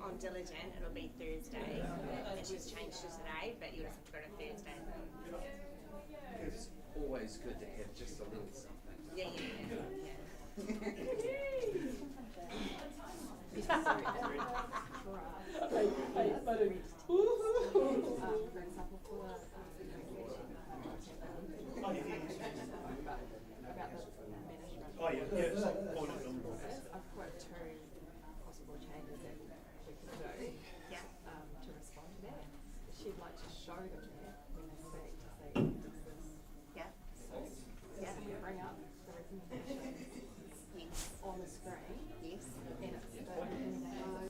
on Diligent. It'll be Thursday, and she's changed to today. But you just have to go to Thursday. It's always good to have just a little something. Yeah. I've got two possible changes that we can do to respond to that. She'd like to show them that when they speak to say, this is. Can we bring up the recommendations on the screen? Yes. And it's the recommendations.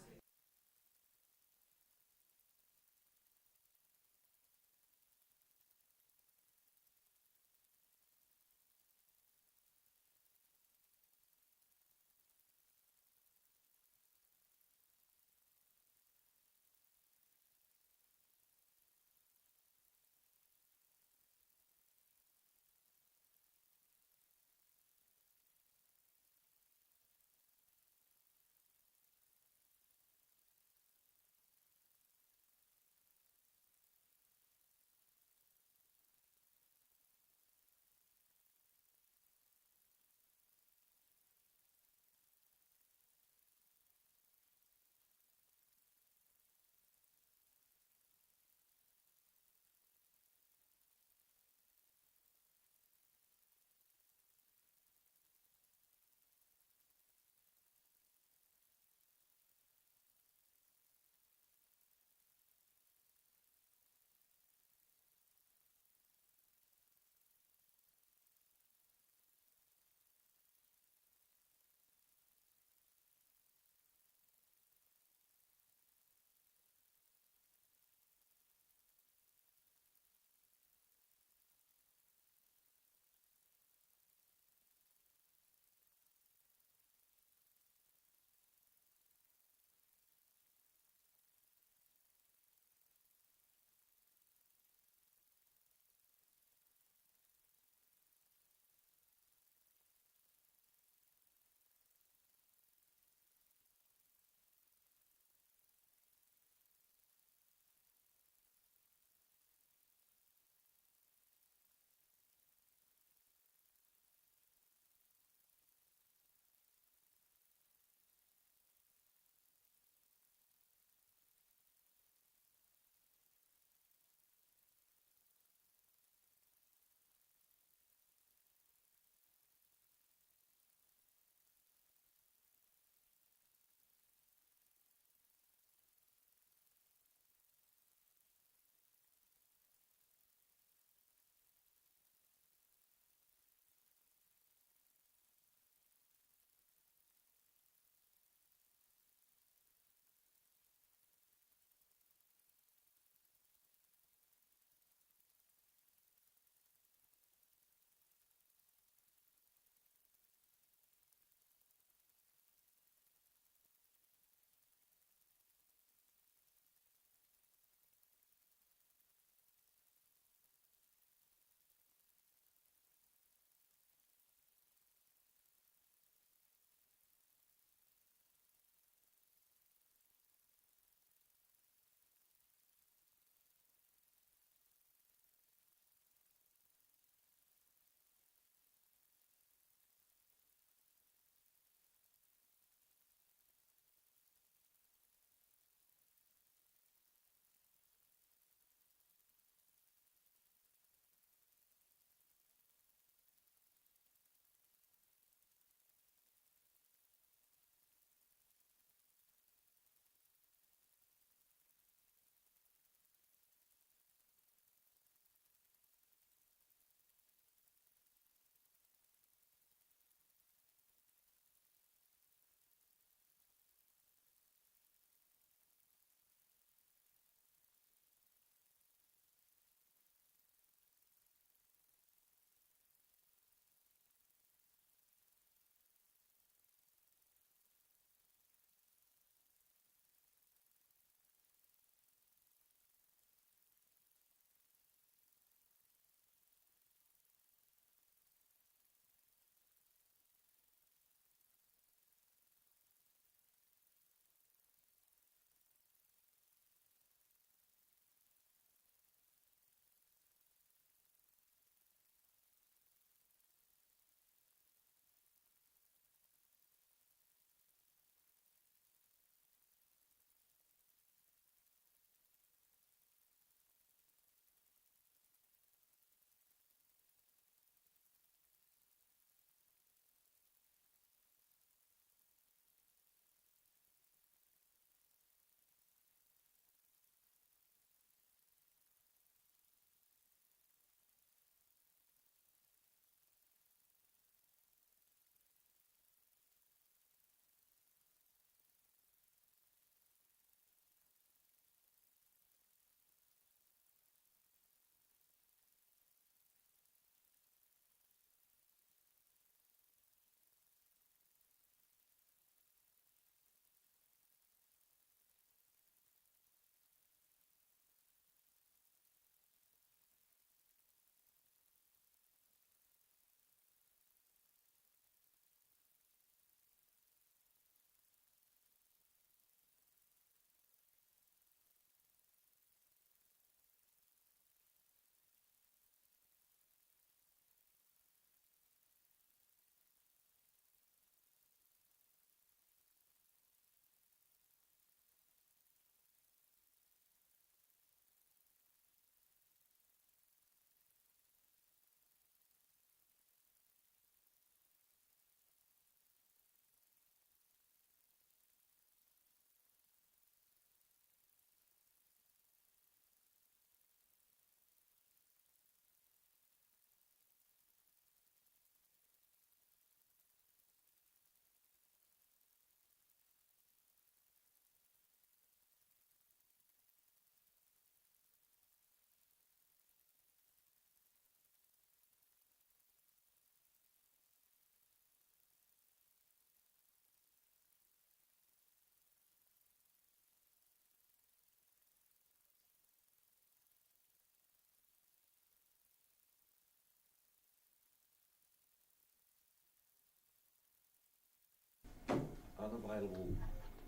unavailable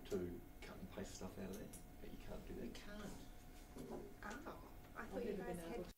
to cut and paste stuff out of there, but you can't do You that. can't. Oh, I I've thought you never guys been had. able to.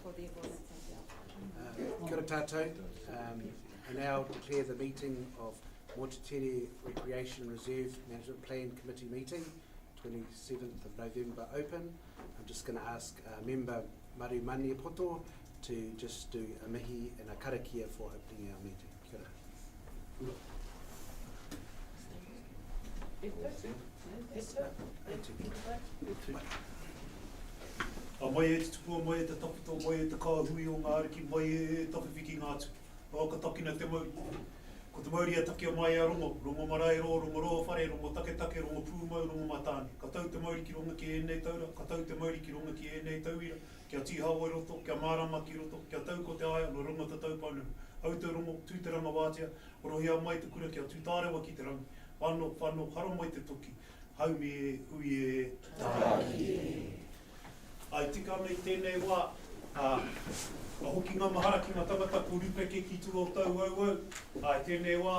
for the avoidance safety outcome. Kia ora tātou. I now declare the meeting of Motutere Recreation Reserve Management Plan Committee meeting, 27th of November, open. I'm just going to ask member Maru Maniapoto to just do a mihi and a karakia for opening our meeting. Kia ora. Mai e te tupua, mai e te tapito, mai e te kāhui o ngā ariki, mai e tawhiwhiki ngātu. O ka takina te mauri. Ko te mauri a take o mai a rongo. Rongo maraero, rongo roa whare, rongo take take, rongo pūmau, rongo matāne. Ka tau te mauri ki ronga ki ēnei taura, ka tau te mauri ki ronga ki ēnei tauira. Kia tihawa i roto, kia mārama ki roto, kia tau ko te aia, no rongo te taupanu. Au te rongo, tū te ranga wātea, rohia mai te kura kia tūtārewa ki te rangi. Whano, whano, haro mai te toki. Hau me e, hui e, tāki. Ai, tika nei tēnei wā, a hoki ngā mahara ki ngā tangata ko rupeke ki tū o tau au au. Ai, tēnei wā,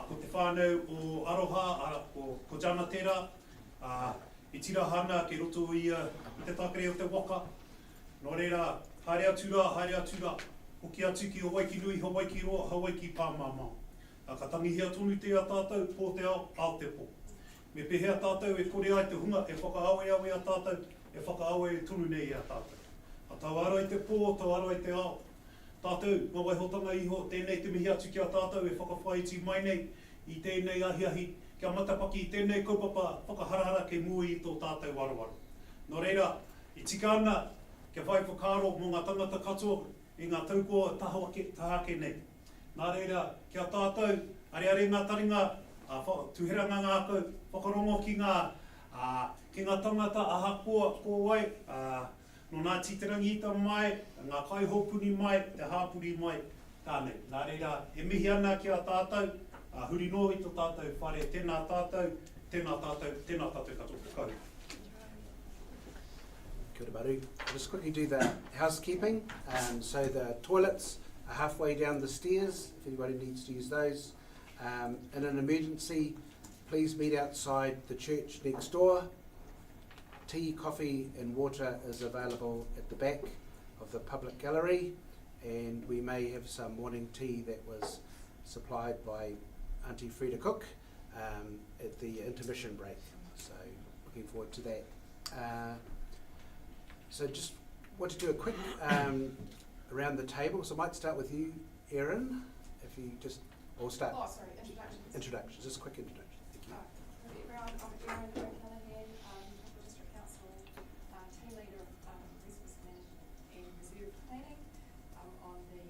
ko te whānau o Aroha, ko Janatera, i tira hana ke roto i te takere o te waka. Nō reira, haere atura, hoki atu ki Hawaii nui, Hawaii roa, Hawaii pāmāmā. Ka tangihia tonu te a tātou, pō te ao, ao te pō. Me pehea tātou e kore ai te hunga, e whakaawe awe a tātou, e whakaawe e tonu nei a tātou. A tau aro i te pō, tau aro i te ao. Tātou, ngā waihotanga iho, tēnei te mihi atu ki a tātou, e whakawhaiti mai nei, i tēnei ahi, kia matapaki, i tēnei kaupapa, whakaharahara ke mui i tō tātou warawara. Nō reira, i tika ana, kia whai whakaro mō ngā tangata katoa, i ngā taukoa tahake nei. Nā reira, kia tātou, are ngā taringa, tuheranga ngā kau, whakarongo ki ngā tangata ahakoa ko wai, no ngā titerangi mai, ngā kaihopuni mai, te hāpuri mai, tānei. Nā reira, e mihi ana ki a tātou, huri no i tō tātou whare, tēnā tātou katoa. Kau. Kia ora Maru. I'll just quickly do the housekeeping. So the toilets are halfway down the stairs, if anybody needs to use those. In an emergency, please meet outside the church next door. Tea, coffee and water is available at the back of the public gallery, and we may have some morning tea that was supplied by Auntie Freda Cook at the intermission break. So looking forward to that. So just want to do a quick around the table. So I might start with you, Erin, if you just all start. Oh, sorry, introductions. Introductions, just a quick introduction. Thank you. Everyone, I'm Erin Callahan, Taupo District Council, team leader of resource management and reserve planning. I'm on the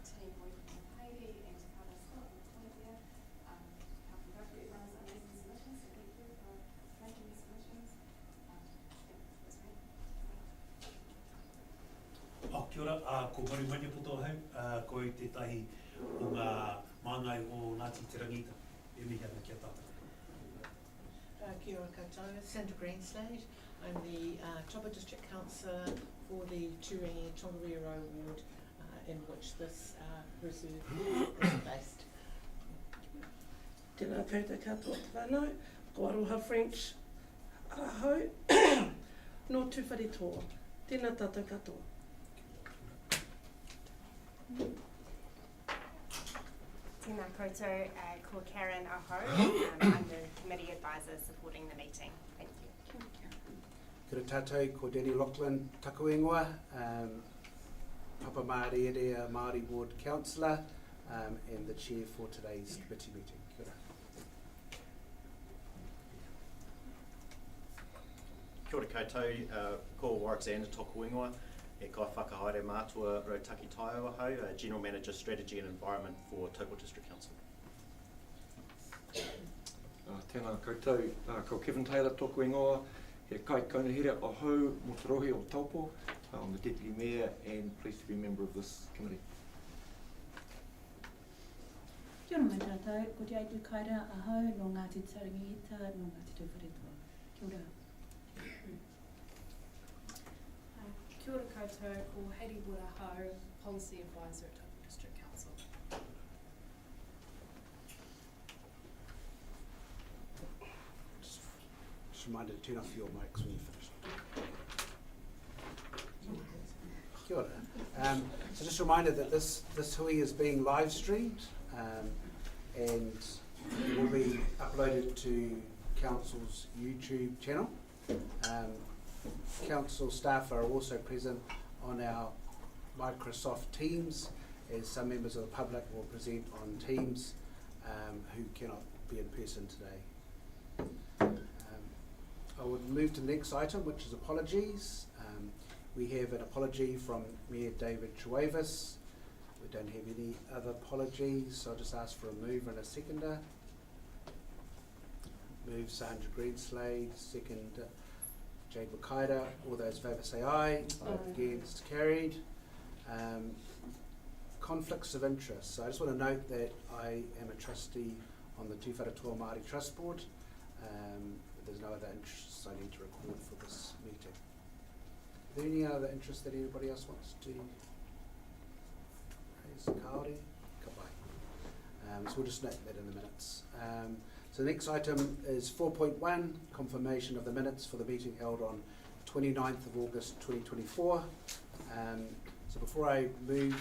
team working with Haiti and Takata Scott and Colombia, helping both everyone's amazing submissions, so thank you for making these submissions. That's me. Kia ora, ko Maru Maniapoto hau, ko i te tahi o ngā māngai o Ngāti Tirangita, e mihi ana kia tātou. Kia ora koutou, Sandra Greenslade. I'm the Taupo District Councillor for the Turangi-Tongariro ward in which this reserve is based. Tēnā koutou katoa te whānau, ko Aroha French Arahau, no tūwhare toa. Tēnā tātou katoa. Tēnā koutou, ko Karen Aho. I'm the committee advisor supporting the meeting. Thank you. Kia ora tātou, ko Danny Lachlan Takuingoa, Papa Māoridea Māori Ward Councillor, and the chair for today's committee meeting. Kia ora. Kia ora koutou, ko Warwick Tokuingoa, e kai whakahaere mātua Rotaki Taiao hau, General Manager Strategy and Environment for Taupo District Council. Tēnā koutou, ko Kevin Taylor tōku ingoa, he kai kaunahira o hau Motutere o Taupo. I'm the Deputy Mayor and pleased to be a member of this committee. Kia ora tātou, ko te aitu kaira ahau no Ngāti Tarangi-ita no Ngāti Tauwharetoa. Kia ora. Kia ora koutou, ko Heidi Wura Hau, Policy Advisor at Taupo District Council. Just a reminder to turn off your mics when you finish. Kia ora. So just a reminder that this hui is being live streamed and it will be uploaded to Council's YouTube channel. Council staff are also present on our Microsoft Teams, as some members of the public will present on Teams who cannot be in person today. I would move to the next item, which is apologies. We have an apology from Mayor David Chuavis. We don't have any other apologies, so I'll just ask for a mover and a seconder. Move Sandra Greenslade, second Jade Wakaida. All those in favour say aye. Against, carried. Conflicts of interest. So I just want to note that I am a trustee on the Tūwharetoa Māori Trust Board. There's no other interests I need to record for this meeting. Are there any other interests that anybody else wants to raise? Kāore? Ka pai. So we'll just note that in the minutes. So the next item is 4.1, confirmation of the minutes for the meeting held on 29th of August 2024. So before I move,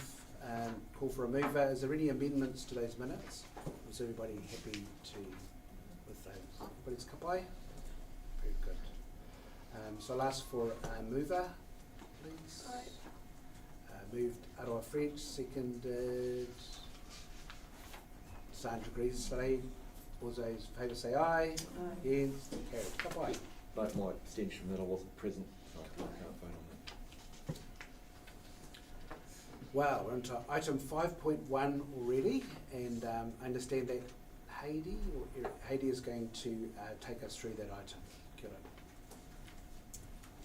call for a mover, is there any amendments to those minutes? Was everybody happy with those? Everybody's ka pai? Very good. So I'll ask for a mover, please. Moved Aroa French, seconded Sandra Greenslade. All those in favour say aye. Against, carried. Ka pai. Vote my abstention that I wasn't present, so I can't vote on that. Wow, we're into item 5.1 already, and I understand that Heidi is going to take us through that item. Kia ora.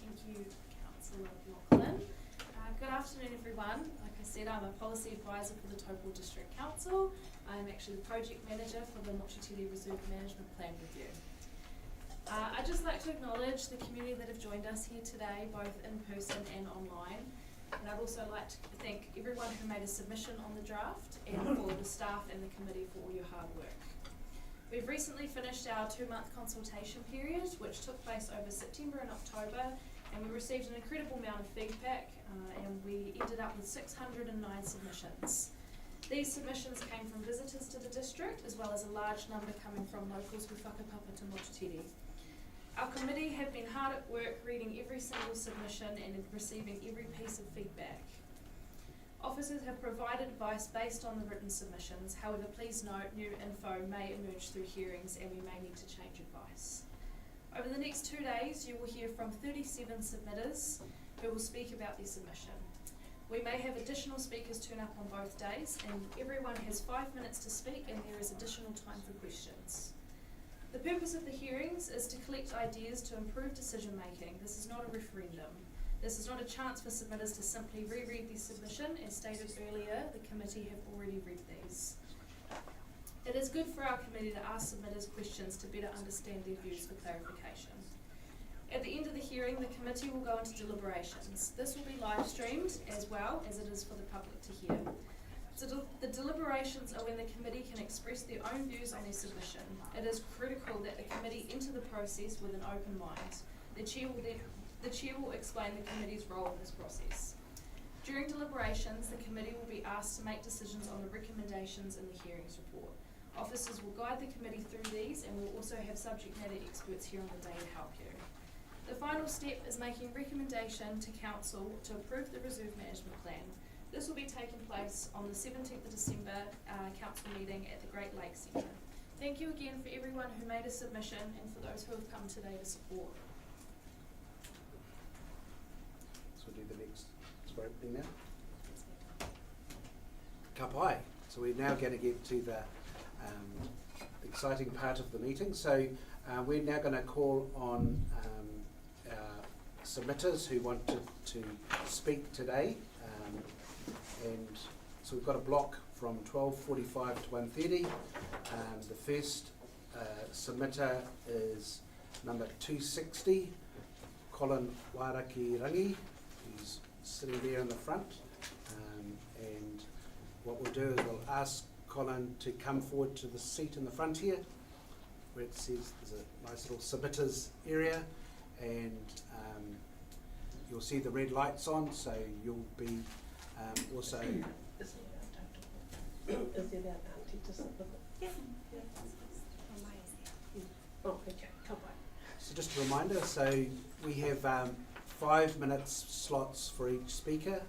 Thank you, Councillor Lachlan. Good afternoon, everyone. Like I said, I'm a policy advisor for the Taupo District Council. I'm actually the project manager for the Motutere Reserve Management Plan Review. I'd just like to acknowledge the community that have joined us here today, both in person and online. And I'd also like to thank everyone who made a submission on the draft, and for the staff and the committee for all your hard work. We've recently finished our 2-month consultation period, which took place over September and October, and we received an incredible amount of feedback, and we ended up with 609 submissions. These submissions came from visitors to the district, as well as a large number coming from locals who whakapapa to Motutere. Our committee have been hard at work reading every single submission and receiving every piece of feedback. Officers have provided advice based on the written submissions. However, please note, new info may emerge through hearings and we may need to change advice. Over the next 2 days, you will hear from 37 submitters who will speak about their submission. We may have additional speakers turn up on both days, and everyone has 5 minutes to speak, and there is additional time for questions. The purpose of the hearings is to collect ideas to improve decision making. This is not a referendum. This is not a chance for submitters to simply reread their submission. As stated earlier, the committee have already read these. It is good for our committee to ask submitters questions to better understand their views for clarification. At the end of the hearing, the committee will go into deliberations. This will be live streamed as well as it is for the public to hear. So the deliberations are when the committee can express their own views on their submission. It is critical that the committee enter the process with an open mind. The chair will explain the committee's role in this process. During deliberations, the committee will be asked to make decisions on the recommendations in the hearings report. Officers will guide the committee through these, and we'll also have subject matter experts here on the day to help you. The final step is making recommendation to Council to approve the Reserve Management Plan. This will be taking place on the 17th of December Council meeting at the Great Lakes Centre. Thank you again for everyone who made a submission and for those who have come today to support. So we'll do the next opening now. Ka pai. So we're now going to get to the exciting part of the meeting. So we're now going to call on our submitters who want to speak today. And so we've got a block from 12:45 to 1:30. The first submitter is number 260, Colin Waraki-Rangi, who's sitting there in the front. And what we'll do is we'll ask Colin to come forward to the seat in the front here, where it says there's a nice little submitters area, and you'll see the red lights on, so you'll be also. Is there that auntie to sit with it? Yeah. Oh, okay, come on. So just a reminder, so we have 5 minutes slots for each speaker.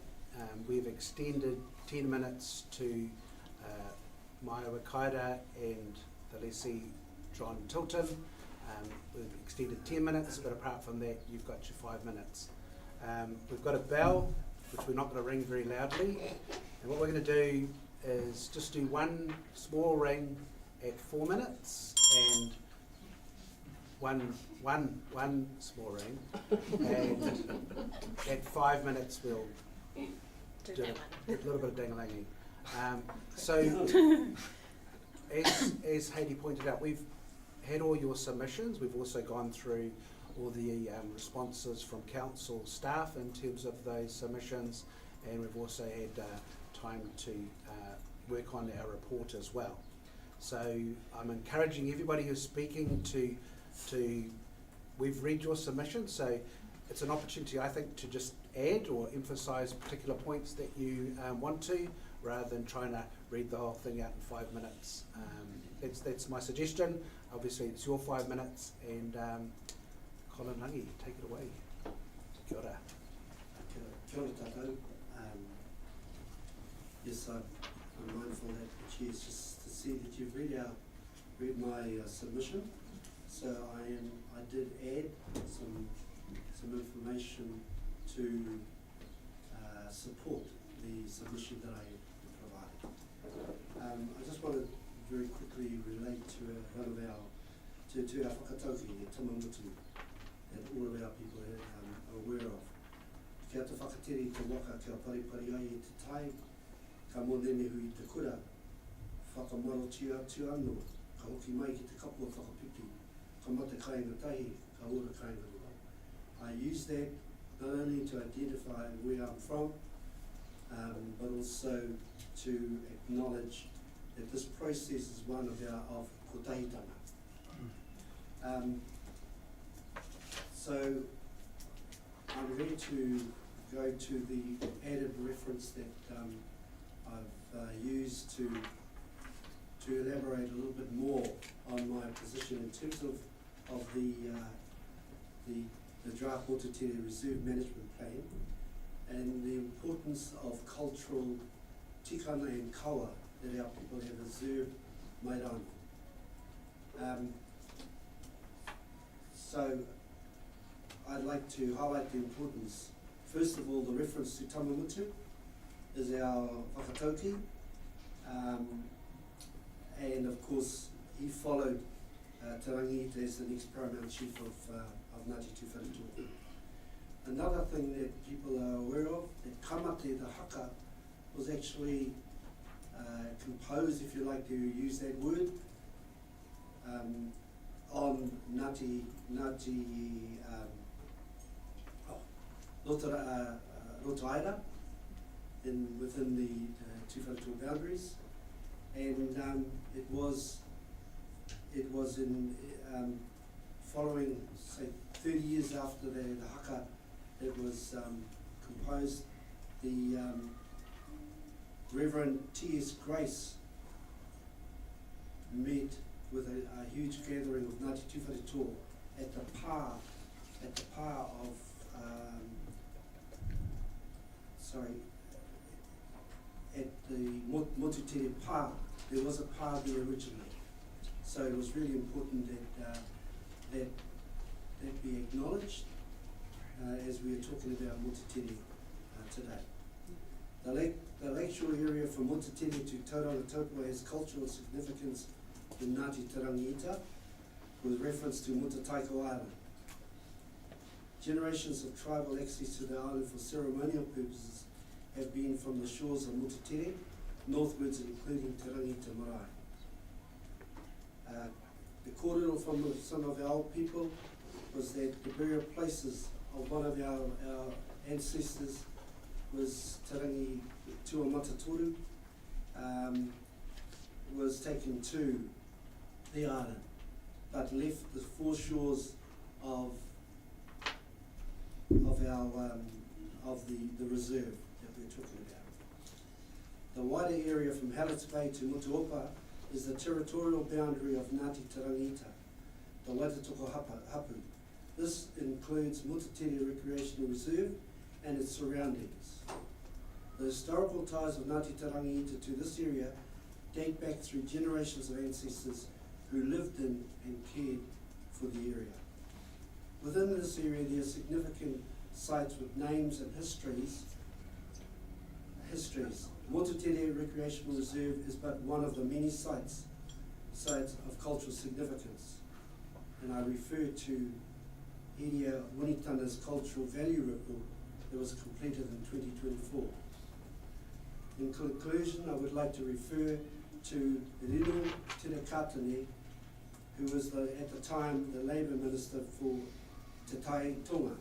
We've extended 10 minutes to Maia Wakaira and the lessee John Tilton. We've extended 10 minutes, but apart from that, you've got your 5 minutes. We've got a bell, which we're not going to ring very loudly. And what we're going to do is just do one small ring at 4 minutes and one small ring. And at 5 minutes, we'll do a little bit of ding-a-linging. So, as Heidi pointed out, we've had all your submissions. We've also gone through all the responses from council staff in terms of those submissions, and we've also had time to work on our report as well. So I'm encouraging everybody who's speaking to we've read your submission, so it's an opportunity, I think, to just add or emphasise particular points that you want to, rather than trying to read the whole thing out in 5 minutes. That's my suggestion. Obviously, it's your 5 minutes, and Colin Langi, take it away. Kia ora. Kia ora tātou. Yes, I'm mindful that the Chair's just to see that you've read my submission. So I did add some information to support the submission that I provided. I just want to very quickly relate to one of our whakatauki, tamamutu, that all of our people are aware of. Kia te whakatere te waka kia paripari ai e te tai, ka monene hui te kura, whakamaro atu anō, ka hoki mai ki te kapua whakapiki, ka mate kāinga tahi, ka ora Kaingaroa. I use that not only to identify where I'm from, but also to acknowledge that this process is one of kotahitanga. So I'm going to go to the added reference that I've used to elaborate a little bit more on my position in terms of the draft Motutere Reserve Management Plan and the importance of cultural tikanga and kawa that our people have reserved Mairano. So I'd like to highlight the importance. First of all, the reference to Tamamutu is our whakatauki, and of course he followed Turangi-Tongariro as the next paramount chief of Ngāti Tuwharetoa. Another thing that people are aware of, that Kamate, the haka, was actually composed, if you like to use that word, on Ngāti Rotoaira within the Tuwharetoa boundaries, and it was in following, say, 30 years after the haka it was composed. The Reverend T.S. Grace met with a huge gathering of Ngāti Tuwharetoa at the pa of at the Motutere pa. There was a pa there originally, so it was really important that be acknowledged as we are talking about Motutere today. The lakeshore area from Motutere to Tauranga-Taupo has cultural significance in Ngāti Turangi-Tongariro, with reference to Mutataiko Island. Generations of tribal access to the island for ceremonial purposes have been from the shores of Motutere, northwards including Turangi-Tongariro Marae. The kōrero from some of our old people was that the burial places of one of our ancestors was Turangi Tua Matatoru, was taken to the island, but left the foreshores of our of the reserve that we're talking about. The wider area from Hallett Bay to Motuopa is the territorial boundary of Ngāti Turangi-Ita, the Waitatoko Hapu. This includes Motutere Recreational Reserve and its surroundings. The historical ties of Ngāti Turangi-Ita to this area date back through generations of ancestors who lived in and cared for the area. Within this area there are significant sites with names and histories. Motutere Recreational Reserve is but one of the many sites of cultural significance, and I refer to Hiria Winitana's Cultural Value Report that was completed in 2024. In conclusion, I would like to refer to Rino Tirakatane, who was at the time the Labour Minister for Te Tai Tonga,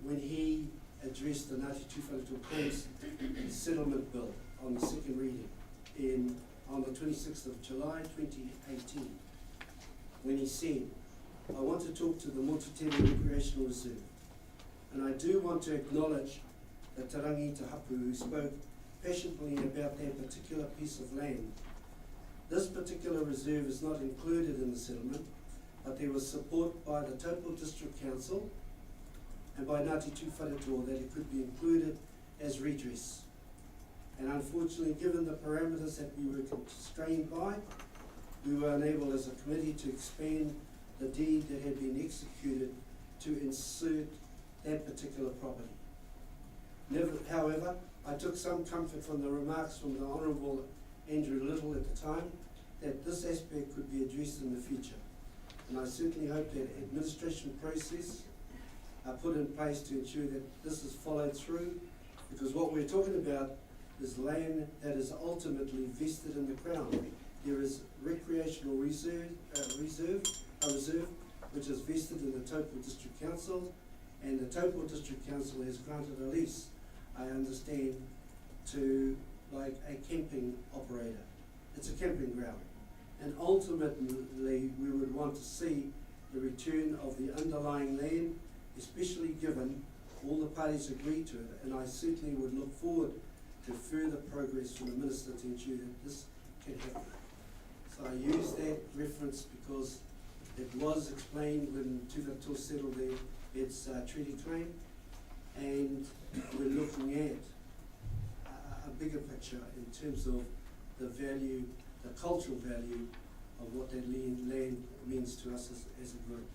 when he addressed the Ngāti Tūwharetoa Claims Settlement Bill on the second reading on the 26th of July 2018, when he said, I want to talk to the Motutere Recreational Reserve, and I do want to acknowledge the Tarangi-Ita Hapu who spoke passionately about that particular piece of land. This particular reserve is not included in the settlement, but there was support by the Taupo District Council and by Ngāti Tūwharetoa that it could be included as redress. And unfortunately, given the parameters that we were constrained by, we were unable as a committee to expand the deed that had been executed to insert that particular property. However, I took some comfort from the remarks from the Honourable Andrew Little at the time that this aspect could be addressed in the future. And I certainly hope that administration process are put in place to ensure that this is followed through, because what we're talking about is land that is ultimately vested in the Crown. There is recreational reserve, which is vested in the Taupo District Council, and the Taupo District Council has granted a lease, I understand, to like a camping operator. It's a camping ground. And ultimately, we would want to see the return of the underlying land, especially given all the parties agree to it. And I certainly would look forward to further progress from the Minister to ensure that this can happen. So I use that reference because it was explained when Tuwharetoa settled its treaty claim, and we're looking at a bigger picture in terms of the value, the cultural value of what that land means to us as a group.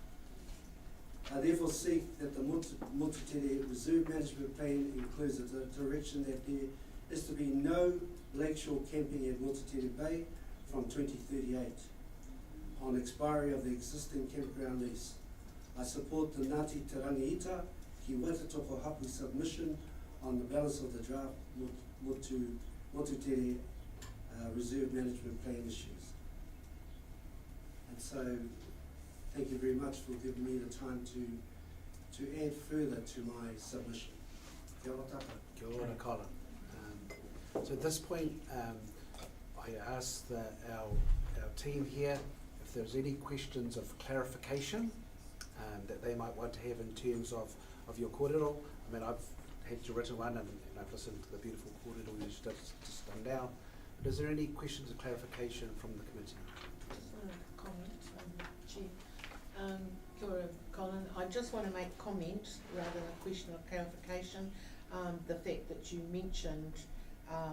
I therefore seek that the Motutere Reserve Management Plan includes a direction that there is to be no lakeshore camping at Motutere Bay from 2038 on expiry of the existing campground lease. I support the Ngāti Turangi-Ita Ki Waitatoko Hapu submission on the balance of the draft Motutere Reserve Management Plan issues. And so, thank you very much for giving me the time to add further to my submission. Kia ora taka. Kia ora, Colin. So at this point, I asked our team here if there's any questions of clarification that they might want to have in terms of your kōrero. I mean, I've had your written one and I've listened to the beautiful kōrero you just done now. But is there any questions of clarification from the committee? Comment, Chair. Kia ora, Colin. I just want to make comment rather than a question of clarification. The fact that you mentioned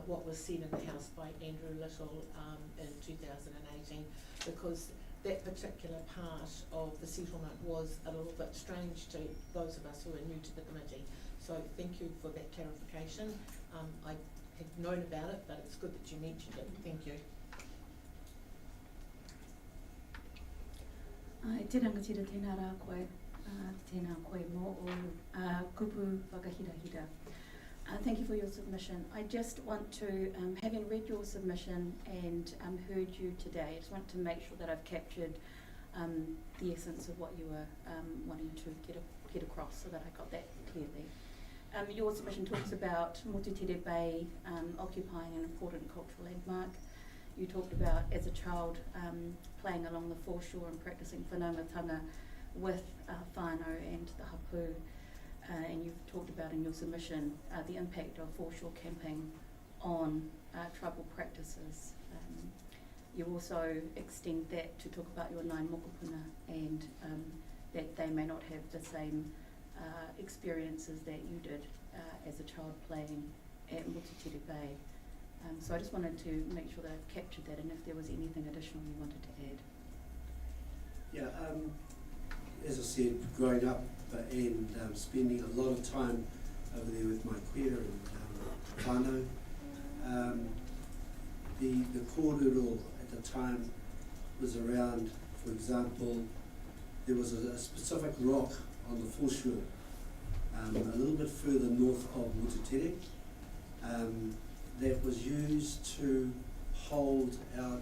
what was said in the House by Andrew Little in 2018, because that particular part of the settlement was a little bit strange to those of us who are new to the committee. So thank you for that clarification. I had known about it, but it's good that you mentioned it. Thank you. Te rangatira tēnā rā koe, tēnā koe mō o kupu whakahirahira. Thank you for your submission. I just want to, having read your submission and heard you today, I just want to make sure that I've captured the essence of what you were wanting to get across, so that I got that clearly. Your submission talks about Motutere Bay occupying an important cultural landmark. You talked about, as a child, playing along the foreshore and practicing whanaungatanga with whānau whānau and the hapu, and you've talked about in your submission the impact of foreshore camping on tribal practices. You also extend that to talk about your nine mokopuna and that they may not have the same experiences that you did as a child playing at Motutere Bay. So I just wanted to make sure that I've captured that, and if there was anything additional you wanted to add. Yeah, as I said, growing up and spending a lot of time over there with my queer and whānau, the kōrero at the time was around, for example, there was a specific rock on the foreshore a little bit further north of Motutere that was used to hold our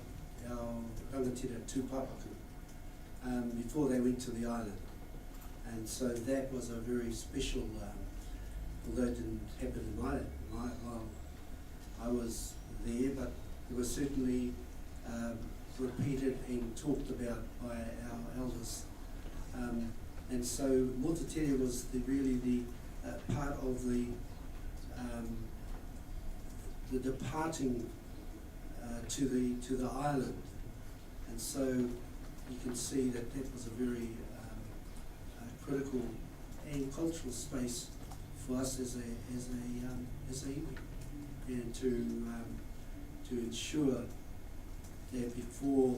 rangatira tūpapaku before they went to the island. And so that was a very special, although it didn't happen in my I was there, but it was certainly repeated and talked about by our elders. And so Motutere was really the part of the departing to the island, and so you can see that that was a very critical and cultural space for us as a iwi, and to ensure that before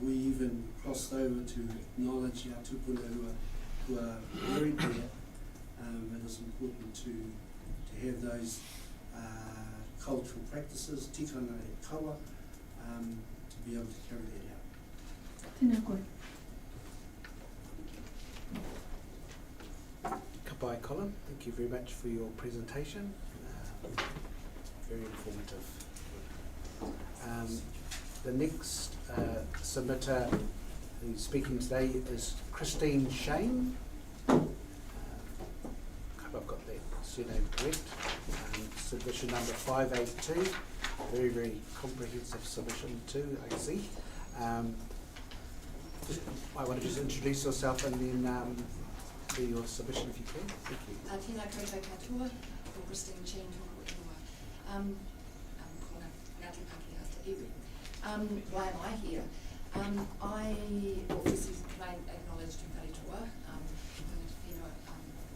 we even crossed over to acknowledge our tupuna who are buried there, it is important to have those cultural practices, tikanga e kawa, to be able to carry that out. Tēnā koe. Ka pai, Colin. Thank you very much for your presentation. Very informative. The next submitter who's speaking today is Christine Shane. I hope I've got that surname correct. Submission number 582. Very, very comprehensive submission too, I see. I want to just introduce yourself and then do your submission if you can. Thank you. Tēnā koutou katoa, ko Christine Shane tōku ingoa. Kona Ngāti Pākehā te iwi. Why am I here? Obviously can I acknowledge Te Whare Toa,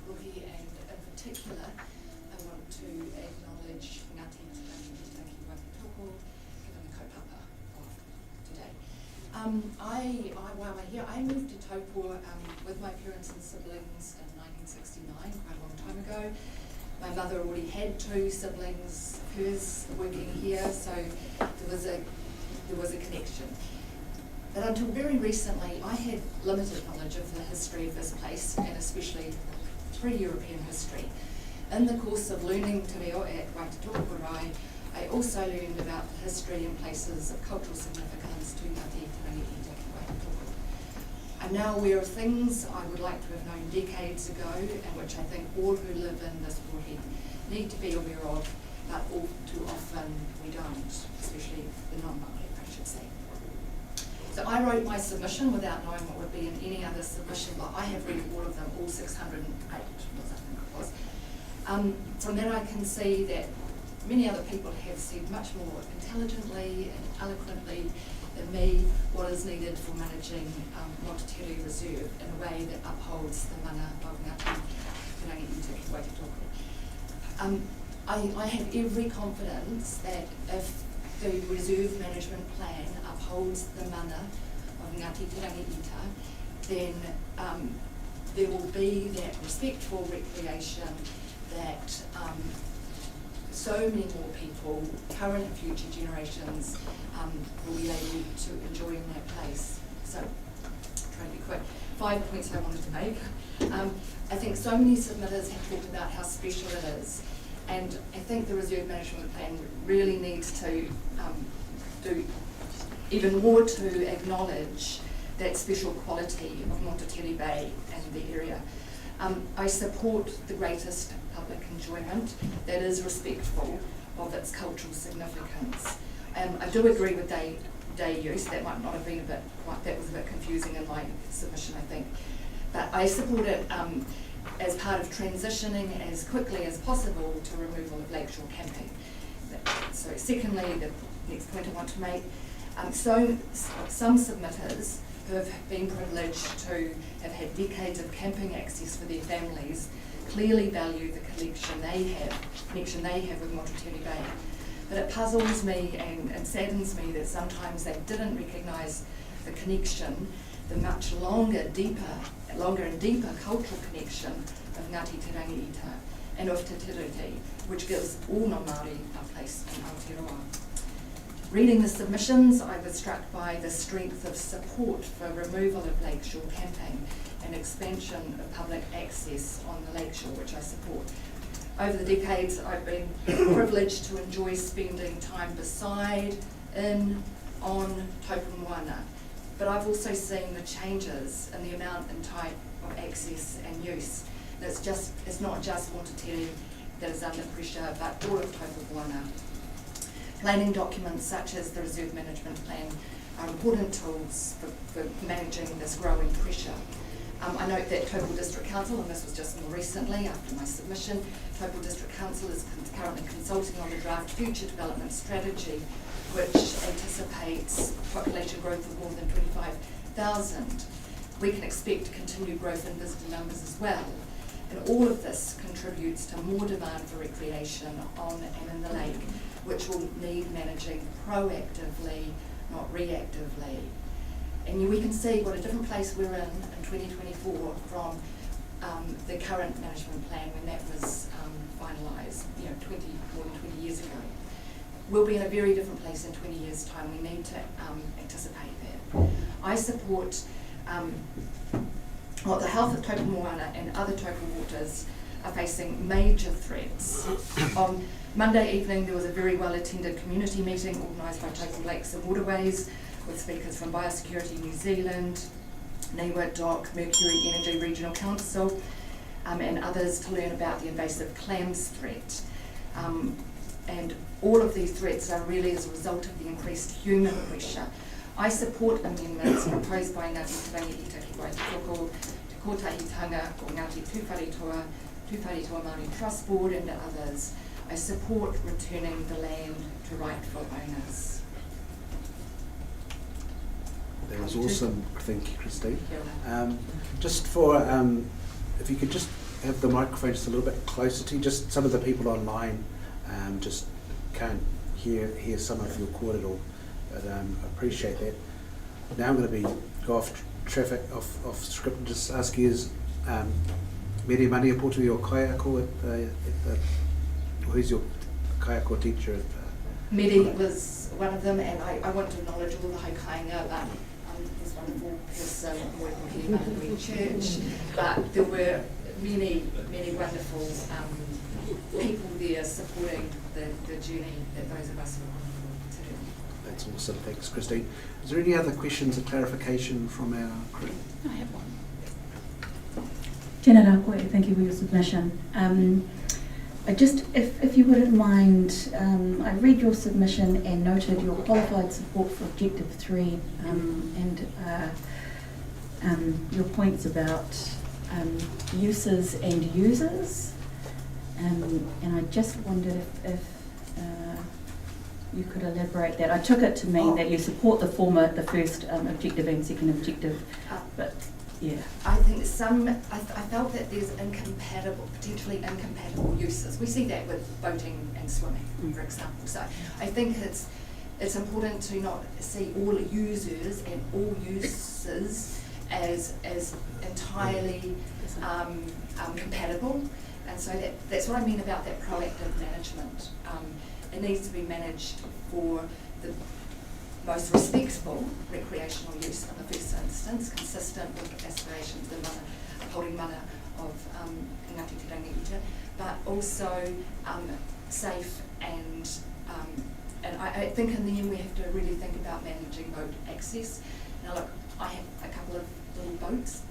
Rohi, and in particular I want to acknowledge Ngāti Turangi-Tongariro given the kaupapa of today. Why am I here? I moved to Taupo with my parents and siblings in 1969, quite a long time ago. My mother already had two siblings of hers working here, so there was a connection. But until very recently, I had limited knowledge of the history of this place, and especially pre-European history. In the course of learning te reo at Waitatoka, I also learned about the history and places of cultural significance to Ngāti Turangi-Tongariro ki Waitatoka. I'm now aware of things I would like to have known decades ago, and which I think all who live in this rohi need to be aware of, but all too often we don't, especially the non-Māori, I should say. So I wrote my submission without knowing what would be in any other submission, but I have read all of them, all 608 was, I think it was. From that I can see that many other people have said much more intelligently and eloquently than me what is needed for managing Motutere Reserve in a way that upholds the mana of Ngāti Turangi-Tongariro ki Waitatoka. I have every confidence that if the reserve management plan upholds the mana of Ngāti Turangi-Tongariro, then there will be that respect for recreation that so many more people, current and future generations, will be able to enjoy in that place. So, trying to be quick, 5 points I wanted to make. I think so many submitters have talked about how special it is, and I think the reserve management plan really needs to do even more to acknowledge that special quality of Motutere Bay and the area. I support the greatest public enjoyment that is respectful of its cultural significance. I do agree with day use. That might not have been that was a bit confusing in my submission, I think. but I support it as part of transitioning as quickly as possible to removal of lakeshore camping. So secondly, the next point I want to make, some submitters who have been privileged to have had decades of camping access for their families clearly value the connection they have with Motutere Bay. But it puzzles me and saddens me that sometimes they didn't recognise the connection, the much longer and deeper cultural connection of Ngāti Turangi-Tongariro and of Te Tiriti, which gives all non-Māori a place in Aotearoa. Reading the submissions, I was struck by the strength of support for removal of lakeshore camping and expansion of public access on the lakeshore, which I support. Over the decades, I've been privileged to enjoy spending time beside, in, on Taupo-Moana, but I've also seen the changes in the amount and type of access and use. And it's not just Motutere that is under pressure, but all of Taupo-Moana. Planning documents such as the Reserve Management Plan are important tools for managing this growing pressure. I note that Taupo District Council, and this was just more recently after my submission, Taupo District Council is currently consulting on the draft future development strategy, which anticipates population growth of more than 25,000. We can expect continued growth in visitor numbers as well. And all of this contributes to more demand for recreation on and in the lake, which will need managing proactively, not reactively. And we can see what a different place we're in 2024 from the current management plan when that was finalised, more than 20 years ago. We'll be in a very different place in 20 years' time. We need to anticipate that. I support the health of Taupo-Moana and other Taupo waters are facing major threats. On Monday evening, there was a very well-attended community meeting organised by Taupo Lakes and Waterways with speakers from Biosecurity New Zealand, NIWA, DOC, Mercury Energy Regional Council, and others to learn about the invasive clams threat. And all of these threats are really as a result of the increased human pressure. I support amendments proposed by Ngāti Turangi-Ita Ki Waitoko, Te Kotahitanga, or Ngāti Tuwharetoa Māori Trust Board and others. I support returning the land to rightful owners. That was awesome. Thank you, Christine. Just for, if you could just have the microphone just a little bit closer to you, just some of the people online just can't hear some of your quote at all, but I appreciate that. Now I'm going to go off script and just ask you is, Mere mani apoto your kaiako who's your kaiako teacher at Mere was one of them, and I want to acknowledge all the haikainga, but this wonderful person working here at Green Church, but there were many wonderful people there supporting the journey that those of us were on to do. That's awesome. Thanks, Christine. Is there any other questions or clarification from our crew? I have one. Tēnā rā koe, thank you for your submission. I just, if you wouldn't mind, I read your submission and noted your qualified support for Objective 3 and your points about uses and users. And I just wondered if you could elaborate that. I took it to mean that you support the first objective and second objective, but yeah. I think I felt that there's potentially incompatible uses. We see that with boating and swimming, for example. So I think it's important to not see all users and all uses as entirely compatible. And so that's what I mean about that proactive management. It needs to be managed for the most respectful recreational use in the first instance, consistent with the aspirations of the upholding mana of Ngāti Turangi-Ita, but also safe and I think in the end we have to really think about managing boat access. Now look, I have a couple of little boats,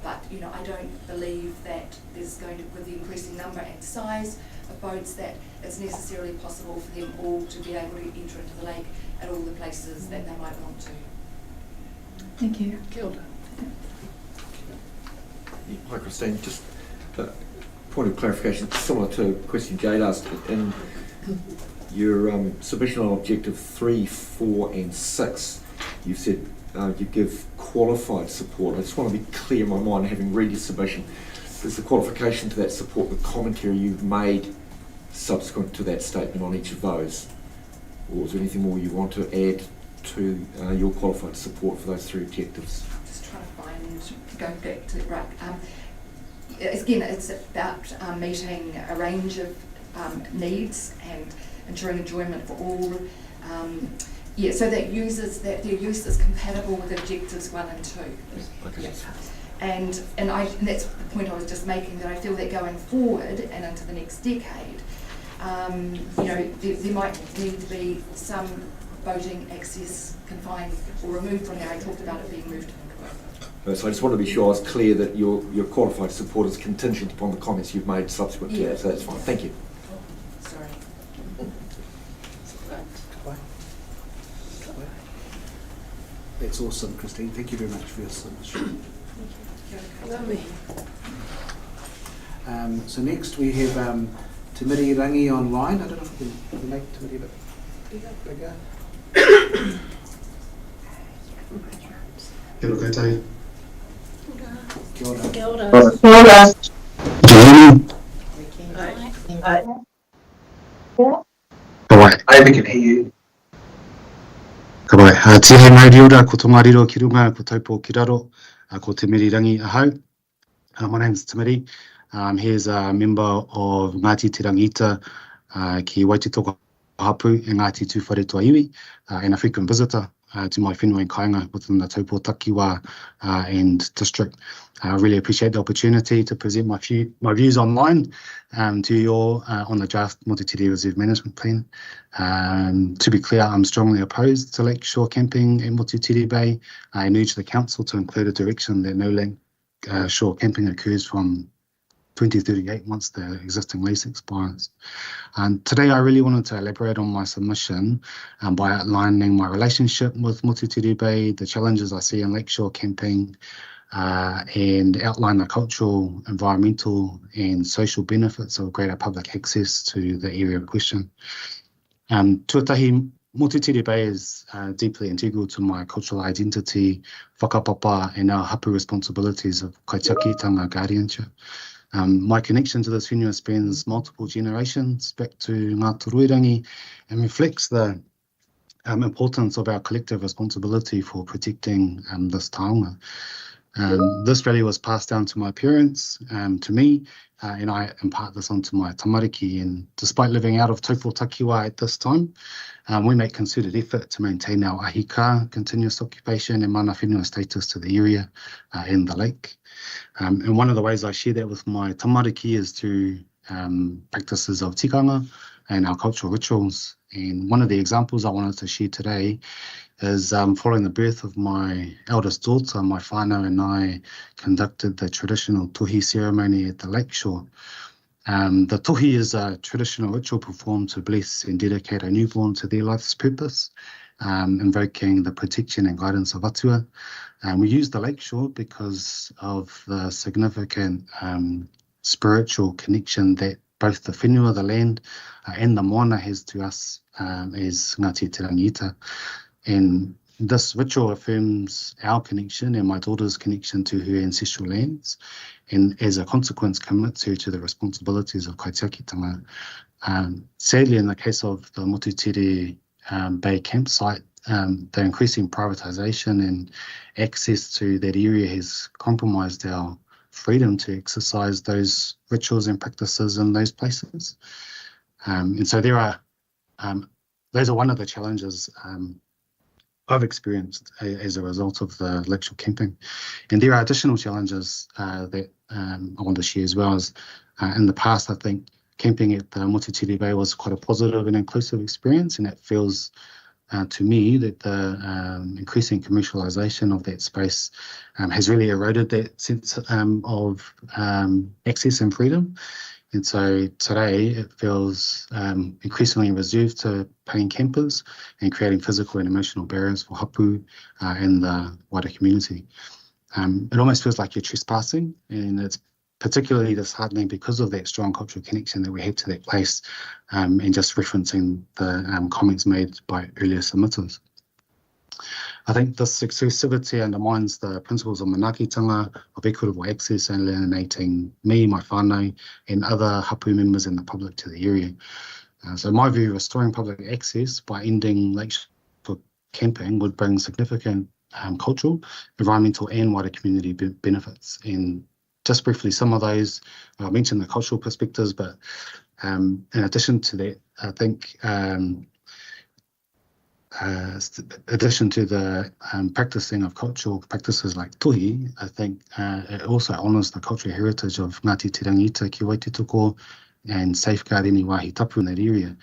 but I don't believe that there's going to, with the increasing number and size of boats, that it's necessarily possible for them all to be able to enter into the lake at all the places that they might want to. Thank you. Kia ora. Hi Christine, just a point of clarification, similar to a question Jade asked. In your submission on objective 3, 4 and 6, you've said you give qualified support. I just want to be clear in my mind, having read your submission, is the qualification to that support the commentary you've made subsequent to that statement on each of those? Or is there anything more you want to add to your qualified support for those 3 objectives? Just trying to find, going back to, right, again, it's about meeting a range of needs and ensuring enjoyment for all. Yeah, so that their use is compatible with objectives 1 and 2. Okay. Yeah. And that's the point I was just making, that I feel that going forward and into the next decade, there might need to be some voting access confined or removed from there. I talked about it being moved. So I just want to be sure I was clear that your qualified support is contingent upon the comments you've made subsequent to that, so that's fine. Thank you. Sorry. That's awesome, Christine. Thank you very much for your submission. Lovely. So next we have Turangi online. I don't know if we can make Turangi a bit bigger. Kia ora koutou. Kia ora. Kia ora. Ka wai, we can hear you. Ka wai, tihe mai riora ko Tongariro ki runga ko Taupo-Kaingaroa ko te mirirangi ahau. My name is Timothy. Here's a member of Ngāti Te Rangiita ki Waititoko Hapu e Ngāti Tūwharetoa Iwi, and a frequent visitor to my whenua and kāinga within the Taupo-Takiwa and district. I really appreciate the opportunity to present my views online to you all on the draft Motutere Reserve Management Plan. To be clear, I'm strongly opposed to lakeshore camping in Motutere Bay. I urge the council to include a direction that no lakeshore camping occurs from 2038 once the existing lease expires. Today I really wanted to elaborate on my submission by outlining my relationship with Motutere Bay, the challenges I see in lakeshore camping, and outline the cultural, environmental and social benefits of greater public access to the area of question. Tuatahi, Motutere Bay is deeply integral to my cultural identity, whakapapa and our hapu responsibilities of kaitiakitanga guardianship. My connection to this whenua spans multiple generations back to Ngā Turuirangi and reflects the importance of our collective responsibility for protecting this taonga. This value was passed down to my parents, to me, and I impart this onto my tamariki. And despite living out of Taupo-Takiwa at this time, we make concerted effort to maintain our ahika, continuous occupation and mana whenua status to the area and the lake. And one of the ways I share that with my tamariki is through practices of tikanga and our cultural rituals. And one of the examples I wanted to share today is following the birth of my eldest daughter, my whānau and I conducted the traditional tohi ceremony at the lakeshore. The tohi is a traditional ritual performed to bless and dedicate a newborn to their life's purpose, invoking the protection and guidance of Atua. We use the lakeshore because of the significant spiritual connection that both the whenua, the land, and the moana has to us as Ngāti Te Rangiita. And this ritual affirms our connection and my daughter's connection to her ancestral lands, and as a consequence commits her to the responsibilities of kaitiakitanga. Sadly, in the case of the Motutere Bay campsite, the increasing privatisation and access to that area has compromised our freedom to exercise those rituals and practices in those places. And so there are, those are one of the challenges I've experienced as a result of the lakeshore camping. And there are additional challenges that I want to share as well. As in the past, I think camping at the Motutere Bay was quite a positive and inclusive experience, and it feels to me that the increasing commercialisation of that space has really eroded that sense of access and freedom. And so today it feels increasingly reserved to paying campers and creating physical and emotional barriers for hapu and the wider community. it almost feels like you're trespassing, and it's particularly disheartening because of that strong cultural connection that we have to that place, and just referencing the comments made by earlier submitters. I think this exclusivity undermines the principles of manaakitanga, of equitable access, and alienating me, my whānau, and other hapu members and the public to the area. So in my view, restoring public access by ending lakeshore camping would bring significant cultural, environmental and wider community benefits. And just briefly, some of those, I mentioned the cultural perspectives, but in addition to that, I think addition to the practicing of cultural practices like tuhi, I think it also honours the cultural heritage of Ngāti Te Rangita ki Waitutoko and safeguard any wāhi tapu in that area.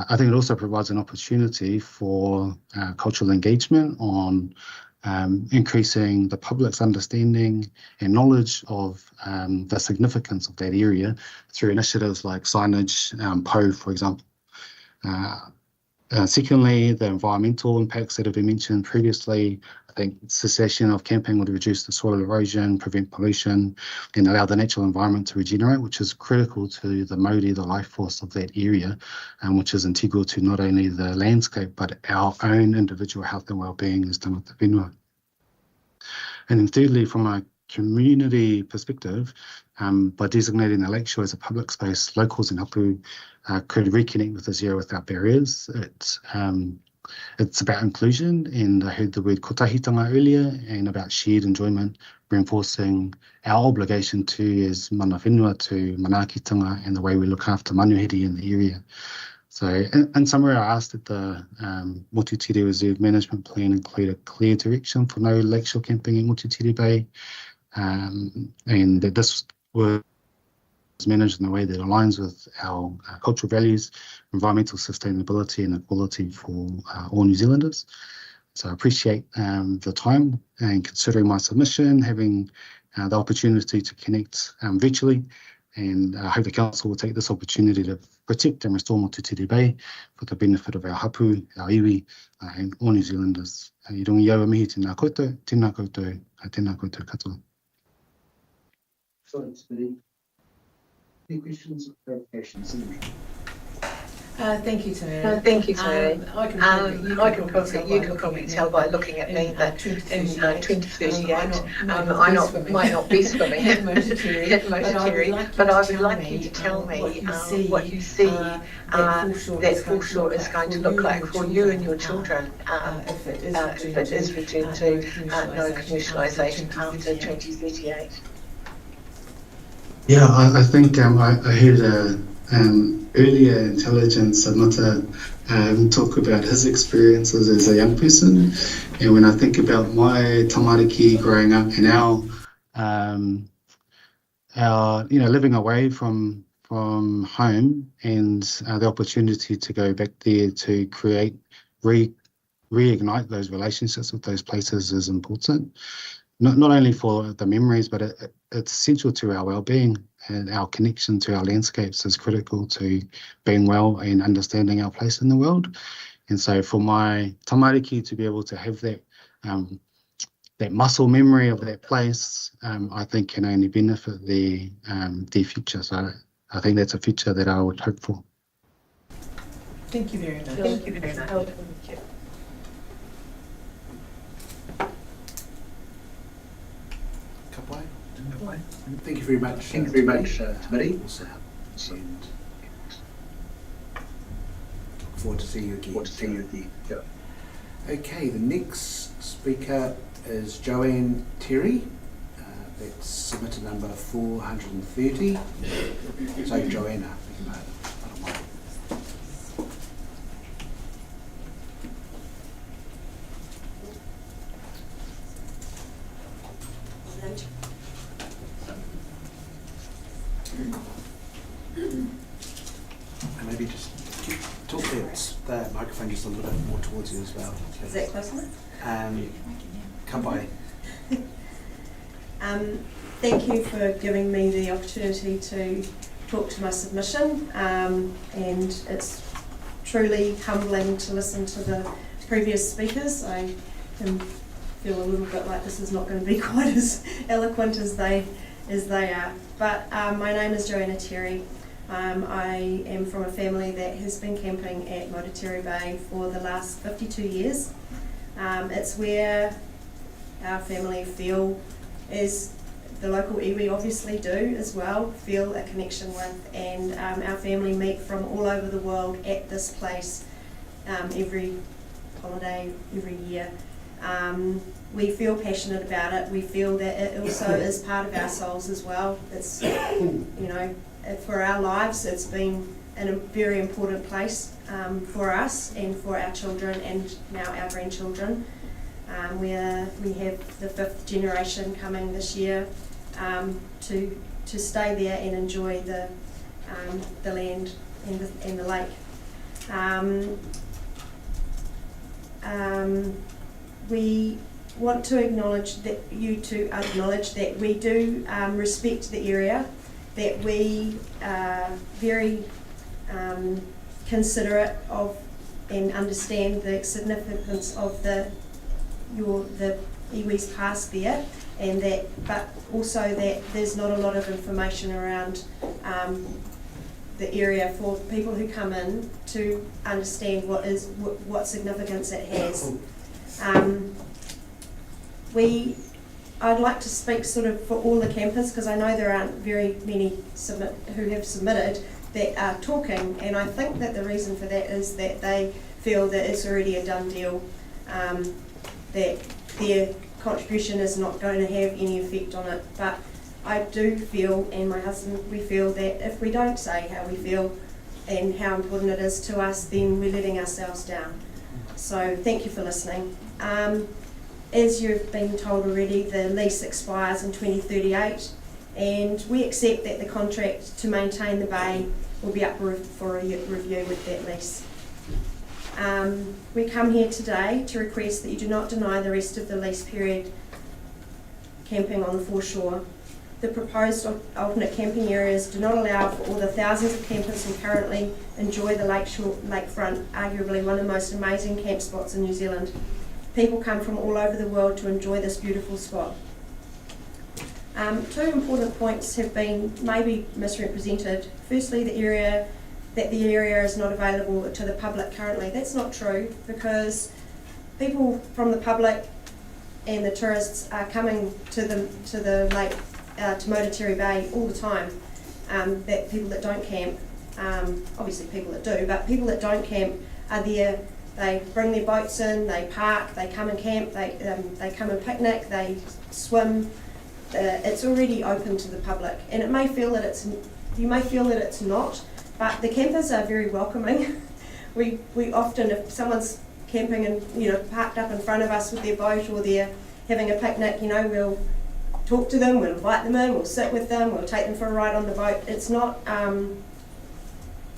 I think it also provides an opportunity for cultural engagement on increasing the public's understanding and knowledge of the significance of that area through initiatives like signage, PO, for example. Secondly, the environmental impacts that have been mentioned previously. I think cessation of camping would reduce the soil erosion, prevent pollution, and allow the natural environment to regenerate, which is critical to the mauri, the life force of that area, which is integral to not only the landscape, but our own individual health and well-being as tangata whenua. And then thirdly, from a community perspective, by designating the lakeshore as a public space, locals and hapu could reconnect with this area without barriers. It's about inclusion, and I heard the word kotahitanga earlier, and about shared enjoyment, reinforcing our obligation to, as mana whenua, to manaakitanga and the way we look after manuhiri in the area. So in summary, I asked that the Motutere Reserve Management Plan include a clear direction for no lakeshore camping in Motutere Bay, and that this was managed in a way that aligns with our cultural values, environmental sustainability and equality for all New Zealanders. So I appreciate the time and considering my submission, having the opportunity to connect virtually, and I hope the Council will take this opportunity to protect and restore Motutere Bay for the benefit of our hapu, our iwi, and all New Zealanders. I rungi aua mihi tēnā koutou, tēnā koutou, tēnā koutou katoa. Thanks, Billy. Any questions or clarifications? Thank you, Tamara. Thank you, Tamara. You can probably tell by looking at me that in 2038 I might not be swimming at Motutere, but I would like you to tell me what you see that foreshore is going to look like for you and your children if it is returned to no commercialisation after 2038. Yeah, I think I heard earlier intelligence submitter talk about his experiences as a young person, and when I think about my tamariki growing up and our living away from home and the opportunity to go back there to create reignite those relationships with those places is important. Not only for the memories, but it's essential to our well-being, and our connection to our landscapes is critical to being well and understanding our place in the world. And so for my tamariki to be able to have that that muscle memory of that place, I think can only benefit their future. So I think that's a future that I would hope for. Thank you very much. Thank you very much. Thank you very much. Thank you very much, Tamara. And look forward to seeing you again. Okay, the next speaker is Joanne Terry. That's submitted number 430. So Joanna, and maybe just talk the microphone just a little bit more towards you as well. Is that close enough? Come by. Thank you for giving me the opportunity to talk to my submission, and it's truly humbling to listen to the previous speakers. I am feel a little bit like this is not going to be quite as eloquent as they are. But my name is Joanna Terry. I am from a family that has been camping at Motutere Bay for the last 52 years. It's where our family feel, as the local iwi obviously do as well, feel a connection with, and our family meet from all over the world at this place every holiday, every year. We feel passionate about it. We feel that it also is part of our souls as well. It's, you know, for our lives, it's been a very important place for us and for our children and now our grandchildren. We have the 5th generation coming this year to stay there and enjoy the land and the lake. We want to acknowledge that we do respect the area, that we are very considerate of and understand the significance of the iwi's past there, and that, but also that there's not a lot of information around the area for people who come in to understand what significance it has. I'd like to speak sort of for all the campers, because I know there aren't very many who have submitted that are talking, and I think that the reason for that is that they feel that it's already a done deal, that their contribution is not going to have any effect on it. But I do feel, and my husband, we feel that if we don't say how we feel and how important it is to us, then we're letting ourselves down. So thank you for listening. As you've been told already, the lease expires in 2038, and we accept that the contract to maintain the bay will be up for a review with that lease. We come here today to request that you do not deny the rest of the lease period camping on the foreshore. The proposed alternate camping areas do not allow for all the thousands of campers who currently enjoy the lakefront, arguably one of the most amazing camp spots in New Zealand. People come from all over the world to enjoy this beautiful spot. Two important points have been maybe misrepresented. Firstly, the area is not available to the public currently. That's not true, because people from the public and the tourists are coming to the lake, to Motutere Bay all the time. That people that don't camp, obviously people that do, but people that don't camp are there. They bring their boats in, they park, they come and camp, they come and picnic, they swim. It's already open to the public, and you may feel that it's not, but the campers are very welcoming. We often, if someone's camping and parked up in front of us with their boat, or they're having a picnic, we'll talk to them, we'll invite them in, we'll sit with them, we'll take them for a ride on the boat. It's not,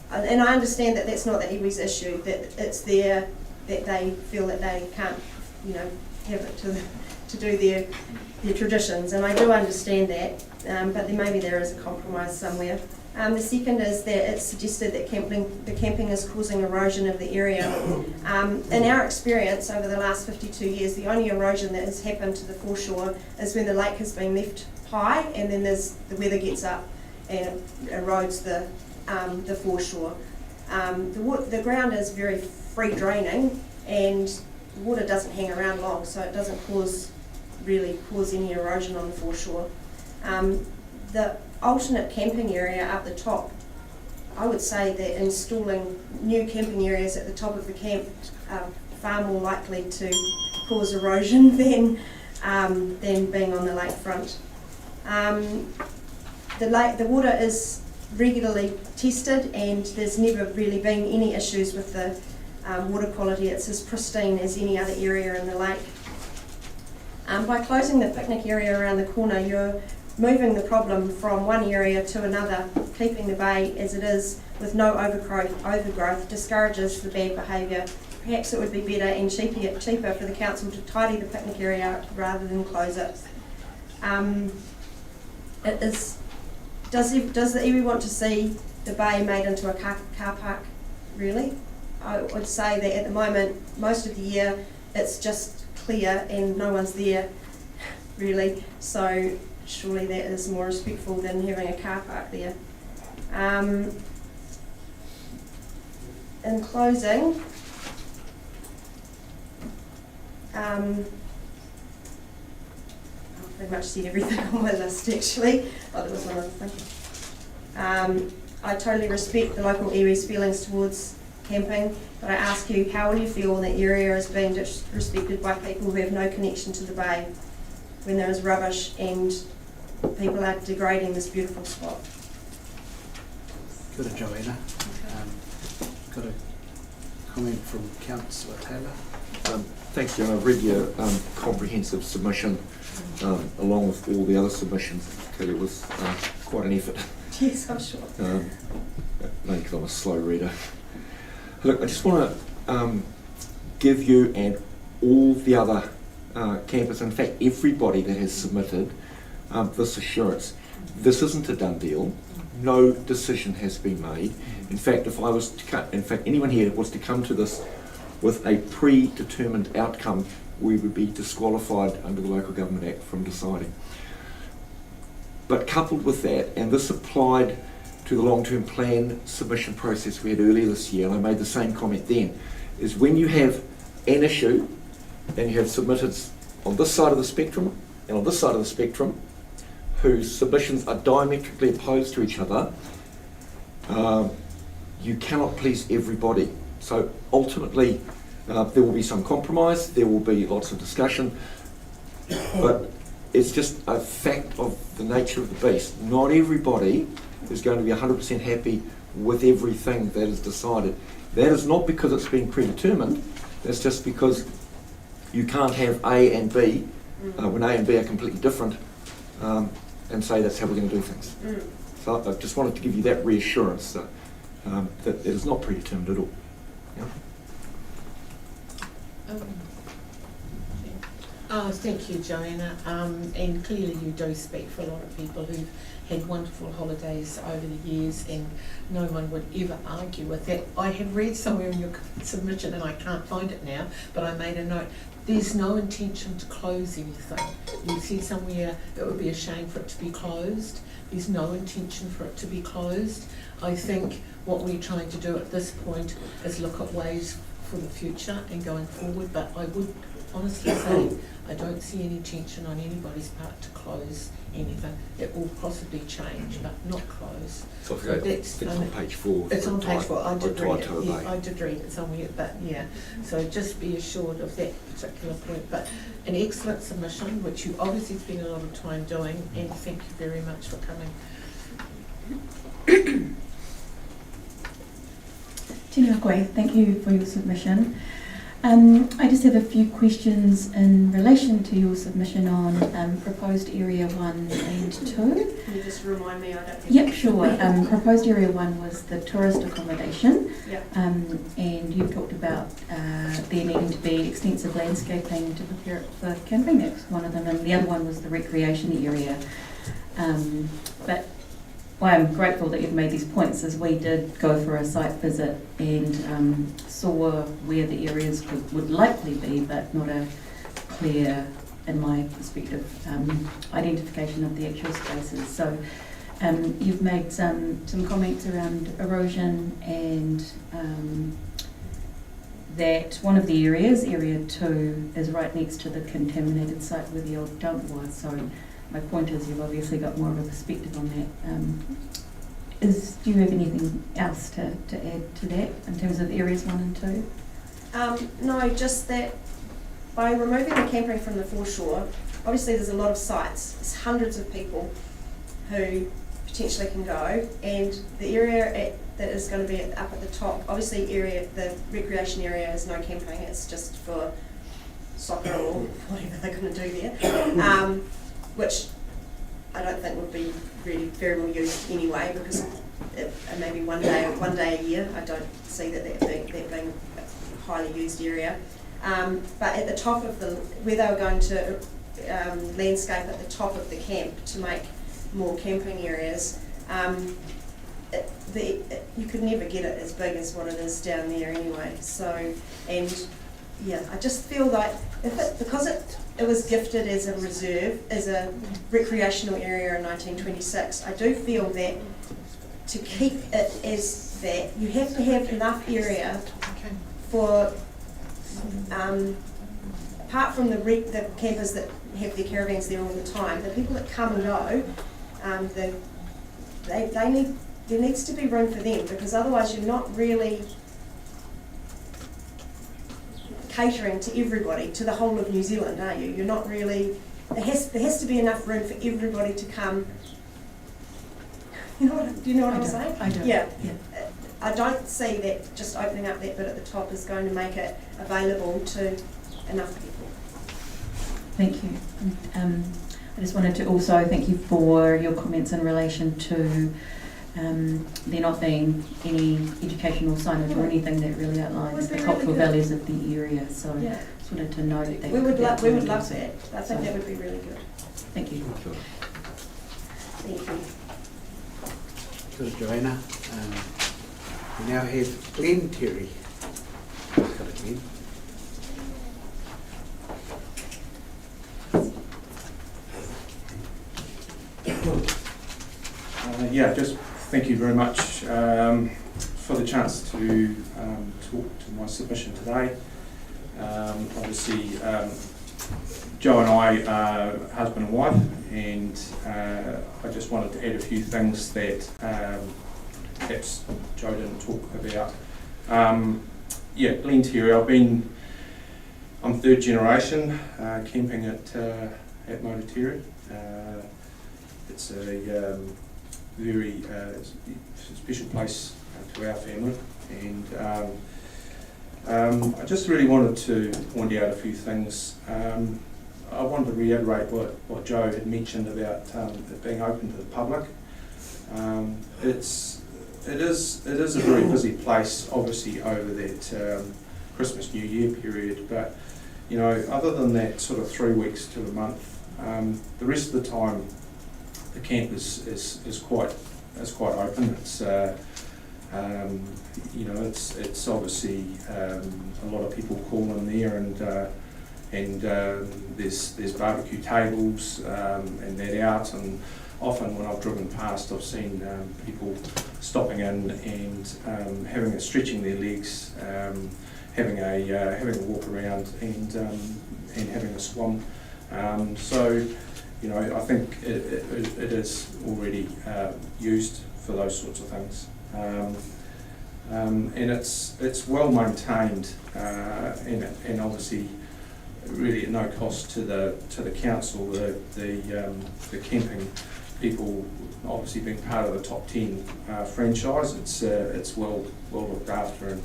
and I understand that that's not the iwi's issue, that it's there, that they feel that they can't, have it to do their traditions, and I do understand that, but maybe there is a compromise somewhere. The second is that it's suggested that the camping is causing erosion of the area. In our experience over the last 52 years, the only erosion that has happened to the foreshore is when the lake has been left high, and then the weather gets up and it erodes the foreshore. The ground is very free draining, and the water doesn't hang around long, so it doesn't really cause any erosion on the foreshore. The alternate camping area up the top, I would say that installing new camping areas at the top of the camp are far more likely to cause erosion than being on the lakefront. The water is regularly tested, and there's never really been any issues with the water quality. It's as pristine as any other area in the lake. By closing the picnic area around the corner, you're moving the problem from one area to another. Keeping the bay as it is with no overgrowth discourages the bad behaviour. Perhaps it would be better and cheaper for the council to tidy the picnic area up rather than close it. Does the iwi want to see the bay made into a car park? Really? I would say that at the moment, most of the year, it's just clear and no one's there really, so surely that is more respectful than having a car park there. In closing, I've pretty much said everything on my list actually. Oh, there was one other thing. I totally respect the local iwi's feelings towards camping, but I ask you, how will you feel when the area is being disrespected by people who have no connection to the bay, when there is rubbish and people are degrading this beautiful spot? Good, Joanna. Got a comment from Councillor Taylor. Thanks, John. I've read your comprehensive submission along with all the other submissions. It was quite an effort. Yes, I'm sure. Maybe because I'm a slow reader. Look, I just want to give you and all the other campers, in fact everybody that has submitted this assurance. This isn't a done deal. No decision has been made. In fact, if I was to anyone here was to come to this with a predetermined outcome, we would be disqualified under the Local Government Act from deciding. But coupled with that, and this applied to the long-term plan submission process we had earlier this year, and I made the same comment then, is when you have an issue and you have submitters on this side of the spectrum and on this side of the spectrum whose submissions are diametrically opposed to each other, you cannot please everybody. So ultimately, there will be some compromise, there will be lots of discussion, but it's just a fact of the nature of the beast. Not everybody is going to be 100% happy with everything that is decided. That is not because it's been predetermined, that's just because you can't have A and B when A and B are completely different and say that's how we're going to do things. So I just wanted to give you that reassurance that it is not predetermined at all. Thank you, Joanna. And clearly you do speak for a lot of people who've had wonderful holidays over the years, and no one would ever argue with that. I have read somewhere in your submission, and I can't find it now, but I made a note. There's no intention to close anything. You see somewhere it would be a shame for it to be closed. There's no intention for it to be closed. I think what we're trying to do at this point is look at ways for the future and going forward, but I would honestly say I don't see any intention on anybody's part to close anything. It will possibly change, but not close. So it's on page 4. It's on page 4. I did read it. Yeah, I did read it somewhere, but yeah. So just be assured of that particular point. But an excellent submission, which you obviously spend a lot of time doing, and thank you very much for coming. Tēnā koe, thank you for your submission. I just have a few questions in relation to your submission on proposed Area 1 and 2. Can you just remind me? I don't think. Yep, sure. Proposed Area 1 was the tourist accommodation. Yep. And you talked about there needing to be extensive landscaping to prepare it for camping. That's one of them. And the other one was the recreation area. But well, I'm grateful that you've made these points, as we did go for a site visit and saw where the areas would likely be, but not a clear, in my perspective, identification of the actual spaces. So you've made some comments around erosion and that one of the areas, Area 2, is right next to the contaminated site where the old dump was. So my point is you've obviously got more of a perspective on that. Do you have anything else to add to that in terms of areas 1 and 2? No, just that by removing the camping from the foreshore, obviously there's a lot of sites. There's hundreds of people who potentially can go, and the area that is going to be up at the top, obviously the recreation area is no camping, it's just for soccer or whatever they're going to do there. Which I don't think would be really very well used anyway, because maybe one day a year. I don't see that being a highly used area. But at the top of where they were going to landscape at the top of the camp to make more camping areas, you could never get it as big as what it is down there anyway. So, and yeah, I just feel like because it was gifted as a reserve, as a recreational area in 1926, I do feel that to keep it as that, you have to have enough area for, apart from the campers that have their caravans there all the time, the people that come and go, there needs to be room for them, because otherwise you're not really catering to everybody, to the whole of New Zealand, are you? You're not really, there has to be enough room for everybody to come. You know what, do you know what I'm saying? I do. Yeah. I don't see that just opening up that bit at the top is going to make it available to enough people. Thank you. I just wanted to also thank you for your comments in relation to there not being any educational signage or anything that really outlines the cultural values of the area. So just wanted to note that. We would love that. I think that would be really good. Thank you. Thank you. Good, Joanna. We now have Glenn Terry. Hello, Glenn. Yeah, just thank you very much for the chance to talk to my submission today. Obviously, Joe and I are husband and wife, and I just wanted to add a few things that perhaps Joe didn't talk about. Yeah, Glen Terry, I'm third generation camping at Motutere. It's a very special place to our family, and I just really wanted to point out a few things. I wanted to reiterate what Joe had mentioned about it being open to the public. It is a very busy place, obviously, over that Christmas New Year period, but you know, other than that sort of 3 weeks to a month, the rest of the time the camp is quite open. It's you know, it's obviously a lot of people call in there, and there's barbecue tables and that out, and often when I've driven past, I've seen people stopping in and stretching their legs, having a walk around, and having a swim. So, you know, I think it is already used for those sorts of things, and it's well maintained, and obviously really at no cost to the council. The camping people, obviously being part of the top 10 franchise, it's well looked after, and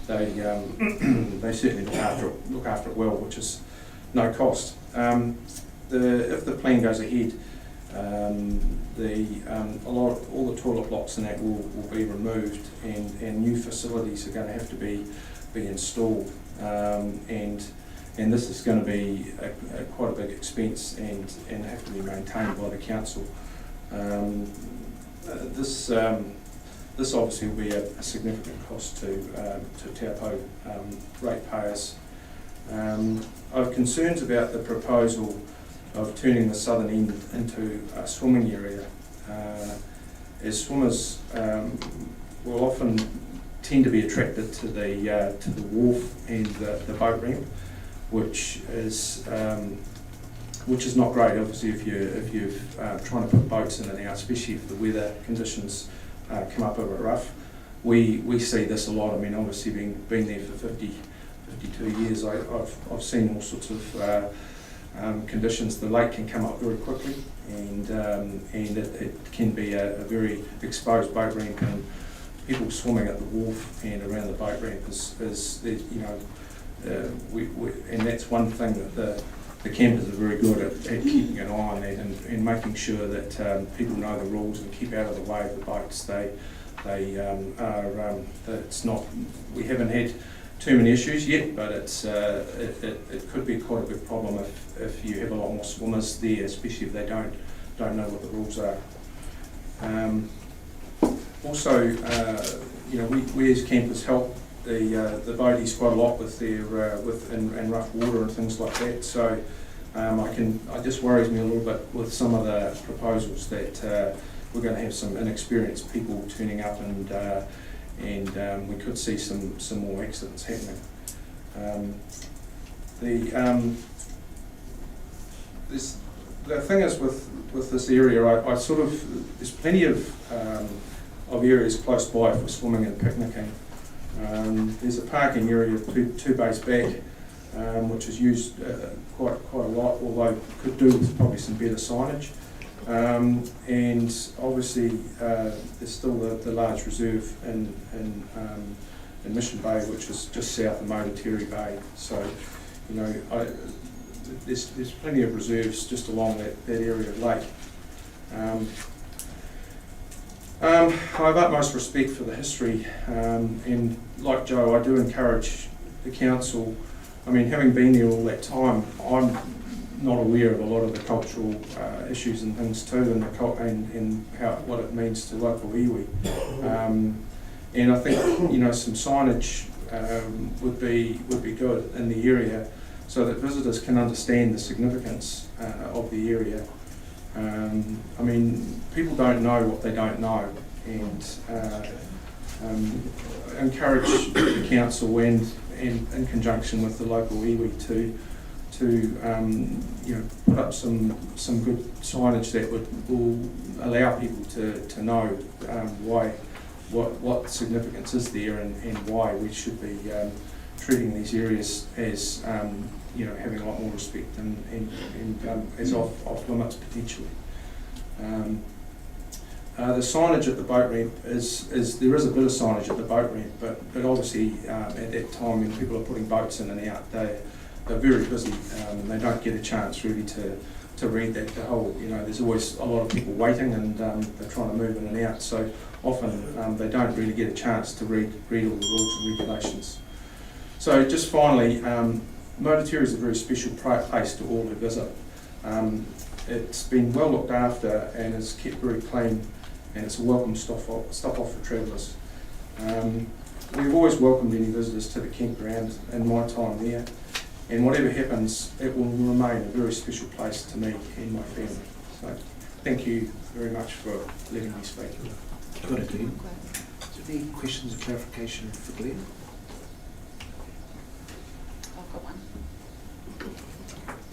they certainly look after it well, which is no cost. If the plan goes ahead, all the toilet blocks and that will be removed, and new facilities are going to have to be installed, and this is going to be quite a big expense and have to be maintained by the council. This obviously will be a significant cost to Taupo ratepayers. I have concerns about the proposal of turning the southern end into a swimming area, as swimmers will often tend to be attracted to the wharf and the boat ramp, which is not great. Obviously, if you're trying to put boats in and out, especially if the weather conditions come up a bit rough, we see this a lot. I mean, obviously being there for 52 years, I've seen all sorts of conditions. The lake can come up very quickly, and it can be a very exposed boat ramp, and people swimming at the wharf and around the boat ramp is you know, and that's one thing that the campers are very good at keeping an eye on that, and making sure that people know the rules and keep out of the way of the boats. It's not. We haven't had too many issues yet, but it could be quite a big problem if you have a lot more swimmers there, especially if they don't know what the rules are. Also, you know, we as campers help the boaties quite a lot with their in rough water and things like that. So it just worries me a little bit with some of the proposals that we're going to have some inexperienced people turning up, and we could see some more accidents happening. The thing is with this area, I sort of, there's plenty of areas close by for swimming and picnicking. There's a parking area two bays back, which is used quite a lot, although could do with probably some better signage. And obviously there's still the large reserve in Mission Bay, which is just south of Motutere Bay. So, you know, there's plenty of reserves just along that area of lake. I have utmost respect for the history, and like Joe, I do encourage the council. I mean, having been there all that time, I'm not aware of a lot of the cultural issues and things too, and what it means to local iwi. And I think, you know, some signage would be good in the area, so that visitors can understand the significance of the area. I mean, people don't know what they don't know, and encourage the council and in conjunction with the local iwi to you know, put up some good signage that will allow people to know what significance is there, and why we should be treating these areas as you know, having a lot more respect and as off limits potentially. The signage at the boat ramp there is a bit of signage at the boat ramp, but obviously at that time when people are putting boats in and out, they're very busy, and they don't get a chance really to read that the whole, you know, there's always a lot of people waiting, and they're trying to move in and out, so often they don't really get a chance to read all the rules and regulations. So just finally, Motutere is a very special place to all who visit. It's been well looked after and is kept very clean, and it's a welcome stop off for travellers. We've always welcomed any visitors to the campground in my time there, and whatever happens, it will remain a very special place to me and my family. So thank you very much for letting me speak. Got it, Glenn. Is there any questions or clarification for Glenn? I've got one.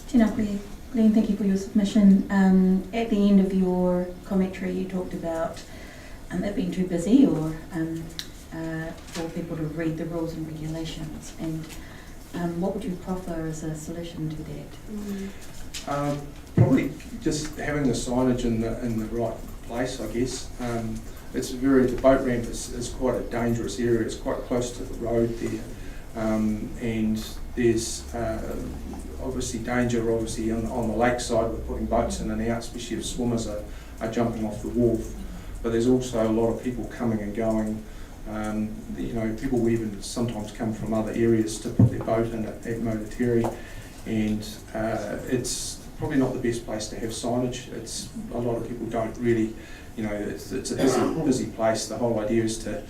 Tēnā koe. Glenn, thank you for your submission. At the end of your commentary, you talked about it being too busy, or for people to read the rules and regulations. And what would you proffer as a solution to that? Probably just having the signage in the right place, I guess. The boat ramp is quite a dangerous area. It's quite close to the road there, and there's obviously danger on the lakeside with putting boats in and out, especially if swimmers are jumping off the wharf. But there's also a lot of people coming and going. You know, people even sometimes come from other areas to put their boat in at Motutere, and it's probably not the best place to have signage. A lot of people don't really, you know, it's a busy place. The whole idea is to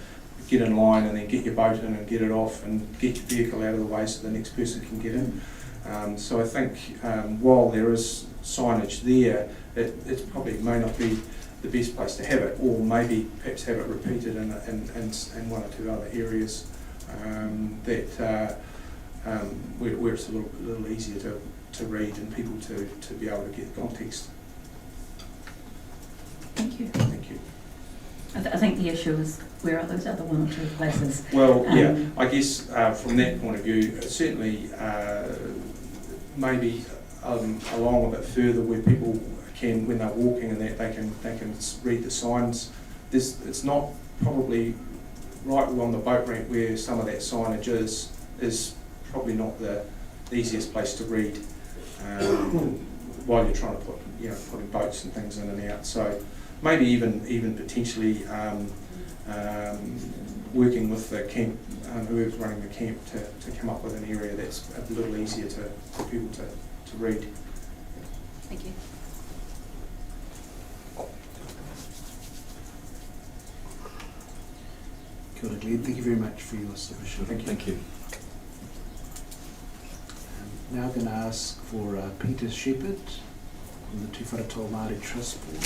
get in line and then get your boat in and get it off and get your vehicle out of the way so the next person can get in. So I think while there is signage there, it probably may not be the best place to have it, or maybe perhaps have it repeated in one or two other areas where it's a little easier to read and people to be able to get context. Thank you. Thank you. I think the issue is, where are those other one or two places? Well, yeah, I guess from that point of view, certainly maybe along a bit further where people can, when they're walking and that, they can read the signs. It's not probably right on the boat ramp where some of that signage is probably not the easiest place to read while you're trying to putting boats and things in and out. So maybe even potentially working with the camp, whoever's running the camp, to come up with an area that's a little easier for people to read. Thank you. Kia ora, Glenn. Thank you very much for your submission. Thank you. Now I'm going to ask for Peter Shepherd from the Te Whare Māori Trust Board.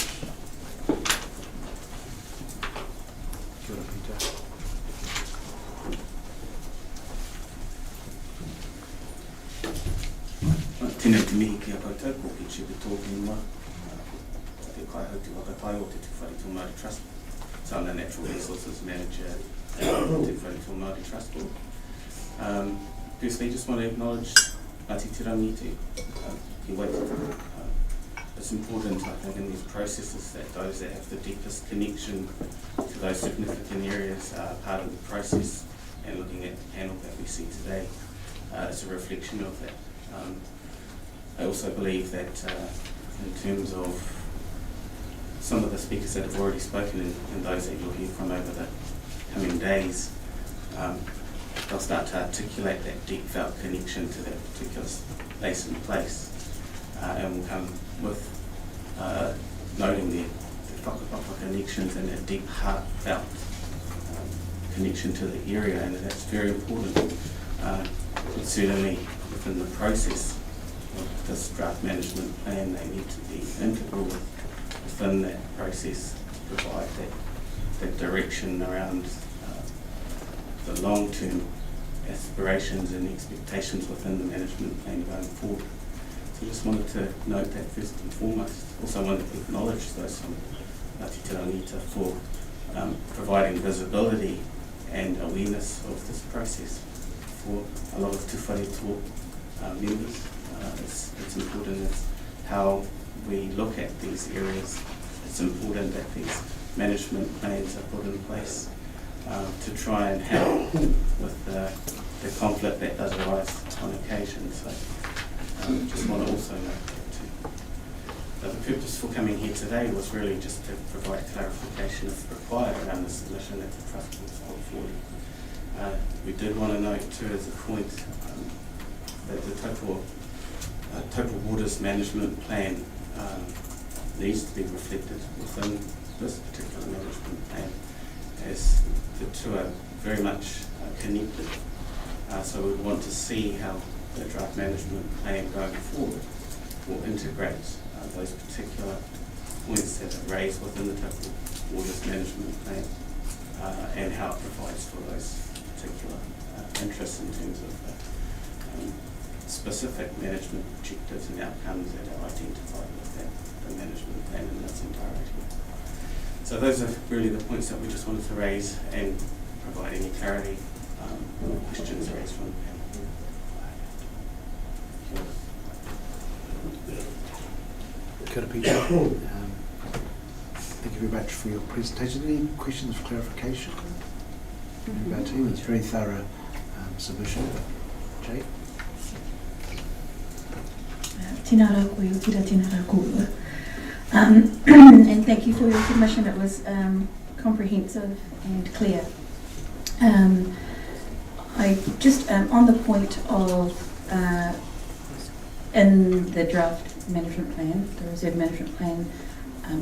Kia ora, Peter. Tēnei te mihi ki a koutou, ko ki Shepherd tōku ingoa. Te kaihau te whakatai o te Whare Māori Trust. So I'm the Natural Resources Manager at the Whare Māori Trust Board. Firstly, just want to acknowledge Ngāti Turangi-Tongariro ki Waitara. It's important, I think, in these processes that those that have the deepest connection to those significant areas are part of the process, and looking at the panel that we see today, it's a reflection of that. I also believe that in terms of some of the speakers that have already spoken and those that you'll hear from over the coming days, they'll start to articulate that deep felt connection to that particular space and place, and will come with noting the whakapapa connections and that deep heartfelt connection to the area, and that's very important. Certainly within the process of this draft management plan, they need to be integral within that process, provide that direction around the long-term aspirations and expectations within the management plan going forward. So just wanted to note that first and foremost. Also wanted to acknowledge those from Ngāti Turangi-Tongariro for providing visibility and awareness of this process for a lot of Te Whare Tō members. It's important as how we look at these areas. It's important that these management plans are put in place to try and help with the conflict that does arise on occasion. So just want to also note that too. But the purpose for coming here today was really just to provide clarification if required around the submission that the Trust Board put forward. We did want to note too as a point that the Taupo Waters Management Plan needs to be reflected within this particular management plan, as the two are very much connected. So we want to see how the draft management plan going forward will integrate those particular points that are raised within the Taupo Waters Management Plan, and how it provides for those particular interests in terms of specific management objectives and outcomes that are identified with the management plan in its entirety. So those are really the points that we just wanted to raise and provide any clarity or questions raised from the panel. Kia ora, Peter. Thank you very much for your presentation. Any questions for clarification from our team? It's a very thorough submission. Jay? Tēnā rā koe, tira tēnā rā koe. And thank you for your submission. It was comprehensive and clear. I just on the point of in the draft management plan, the reserve management plan,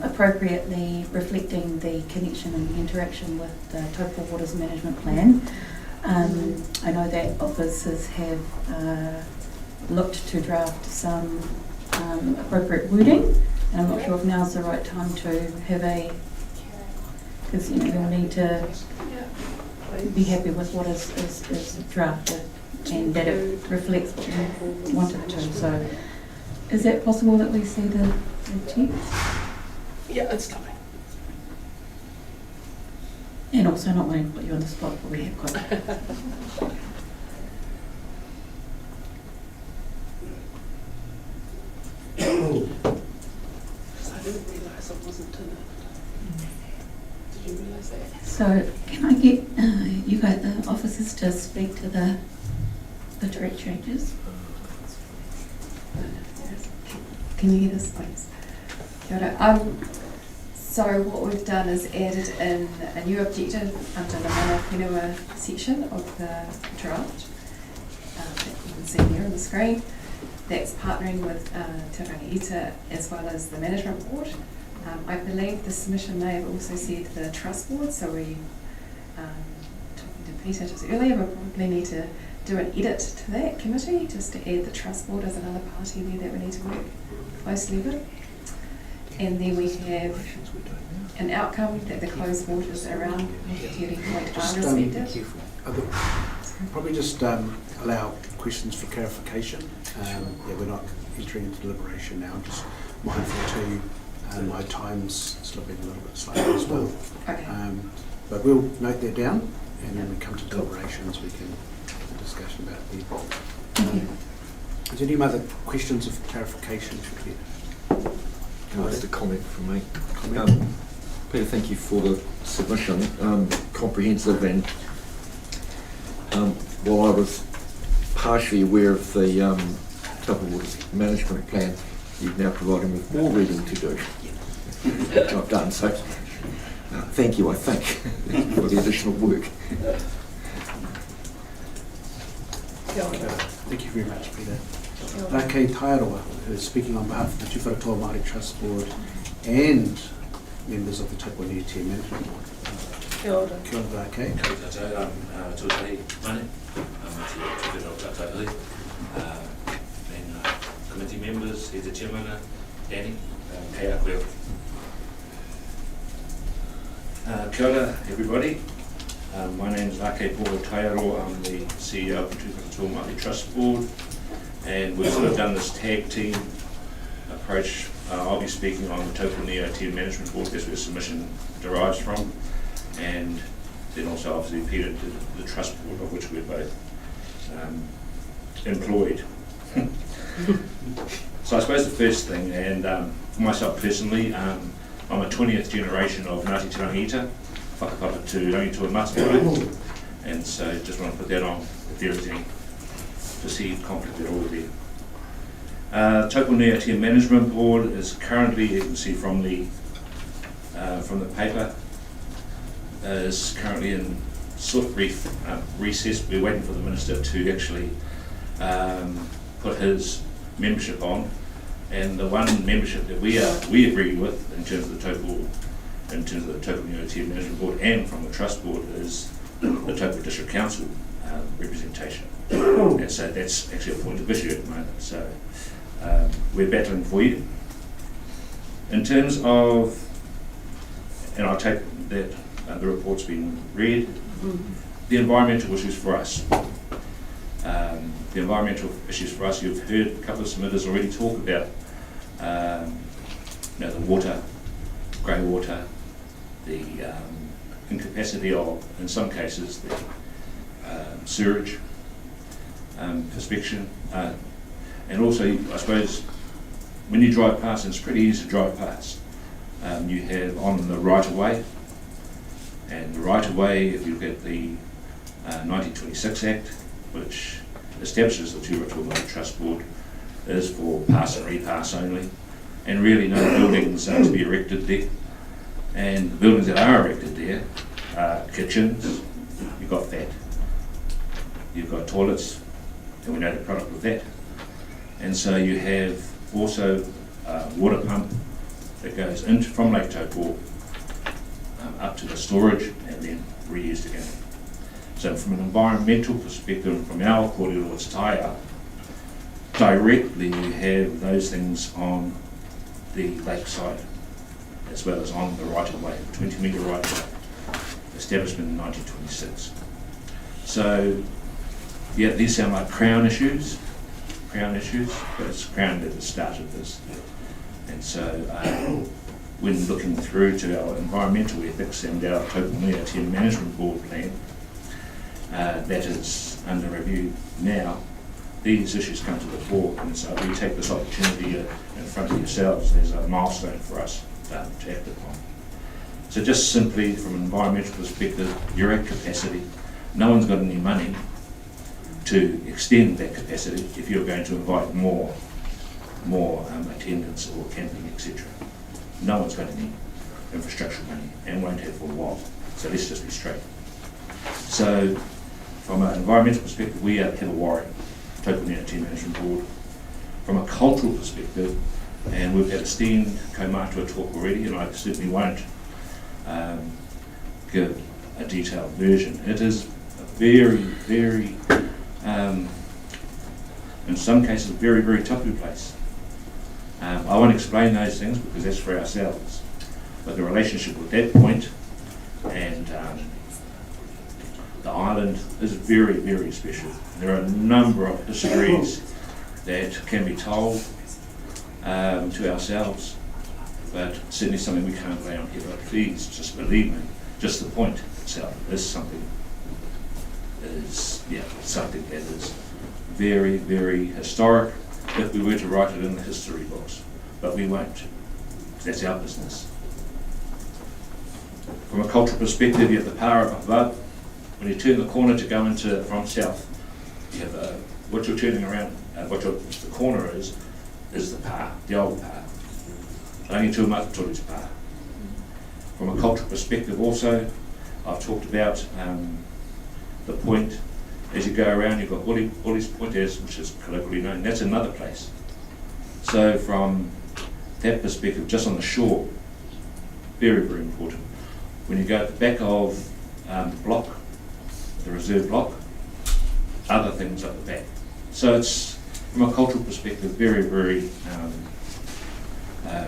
appropriately reflecting the connection and the interaction with the Taupo Waters Management Plan. I know that officers have looked to draft some appropriate wording, and I'm not sure if now's the right time to have a, because you'll need to be happy with what is drafted and that it reflects what you wanted to. So is that possible that we see the text? Yeah, it's coming. And also not wanting to put you on the spot, but we have got it. I didn't realise it wasn't in it. Did you realise that? So can I get you guys, the officers, to speak to the direct changes? Can you hear this, please? Kia ora. So what we've done is added in a new objective under the mana whenua section of the draft that you can see here on the screen. That's partnering with Te Rangi-Ita as well as the management board. I believe the submission may have also said the trust board, so we Peter just earlier, we'll probably need to do an edit to that committee, just to add the trust board as another party there that we need to work closely with. And then we have an outcome that the closed waters around Motutere Point are respected. Probably just allow questions for clarification. We're not entering into deliberation now. I'm just mindful too, my time's slipping a little bit slowly as well. Okay. But we'll note that down, and when we come to deliberations, we can have a discussion about it. Is there any other questions of clarification? Just a comment from me. Comment? Peter, thank you for the submission, comprehensive, and while I was partially aware of the Taupo management plan, you've now provided me with more reading to do, which I've done, so thank you, I think, for the additional work. Thank you very much, Peter. Rake Taiaroa, who is speaking on behalf of the Tuwharetoa Māori Trust Board and members of the Taupo-Kaingaroa Management Board. Kia ora. Kia ora, Rake. Kia ora, tuatahi mane, mati tuwhero tātai and committee members, he's the chairman, Danny, kei a koe. Kia ora, everybody. My name is Rake Taiaroa. I'm the CEO of the Turangi-Tongariro Māori Trust Board, and we've sort of done this tag team approach. I'll be speaking on the Taupo-Kaingaroa Management Board, that's where submission derives from, and then also obviously Peter did the Trust Board, of which we're both employed. So I suppose the first thing, and for myself personally, I'm a 20th generation of Ngāti Turangi-ita, whakapapa Turangi to a Mātauranga, and so just want to put that on if there is any perceived conflict at all there. Taupo-Kaingaroa Management Board is currently, you can see from the paper, is currently in sort of brief recess. We're waiting for the Minister to actually put his membership on, and the one membership that we agree with in terms of the Taupo-Kaingaroa Management Board and from the Trust Board is the Taupo District Council representation. And so that's actually a point of issue at the moment. So we're battling for you. In terms of, and I'll take that the report's been read, the environmental issues for us. The environmental issues for us, you've heard a couple of submitters already talk about the water, grey water, the incapacity of, in some cases, the sewerage perspection, and also, I suppose, when you drive past, and it's pretty easy to drive past, you have on the right-of-way, and the right-of-way, if you look at the 1926 Act, which establishes the Turangi-Tongariro Trust Board, is for pass and repass only, and really no buildings are to be erected there. And the buildings that are erected there are kitchens, you've got that. You've got toilets, and we know the product of that. And so you have also a water pump that goes from Lake Taupo up to the storage and then reused again. So from an environmental perspective, from our kōrero taia, directly you have those things on the lakeside as well as on the right-of-way, 20-metre right-of-way, establishment in 1926. So, yeah, these sound like Crown issues, but it's Crown that started this. And so, when looking through to our environmental ethics and our Taupo-Kaingaroa Management Board plan, that is under review now, these issues come to the fore, and so we take this opportunity in front of yourselves as a milestone for us to act upon. So just simply from an environmental perspective, you're at capacity. No one's got any money to extend that capacity if you're going to invite more attendance or camping, etc. No one's got any infrastructure money and won't have for a while. So let's just be straight. So from an environmental perspective, we have a worry. Taupo-Kaingaroa Management Board. From a cultural perspective, and we've had a esteemed kaumātua talk already, and I certainly won't give a detailed version. It is very, very, in some cases, very, very tapu place. I won't explain those things because that's for ourselves. But the relationship with that point and the island is very, very special. There are a number of histories that can be told to ourselves, but certainly something we can't lay on here. But please, just believe me, just the point itself is something that is very, very historic if we were to write it in the history books. But we won't. That's our business. From a cultural perspective, you have the power up above. When you turn the corner to go into from south, you have what you're turning around, the corner is the pa, the old pa. Rangi tū Motutere's pa. From a cultural perspective also, I've talked about the point. As you go around, you've got Bully's Point, which is colloquially known. That's another place. So from that perspective, just on the shore, very, very important. When you go at the back of the block, the reserve block, other things up the back. So it's, from a cultural perspective, very, very,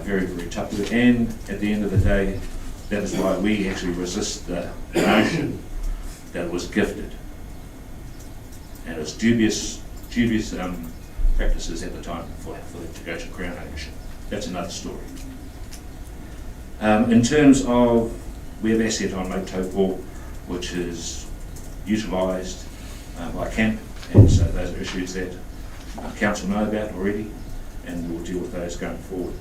very, very tapu. And at the end of the day, that is why we actually resist the notion that it was gifted. And it was dubious practices at the time for it to go to Crown ownership. That's another story. In terms of, we have asset on Lake Taupo, which is utilised by camp, and so those are issues that council know about already, and we'll deal with those going forward.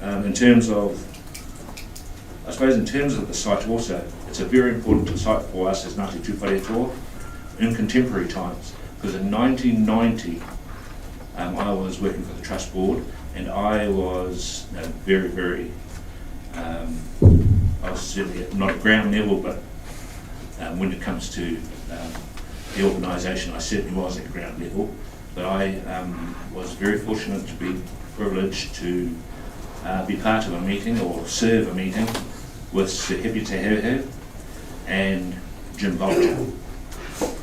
In terms of, I suppose in terms of the site also, it's a very important site for us as Ngāti Tūwharetoa in contemporary times, because in 1990 I was working for the Trust Board, and I was very, very, I was certainly not at ground level, but when it comes to the organisation, I certainly was at ground level. But I was very fortunate to be privileged to be part of a meeting or serve a meeting with Sir Hepi Te Heuheu and Jim Bolger,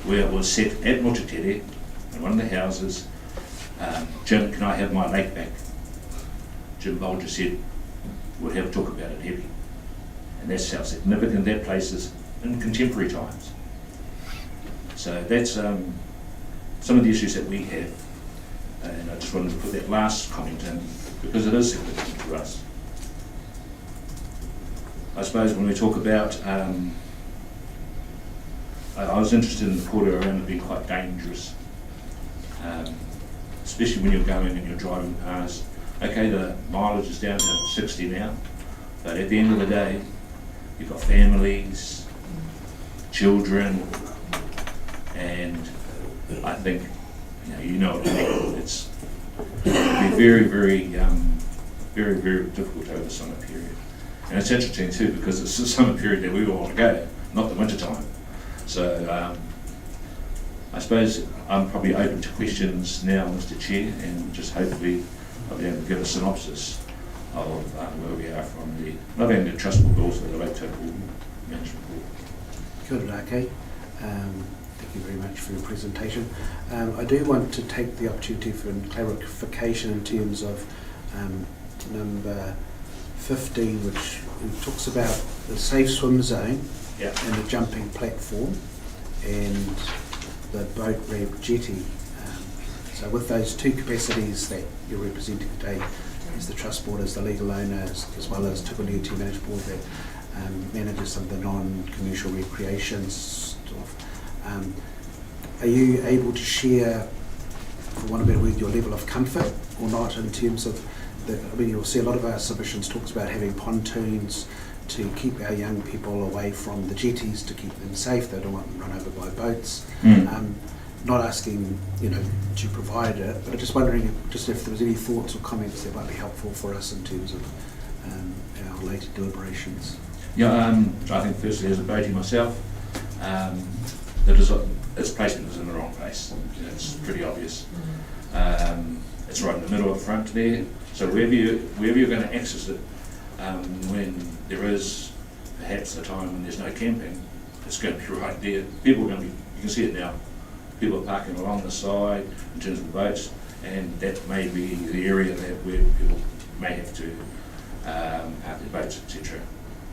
where it was set at Motutere in one of the houses, Jim, can I have my lake back? Jim Bolger said, we'll have a talk about it, Hepi. And that's how significant that place is in contemporary times. So that's some of the issues that we have, and I just wanted to put that last comment in because it is significant for us. I suppose when we talk about, I was interested in the quarter around it being quite dangerous, especially when you're going and you're driving past. Okay, the mileage is down to 60 now, but at the end of the day, you've got families, children, and I think, you know what I mean. It's very, very, very, very difficult over the summer period. And it's interesting too, because it's the summer period that we all want to go, not the winter time. So I suppose I'm probably open to questions now, Mr. Chair, and just hopefully I'll be able to give a synopsis of where we are from the, not only the Trust Board, but also the Lake Taupo Management Board. Kia ora kei. Thank you very much for your presentation. I do want to take the opportunity for clarification in terms of number 15, which talks about the safe swim zone and the jumping platform and the boat ramp jetty. So with those two capacities that you're representing today, as the Trust Board, as the legal owner, as well as Turangi-Tongariro Management Board that manages some of the non-commercial recreation stuff, are you able to share, for want of a better word, your level of comfort or not in terms of the, I mean, you'll see a lot of our submissions talks about having pontoons to keep our young people away from the jetties, to keep them safe. They don't want them run over by boats. Not asking, to provide it, but just wondering if there was any thoughts or comments that might be helpful for us in terms of our later deliberations. Yeah, I think firstly, as a boatie myself, its placement is in the wrong place. It's pretty obvious. It's right in the middle up front there. So wherever you're going to access it, when there is perhaps a time when there's no camping, it's going to be right there. People are going to be, you can see it now, people are parking along the side in terms of the boats, and that may be the area that where people may have to park their boats, etc.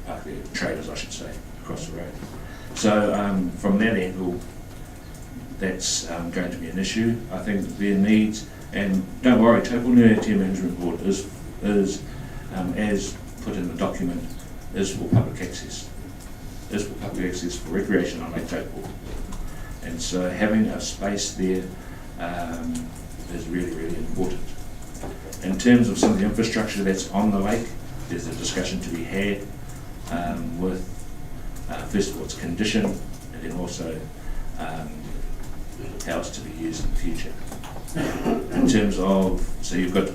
Park their trailers, I should say, across the road. So from that angle, that's going to be an issue. I think their needs, and don't worry, Taupo-Kaingaroa Management Board is as put in the document, is for public access. Is for public access for recreation on Lake Taupo. And so having a space there is really, really important. In terms of some of the infrastructure that's on the lake, there's a discussion to be had with, first of all, its condition, and then also how it's to be used in the future. In terms of, so you've got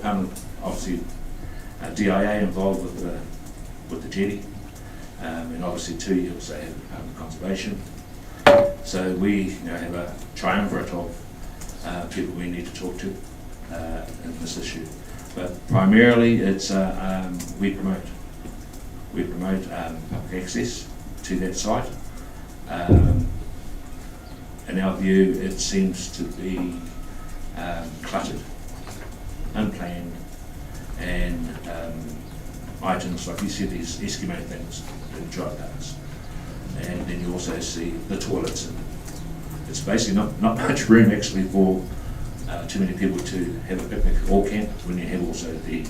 obviously DIA involved with the jetty, and obviously too you also have conservation. So we have a triumvirate of people we need to talk to in this issue. But primarily it's we promote public access to that site. In our view, it seems to be cluttered, unplanned, and items like you see these Eskimo things in dry parks. And then you also see the toilets, and it's basically not much room actually for too many people to have a picnic or camp when you have also the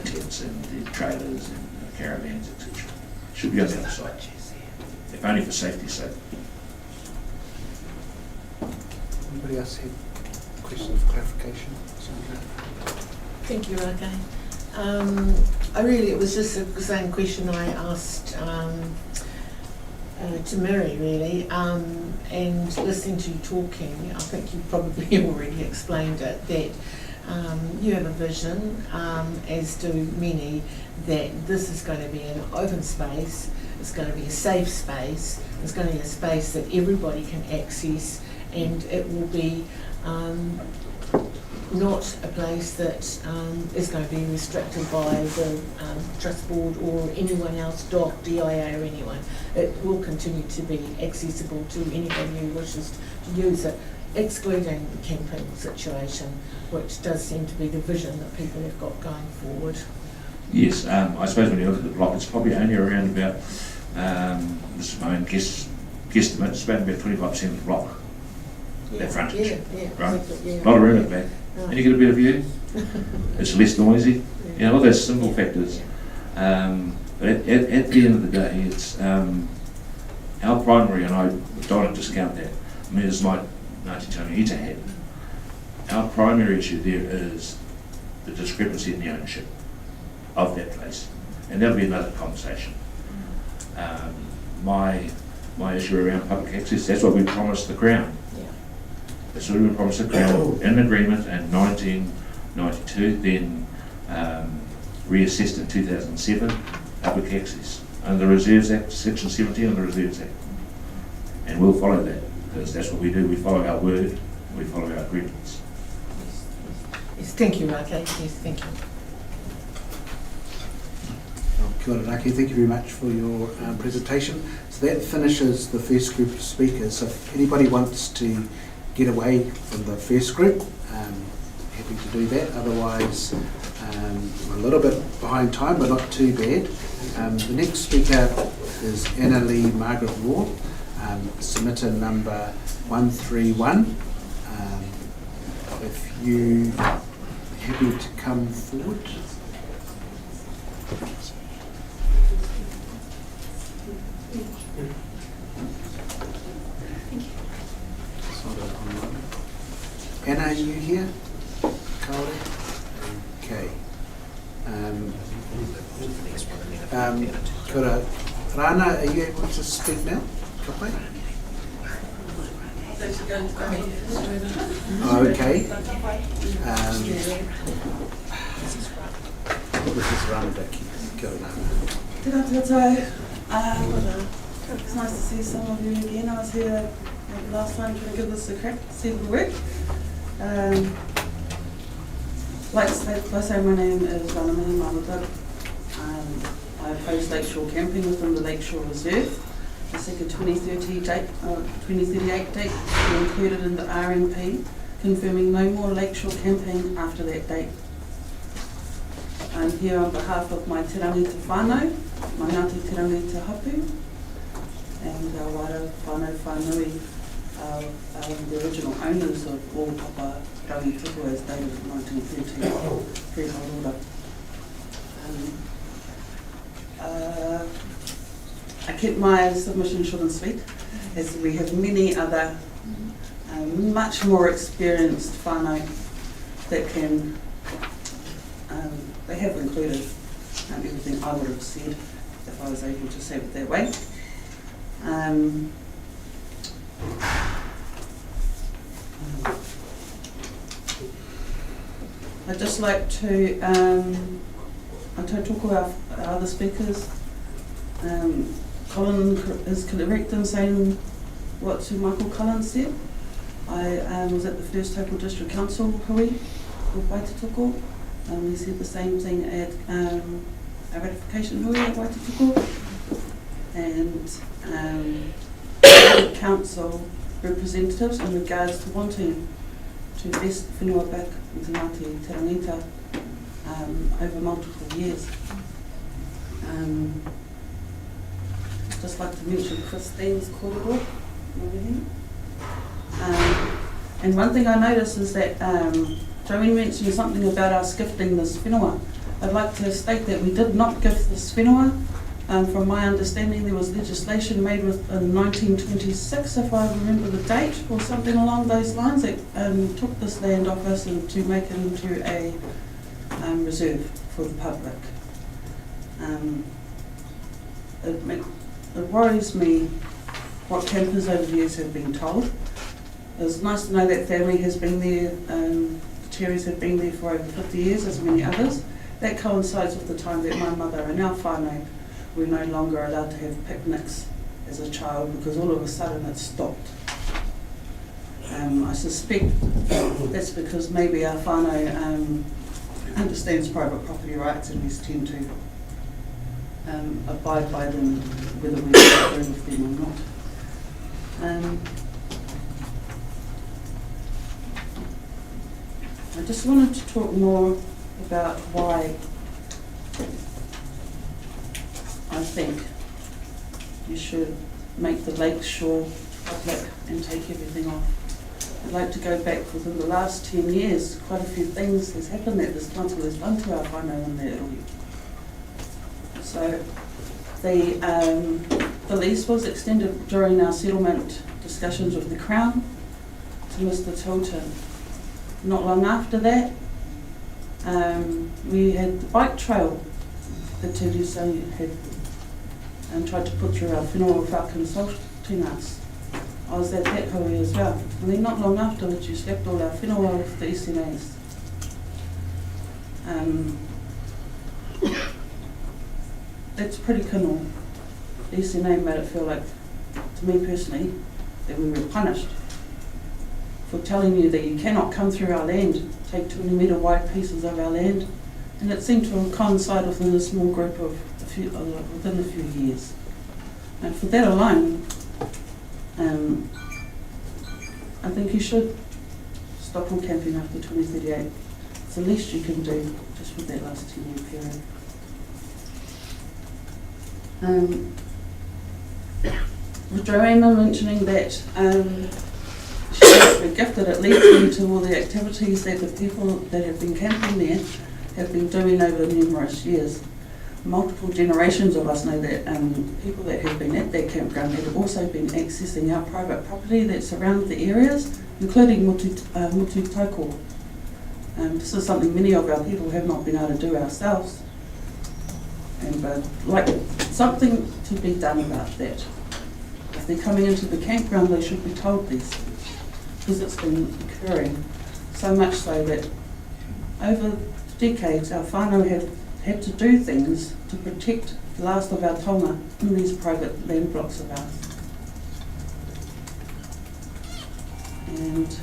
tents and the trailers and caravans, etc. Should be on the other side, if only for safety's sake. Anybody else have a question of clarification? Thank you, Rake. It was just the same question I asked to Mary, really, and listening to you talking, I think you probably already explained it, that you have a vision, as do many, that this is going to be an open space, it's going to be a safe space, it's going to be a space that everybody can access, and it will be not a place that is going to be restricted by the Trust Board or anyone else, DOC, DIA or anyone. It will continue to be accessible to anybody who wishes to use it, excluding the camping situation, which does seem to be the vision that people have got going forward. Yes, I suppose when you look at the block, it's probably only around about, this is my own guesstimate, it's about 25% of the block, that frontage, right? Yeah. A lot of room at the back. Right. And you get a better view, it's less noisy, all those simple factors. But at the end of the day, it's our primary, and I don't want to discount that, I mean, it's like Ngāti Tauranga had. Our primary issue there is the discrepancy in the ownership of that place, and that'll be another conversation. My issue around public access, that's what we promised the Crown. That's what we promised the Crown in agreement in 1992, then reassessed in 2007, public access under the Reserves Act, Section 17 of the Reserves Act. And we'll follow that, because that's what we do, we follow our word, we follow our agreements. Yes, thank you, Rake. Yes, thank you. Kia ora, Rake. Thank you very much for your presentation. So that finishes the first group of speakers. So if anybody wants to get away from the first group, happy to do that. Otherwise, I'm a little bit behind time, but not too bad. The next speaker is Anna-Lee Margaret Moore, submitter number 131. If you happy to come forward. Anna, are you here? Kaore? Okay. Kia ora. Rana, are you able to speak now? Kapai? Okay. This is Rana Daki. Kia ora, Rana. Tēnā tātou. It's nice to see some of you again. I was here last time trying to give this a crack, see if it would work. Like I say, my name is Rana Mahi Mamuta. I oppose lakeshore camping within the Lakeshore Reserve. I seek a 2038 date to be included in the RMP, confirming no more lakeshore camping after that date. I'm here on behalf of my Te Rangi Te Whānau, my Ngāti Te Rangi Te Hapu, and our Wara Whānau Whānui, the original owners of all Papa Rangi Tuku as dated in 1913 freehold order. I kept my submission short and sweet, as we have many other much more experienced whānau that can, they have included everything I would have said if I was able to say it that way. I'd just like to talk about our other speakers. Colin is correct in saying what Sir Michael Collins said. I was at the first Taupo District Council hui of Waitutoko. He said the same thing at a ratification hui at Waitutoko. And council representatives in regards to wanting to vest whenua back into Ngāti Te Rangita over multiple years. Just like to mention Christine's kororo over here. And one thing I noticed is that Joanne mentioned something about us gifting this whenua. I'd like to state that we did not gift this whenua. From my understanding, there was legislation made in 1926, if I remember the date, or something along those lines, that took this land off us and to make it into a reserve for the public. It worries me what campers over the years have been told. It's nice to know that family has been there, the Terrys have been there for over 50 years, as many others. That coincides with the time that my mother and our whānau were no longer allowed to have picnics as a child because all of a sudden it stopped. I suspect that's because maybe our whānau understands private property rights and we tend to abide by them whether we agree with them or not. I just wanted to talk more about why I think you should make the lakeshore public and take everything off. I'd like to go back within the last 10 years. Quite a few things has happened that this council has done to our whānau in that area. So the lease was extended during our settlement discussions with the Crown to Mr. Tilton. Not long after that, we had the bike trail that Te Risa had tried to put through our whenua without consulting us. I was at that hui as well. And then not long afterwards, you slapped all our whenua with the SNAs. That's pretty kino. The SNA made it feel like, to me personally, that we were punished for telling you that you cannot come through our land, take 20 metre wide pieces of our land. And it seemed to coincide within a small group of within a few years. And for that alone, I think you should stop all camping after 2038. It's the least you can do just for that last 10-year period. With Joanna mentioning that she has been gifted, it leads me to all the activities that the people that have been camping there have been doing over numerous years. Multiple generations of us know that people that have been at that campground have also been accessing our private property that surrounds the areas, including Motutere. This is something many of our people have not been able to do ourselves. And like something to be done about that. If they're coming into the campground, they should be told this, because it's been occurring so much so that over decades our whānau have had to do things to protect the last of our tonga in these private land blocks of ours. And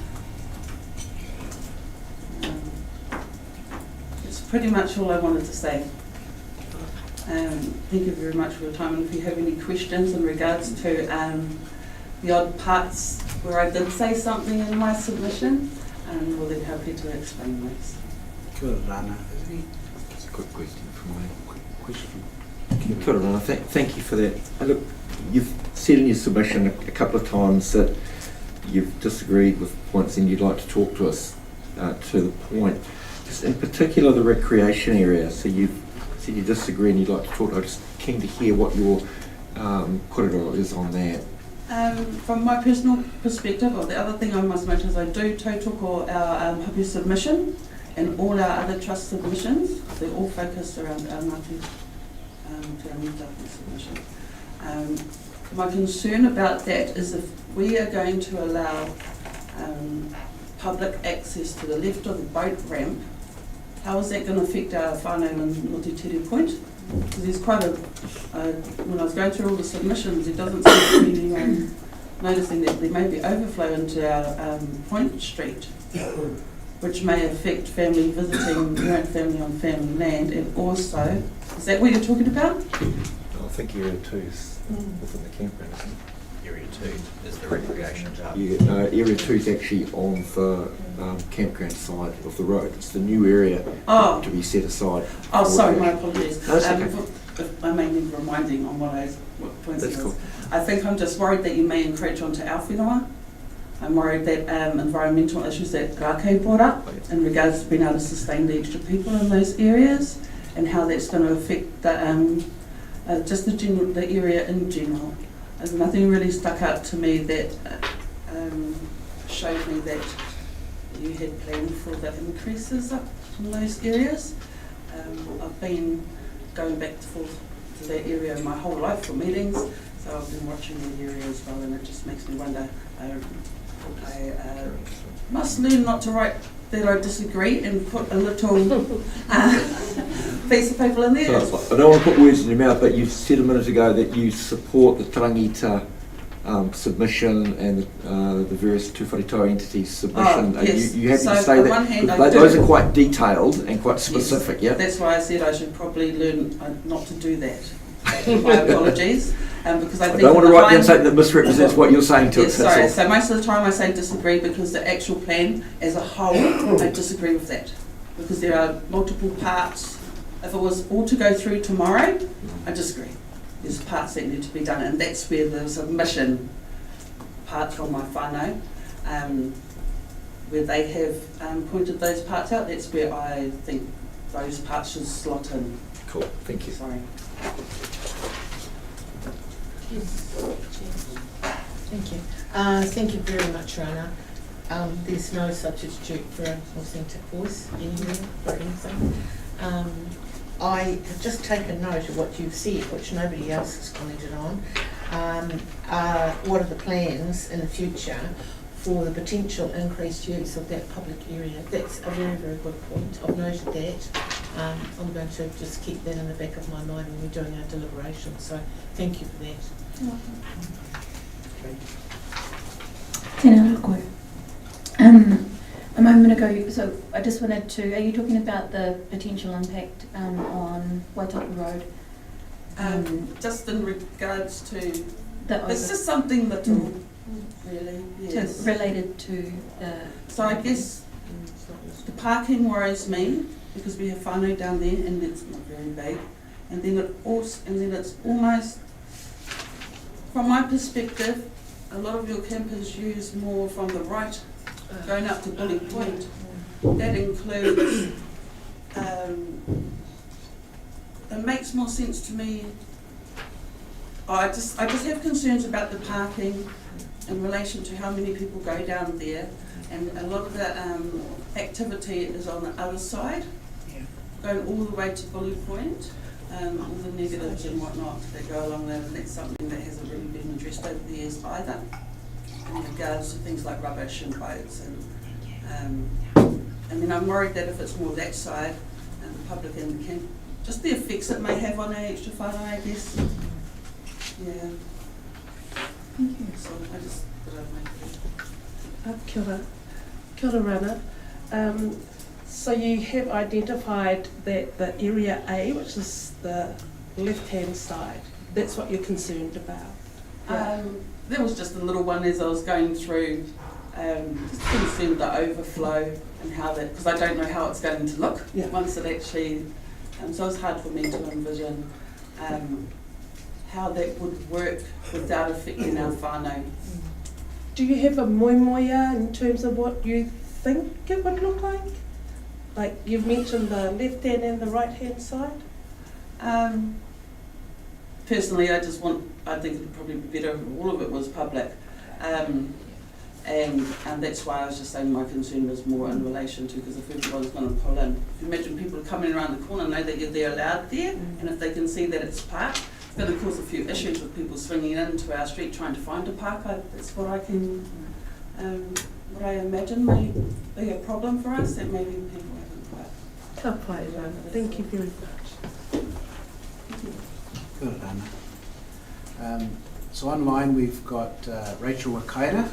that's pretty much all I wanted to say. Thank you very much for your time, and if you have any questions in regards to the odd parts where I did say something in my submission, we'll then happy to explain those. Kia ora, Rana. That's a quick question from me. Quick question. Kia ora, Rana. Thank you for that. Look, you've said in your submission a couple of times that you've disagreed with points and you'd like to talk to us to the point. Just in particular the recreation area, so you've said you disagree and you'd like to talk. I'm just keen to hear what your korero is on that. From my personal perspective, or the other thing I must mention is I do tautoko our hapu submission and all our other trust submissions. They're all focused around our Ngāti Te Anita submission. My concern about that is if we are going to allow public access to the left of the boat ramp, how is that going to affect our whānau and Motutere point? Because there's quite a, when I was going through all the submissions, it doesn't seem to be anyone noticing that there may be overflow into our Point Street, which may affect family visiting, family on family land, and also, is that what you're talking about? I think Area 2 is within the campground, isn't it? Area 2 is the recreation part. Yeah, Area 2 is actually on the campground side of the road. It's the new area to be set aside. Oh, sorry, my apologies. That's okay. I may need reminding on what points That's it was. cool. I think I'm just worried that you may encroach onto our whenua. I'm worried that environmental issues that Rake brought up in regards to being able to sustain the extra people in those areas and how that's going to affect the, just the area in general. There's nothing really stuck out to me that showed me that you had planned for the increases up in those areas. I've been going back and forth to that area my whole life for meetings, so I've been watching that area as well, and it just makes me wonder. I must learn not to write that I disagree and put a little piece of paper in there. So I don't want to put words in your mouth, but you said a minute ago that you support the Turangi-Tongariro submission and the various tūwharetoa entities submission. Yes. You happy So to say on that? one hand, Those are quite detailed and quite specific, yes. yeah? That's why I said I should probably learn not to do that. My apologies. Because I think don't want to write down something that misrepresents what you're saying to yes, us. Sorry, so most of the time I say disagree because the actual plan as a whole, I disagree with that. Because there are multiple parts. If it was all to go through tomorrow, I disagree. There's parts that need to be done, and that's where the submission part from my whānau, where they have pointed those parts out, that's where I think those parts should slot in. Cool, thank you. Sorry. Thank you. Thank you very much, Rana. There's no substitute for an authentic voice anywhere or anything. I have just taken note of what you've said, which nobody else has commented on. What are the plans in the future for the potential increased use of that public area? That's a very, very good point. I've noted that. I'm going to just keep that in the back of my mind when we're doing our deliberations. So thank you for that. Tēnā rā koe. A moment ago, so I just wanted to, are you talking about the potential impact on Waitapu Road? Just in regards to, the it's just something little, really, yes. Related to the... So I guess the parking worries me because we have whānau down there and it's not very big. And then it's almost, from my perspective, a lot of your campers use more from the right, going up to Bully Point. That includes, it makes more sense to me. I just have concerns about the parking in relation to how many people go down there, and a lot of the activity is on the other side, going all the way to Bully Point. All the negatives and whatnot that go along there, and that's something that hasn't really been addressed over the years either, in regards to things like rubbish and boats. And then I'm worried that if it's more that side, and the public and the camp, just the effects it may have on our extra whānau, I guess. Yeah. Thank you. So I just thought I'd make Kia ora. Kia ora, Rana. So you have identified that the Area A, which is the left-hand side. That's what you're concerned about. Yeah. There was just a little one as I was going through, just concerned the overflow and how that, because I don't know how it's going to look once it actually, so it's hard for me to envision how that would work without affecting our whānau. Do you have a moimoia in terms of what you think it would look like? Like you've mentioned the left hand and the right hand side? Personally, I think it would probably be better if all of it was public. And that's why I was just saying my concern was more in relation to, because if everyone's going to pull in, if you imagine people coming around the corner know that they're allowed there, and if they can see that it's parked, it's going to cause a few issues with people swinging into our street trying to find a park. That's what I can, what I imagine may be a problem for us, that maybe people haven't quite. Thank you very much. Good, Anna. So online we've got Rachel Wakaira,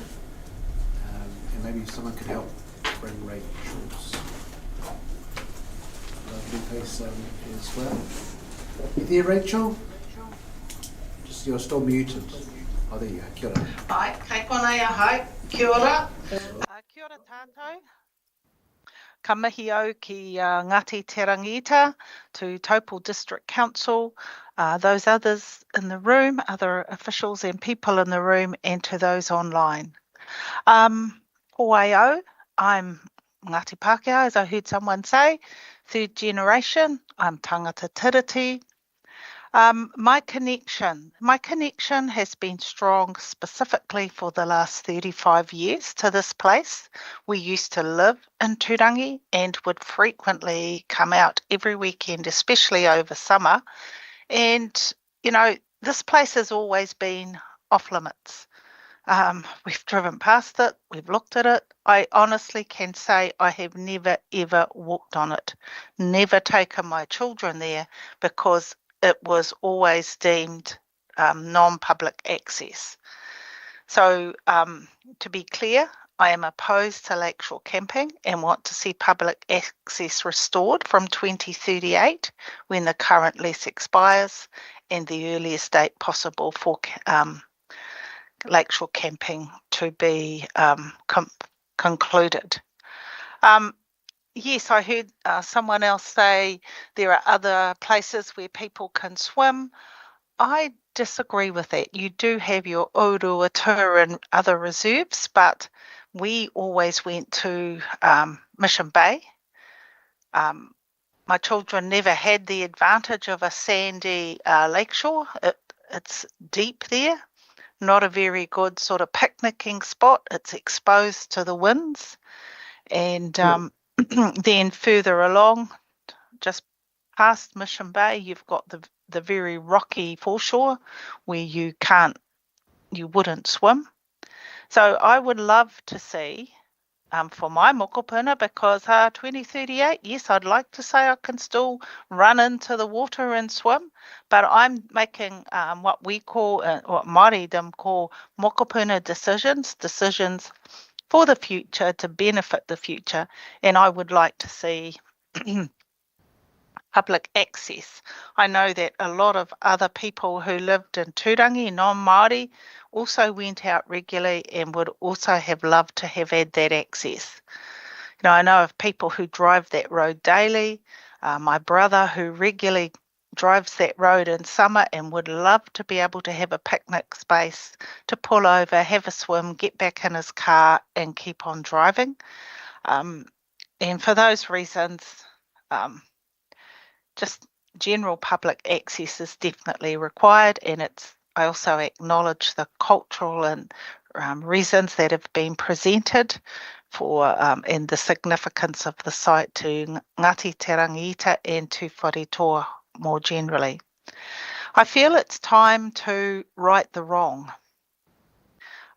and maybe someone could help bring Rachel's lovely face as well. You there, Rachel? Just, you're still muted. Oh, there you go. Kia ora. Ai, kai konei ahau. Kia ora. Kia ora tātou. Ka mihi au ki Ngāti Terangita, to Taupo District Council, those others in the room, other officials and people in the room, and to those online. Poaiau, I'm Ngāti Pākehā, as I heard someone say, third generation. I'm tangata tiriti. My connection has been strong specifically for the last 35 years to this place. We used to live in Turangi and would frequently come out every weekend, especially over summer. And, you know, this place has always been off limits. We've driven past it, we've looked at it. I honestly can say I have never, ever walked on it, never taken my children there, because it was always deemed non-public access. So to be clear, I am opposed to lakeshore camping and want to see public access restored from 2038, when the current lease expires, and the earliest date possible for lakeshore camping to be concluded. Yes, I heard someone else say there are other places where people can swim. I disagree with that. You do have your Motutere and other reserves, but we always went to Mission Bay. My children never had the advantage of a sandy lakeshore. It's deep there, not a very good sort of picnicking spot. It's exposed to the winds. And then further along, just past Mission Bay, you've got the very rocky foreshore where you wouldn't swim. So I would love to see, for my mokopuna, because 2038, yes, I'd like to say I can still run into the water and swim, but I'm making what we call, what Māoridom call mokopuna decisions for the future, to benefit the future, and I would like to see public access. I know that a lot of other people who lived in Turangi, non-Māori, also went out regularly and would also have loved to have had that access. You know, I know of people who drive that road daily. My brother, who regularly drives that road in summer and would love to be able to have a picnic space to pull over, have a swim, get back in his car and keep on driving. And for those reasons, just general public access is definitely required, and I also acknowledge the cultural and reasons that have been presented for and the significance of the site to Ngāti Terangita and to Wharetoa more generally. I feel it's time to right the wrong.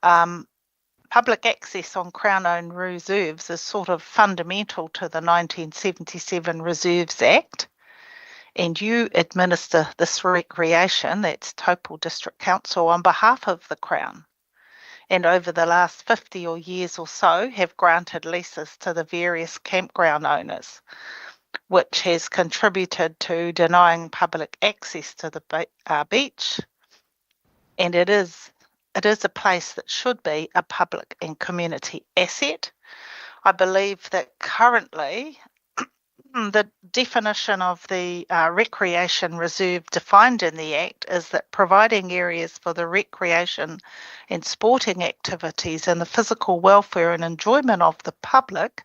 Public access on Crown-owned reserves is sort of fundamental to the 1977 Reserves Act, and you administer this recreation, that's Taupo District Council, on behalf of the Crown, and over the last 50 years or so have granted leases to the various campground owners. which has contributed to denying public access to the beach, and it is a place that should be a public and community asset. I believe that currently the definition of the recreation reserve defined in the Act is that providing areas for the recreation and sporting activities and the physical welfare and enjoyment of the public,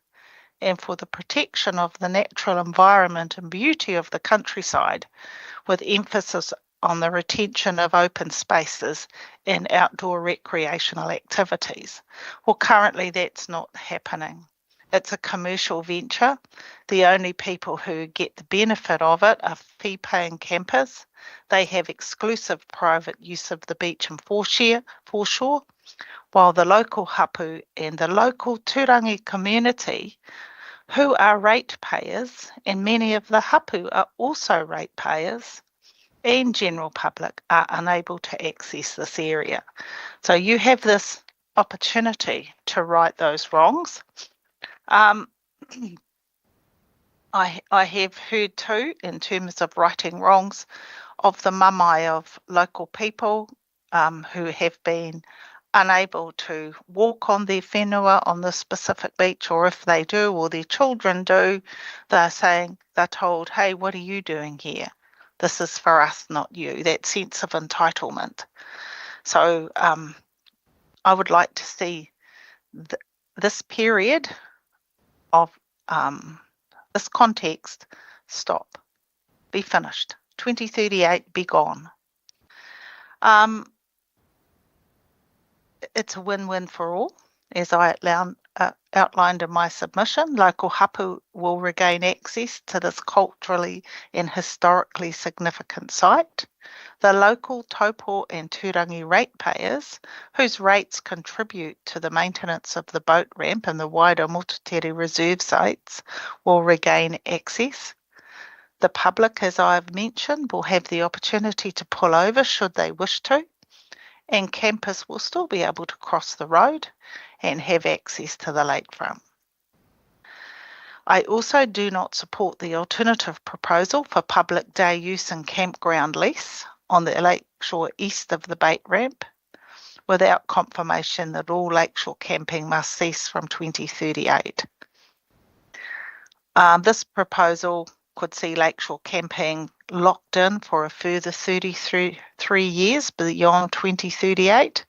and for the protection of the natural environment and beauty of the countryside, with emphasis on the retention of open spaces and outdoor recreational activities. Well, currently that's not happening. It's a commercial venture. The only people who get the benefit of it are fee-paying campers. They have exclusive private use of the beach and foreshore, while the local hapu and the local Turangi community, who are ratepayers, and many of the hapu are also ratepayers, and general public are unable to access this area. So you have this opportunity to right those wrongs. I have heard too, in terms of righting wrongs, of the mamae of local people who have been unable to walk on their whenua on the specific beach, or if they do, or their children do, they're told, hey, what are you doing here? This is for us, not you. That sense of entitlement. So I would like to see this period of this context stop, be finished. 2038, be gone. It's a win-win for all. As I outlined in my submission, local hapu will regain access to this culturally and historically significant site. The local Taupo and Turangi ratepayers, whose rates contribute to the maintenance of the boat ramp and the wider Motutere reserve sites, will regain access. The public, as I've mentioned, will have the opportunity to pull over should they wish to, and campers will still be able to cross the road and have access to the lakefront. I also do not support the alternative proposal for public day use and campground lease on the lakeshore east of the bait ramp, without confirmation that all lakeshore camping must cease from 2038. This proposal could see lakeshore camping locked in for a further 33 years beyond 2038,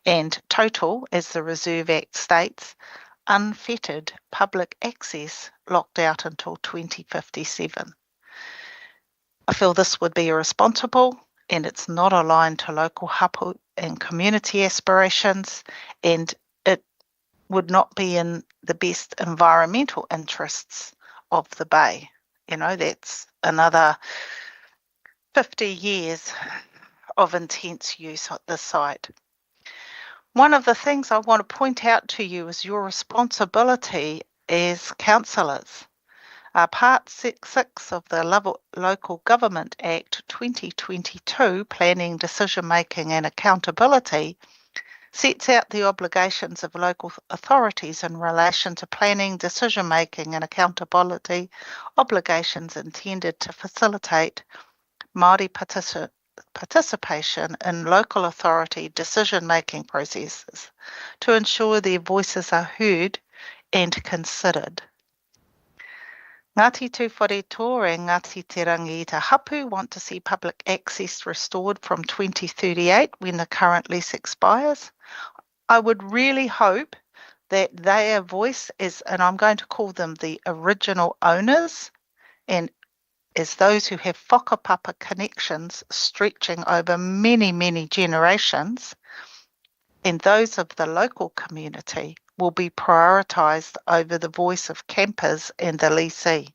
and total, as the Reserve Act states, unfettered public access locked out until 2057. I feel this would be irresponsible, and it's not aligned to local hapu and community aspirations, and it would not be in the best environmental interests of the bay. You know, that's another 50 years of intense use at the site. One of the things I want to point out to you is your responsibility as councillors. Part 6 of the Local Government Act 2022, Planning, Decision Making and Accountability, sets out the obligations of local authorities in relation to planning, decision making and accountability obligations intended to facilitate Māori participation in local authority decision-making processes to ensure their voices are heard and considered. Ngāti Tūwhareto and Ngāti Te Rangi i te Hapu want to see public access restored from 2038 when the current lease expires. I would really hope that their voice is, and I'm going to call them the original owners, and as those who have whakapapa connections stretching over many, many generations, and those of the local community will be prioritised over the voice of campers and the lessee.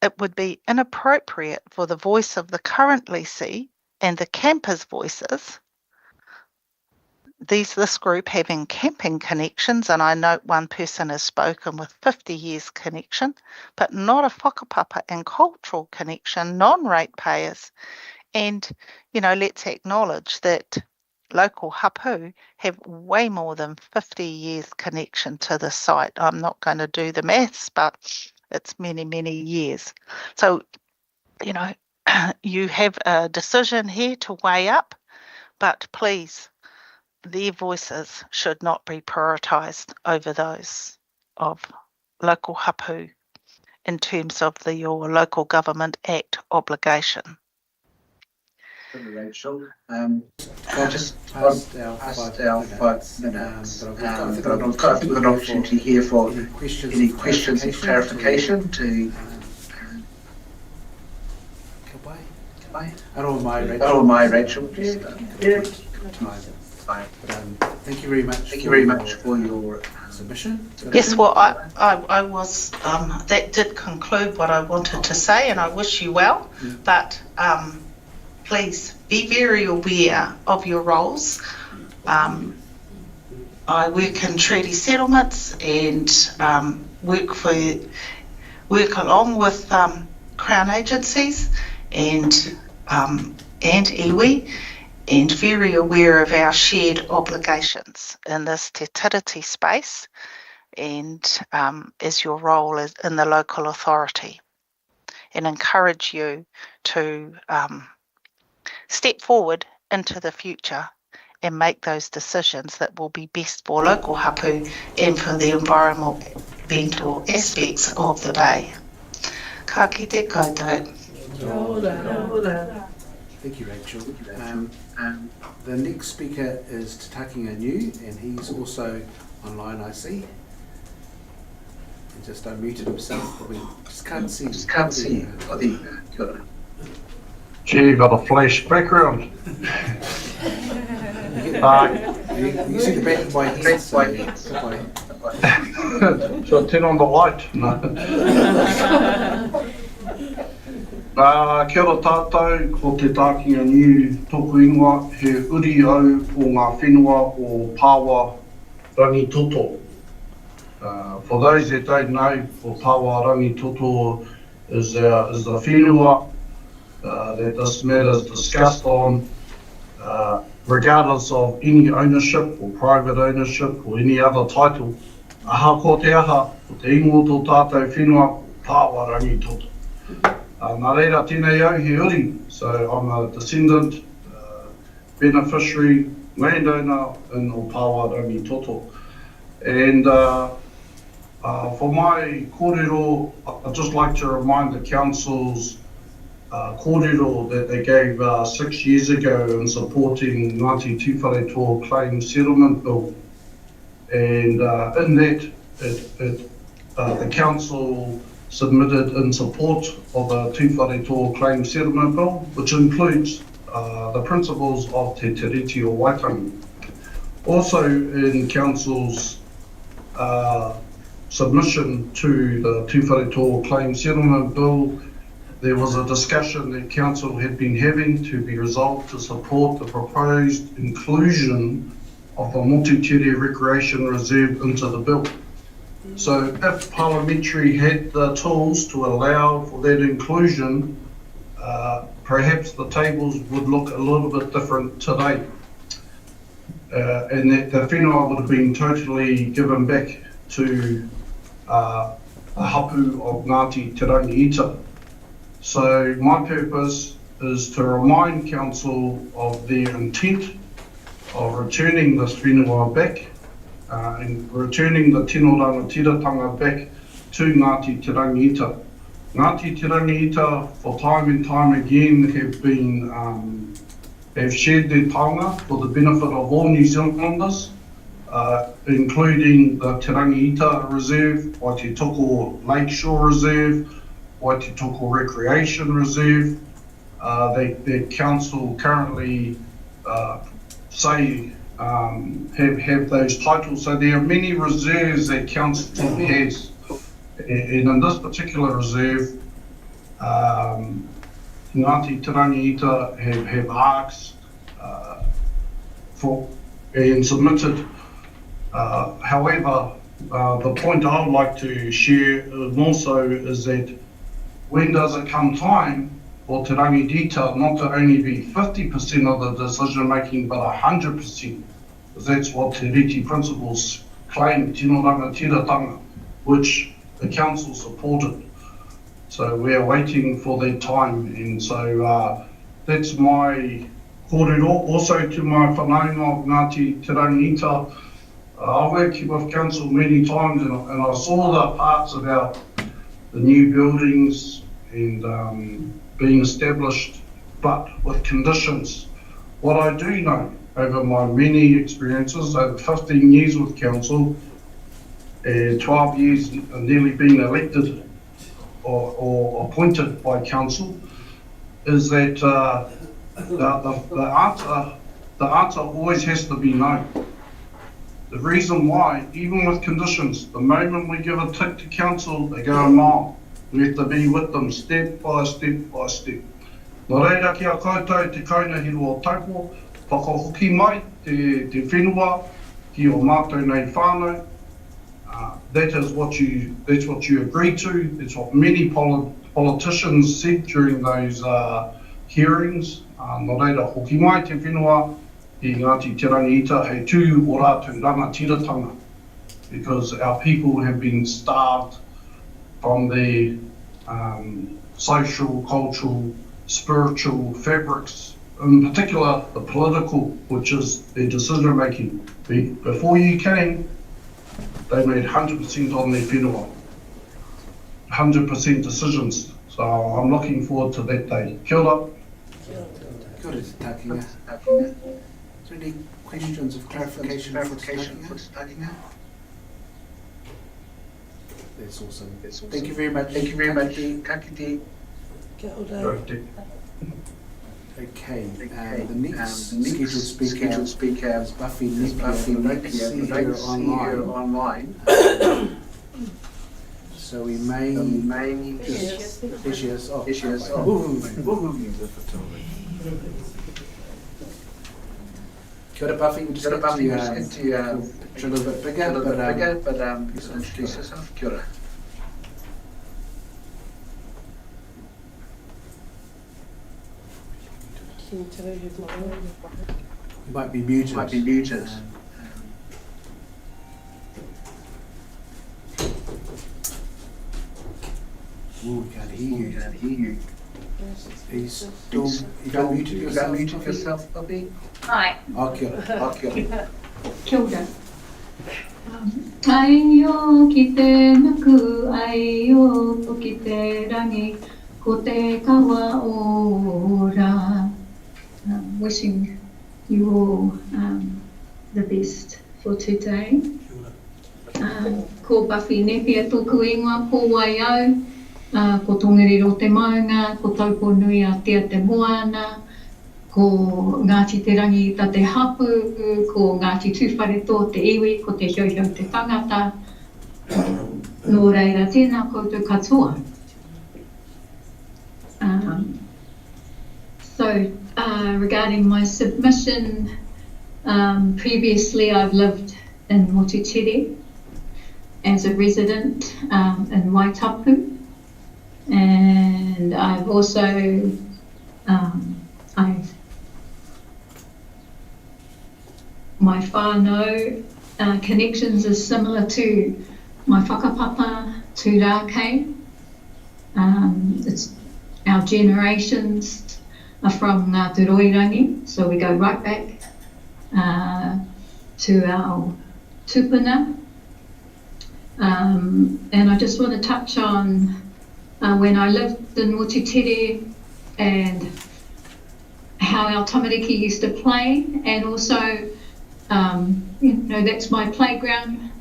It would be inappropriate for the voice of the current lessee and the campers' voices, this group having camping connections, and I note one person has spoken with 50 years connection, but not a whakapapa and cultural connection, non-ratepayers. And, you know, let's acknowledge that local hapu have way more than 50 years connection to the site. I'm not going to do the maths, but It's many, many years. So, you know, you have a decision here to weigh up, but please, their voices should not be prioritised over those of local hapu in terms of your Local Government Act obligation. Rachel, Just past our 5 minutes, but I think we've got an opportunity here for any questions and clarification to I don't mind, Rachel. Just, thank you very much. Thank you very much for your submission. Yes, well, I was, that did conclude what I wanted to say, and I wish you well, but please be very aware of your roles. I work in treaty settlements and work along with Crown agencies and iwi, and very aware of our shared obligations in this te tiriti space and as your role is in the local authority, and encourage you to step forward into the future and make those decisions that will be best for local hapu and for the environmental aspects of the bay. Ka kite koutou. Thank you, Rachel. The next speaker is Te Takinga-Niu, and he's also online, I see. He just unmuted himself, but we just can't see. Gee, got a flash background. You see the back by head, so goodbye. So turn on the light. No. Kia ora tātou, ko Te Takinga-Niu tōku ingoa, he uri au o ngā whenua o Pāwa Rangitoto. For those that don't know, o Pāwa Rangitoto is the whenua that this matter is discussed on, regardless of any ownership or private ownership or any other title. Aha ko te aha, ko te ingoa tō tātou whenua, Pāwa Rangitoto. Nā reira tēnei au he uri, so I'm a descendant, beneficiary, landowner in o Pāwa Rangitoto. And for my kōrero, I'd just like to remind the council's kōrero that they gave 6 years ago in supporting Ngāti Tūwharetoa Claim Settlement Bill. And in that, the council submitted in support of the Tūwharetoa Claim Settlement Bill, which includes the principles of Te Tiriti o Waitangi. Also in council's submission to the Tūwharetoa Claim Settlement Bill, there was a discussion that council had been having to be resolved to support the proposed inclusion of the Motutere Recreation Reserve into the bill. So if parliamentary had the tools to allow for that inclusion, perhaps the tables would look a little bit different today. And that the whenua would have been totally given back to the hapu of Ngāti Turangi-Tongariro. So my purpose is to remind council of their intent of returning this whenua back and returning the tino rangatiratanga back to Ngāti Turangi-Tongariro. Ngāti Turangi-Tongariro, for time and time again, have shared their taonga for the benefit of all New Zealanders, including the Turangi-Tongariro Reserve, Waititoko Lakeshore Reserve, Waititoko Recreation Reserve. The council currently say have those titles. So there are many reserves that council has, and in this particular reserve, Ngāti Turangi-Tongariro have asked for and submitted. However, the point I would like to share more so is that when does it come time for Te Rangi-Tongariro not to only be 50% of the decision making, but 100%, because that's what Te Reti principles claim, tino rangatiratanga, which the council supported. So we're waiting for their time, and so that's my kōrero. Also to my whanaunga of Ngāti Turangi-Tongariro, I worked with council many times, and I saw the parts about the new buildings and being established, but with conditions. What I do know over my many experiences, over 15 years with council, and 12 years nearly being elected or appointed by council, is that the answer always has to be no. The reason why, even with conditions, the moment we give a tick to council, they go a mile. We have to be with them step by step by step. Nō reira kia koutou te kaunahiro o Taupo, whakahoki mai te whenua ki o mātou nei whānau. That's what you agree to. It's what many politicians said during those hearings. Nō reira, hoki mai te whenua i Ngāti Turangi-Tongariro hei tū o rātou rangatiratanga, because our people have been starved from their social, cultural, spiritual fabrics, in particular the political, which is their decision making. Before you came, they made 100% on their whenua, 100% decisions. So I'm looking forward to that day. Kia ora. Kia ora te takinga. Is there any questions of clarification for te takinga? That's awesome. Thank you very much. Thank you very much. Kia ora. Okay, the next scheduled speaker is Buffy Napier. We don't see her online. So we may just... There she is. Oh, Kia ora, Buffy. We just get to a little bit bigger, but introduce yourself. Kia ora. You might be muted. Ooh, we can't hear you. He's still, you got muted yourself, Bobby? Hi. Oh, kia ora. Kia ora. Ai o ki te nuku, ai o ki te rangi, ko te kawa ora. Wishing you all the best for today. Ko Buffy Napier tōku ingoa, ko waiau, ko Tongariro te maunga, ko Taupo nui a tia te moana, ko Ngāti te rangi ta te hapu, ko Ngāti tūwhare tō te iwi, ko te hiauhiau te tangata. Nō reira, tēnā koutou katoa. So, regarding my submission, previously I've lived in Motutere as a resident in Waitapu, and I've also my whānau connections is similar to my whakapapa Turangi. It's our generations are from Ngāti Roirangi, so we go right back to our tupuna. And I just want to touch on when I lived in Motutere and how our tamariki used to play, and also, that's my playground.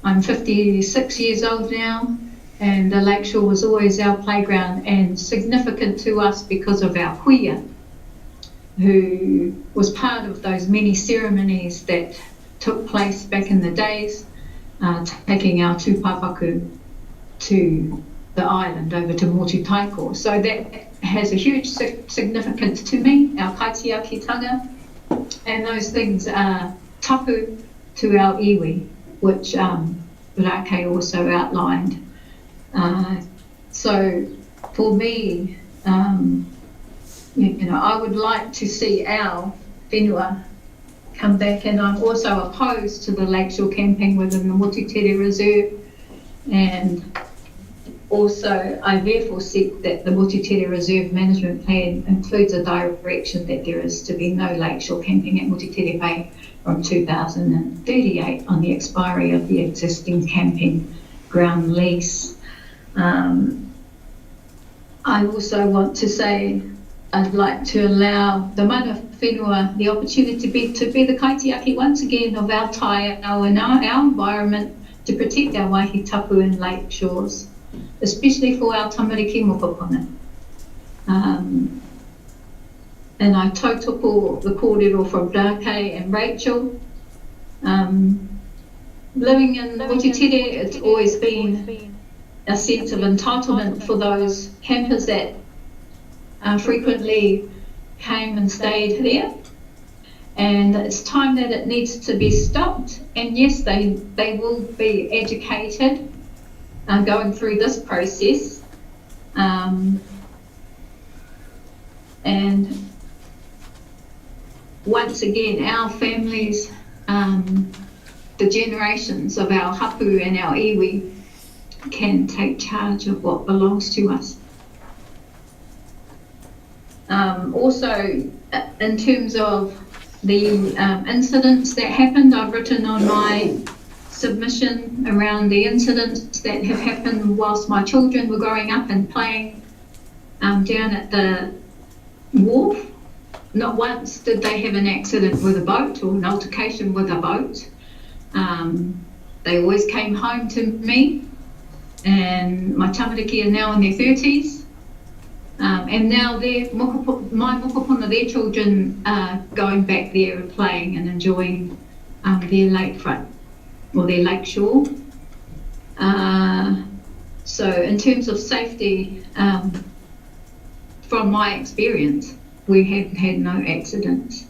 I'm 56 years old now, and the lakeshore was always our playground and significant to us because of our huia, who was part of those many ceremonies that took place back in the days, taking our tūpapaku to the island over to Motutere. So that has a huge significance to me, our kaitiakitanga, and those things are tapu to our iwi, which Rake also outlined. So for me, I would like to see our whenua come back, and I'm also opposed to the lakeshore camping within the Motutere Reserve, and Also, I therefore seek that the Motutere Reserve Management Plan includes a direction that there is to be no lakeshore camping at Motutere Bay from 2038 on the expiry of the existing camping ground lease. I also want to say I'd like to allow the mana whenua the opportunity to be the kaitiaki once again of our taiao and our environment to protect our waihi tapu and lake shores, especially for our tamariki mokopuna. And I tautoko the kōrero from Dake and Rachel. Living in Motutere, it's always been a sense of entitlement for those campers that frequently came and stayed there. And it's time that it needs to be stopped. And yes, they will be educated going through this process. And once again, our families, the generations of our hapu and our iwi can take charge of what belongs to us. Also, in terms of the incidents that happened, I've written on my submission around the incidents that have happened whilst my children were growing up and playing down at the wharf. Not once did they have an accident with a boat or an altercation with a boat. They always came home to me, and my tamariki are now in their 30s. And now my mokopuna, their children are going back there and playing and enjoying their lakefront or their lakeshore. So in terms of safety, from my experience, we have had no accidents.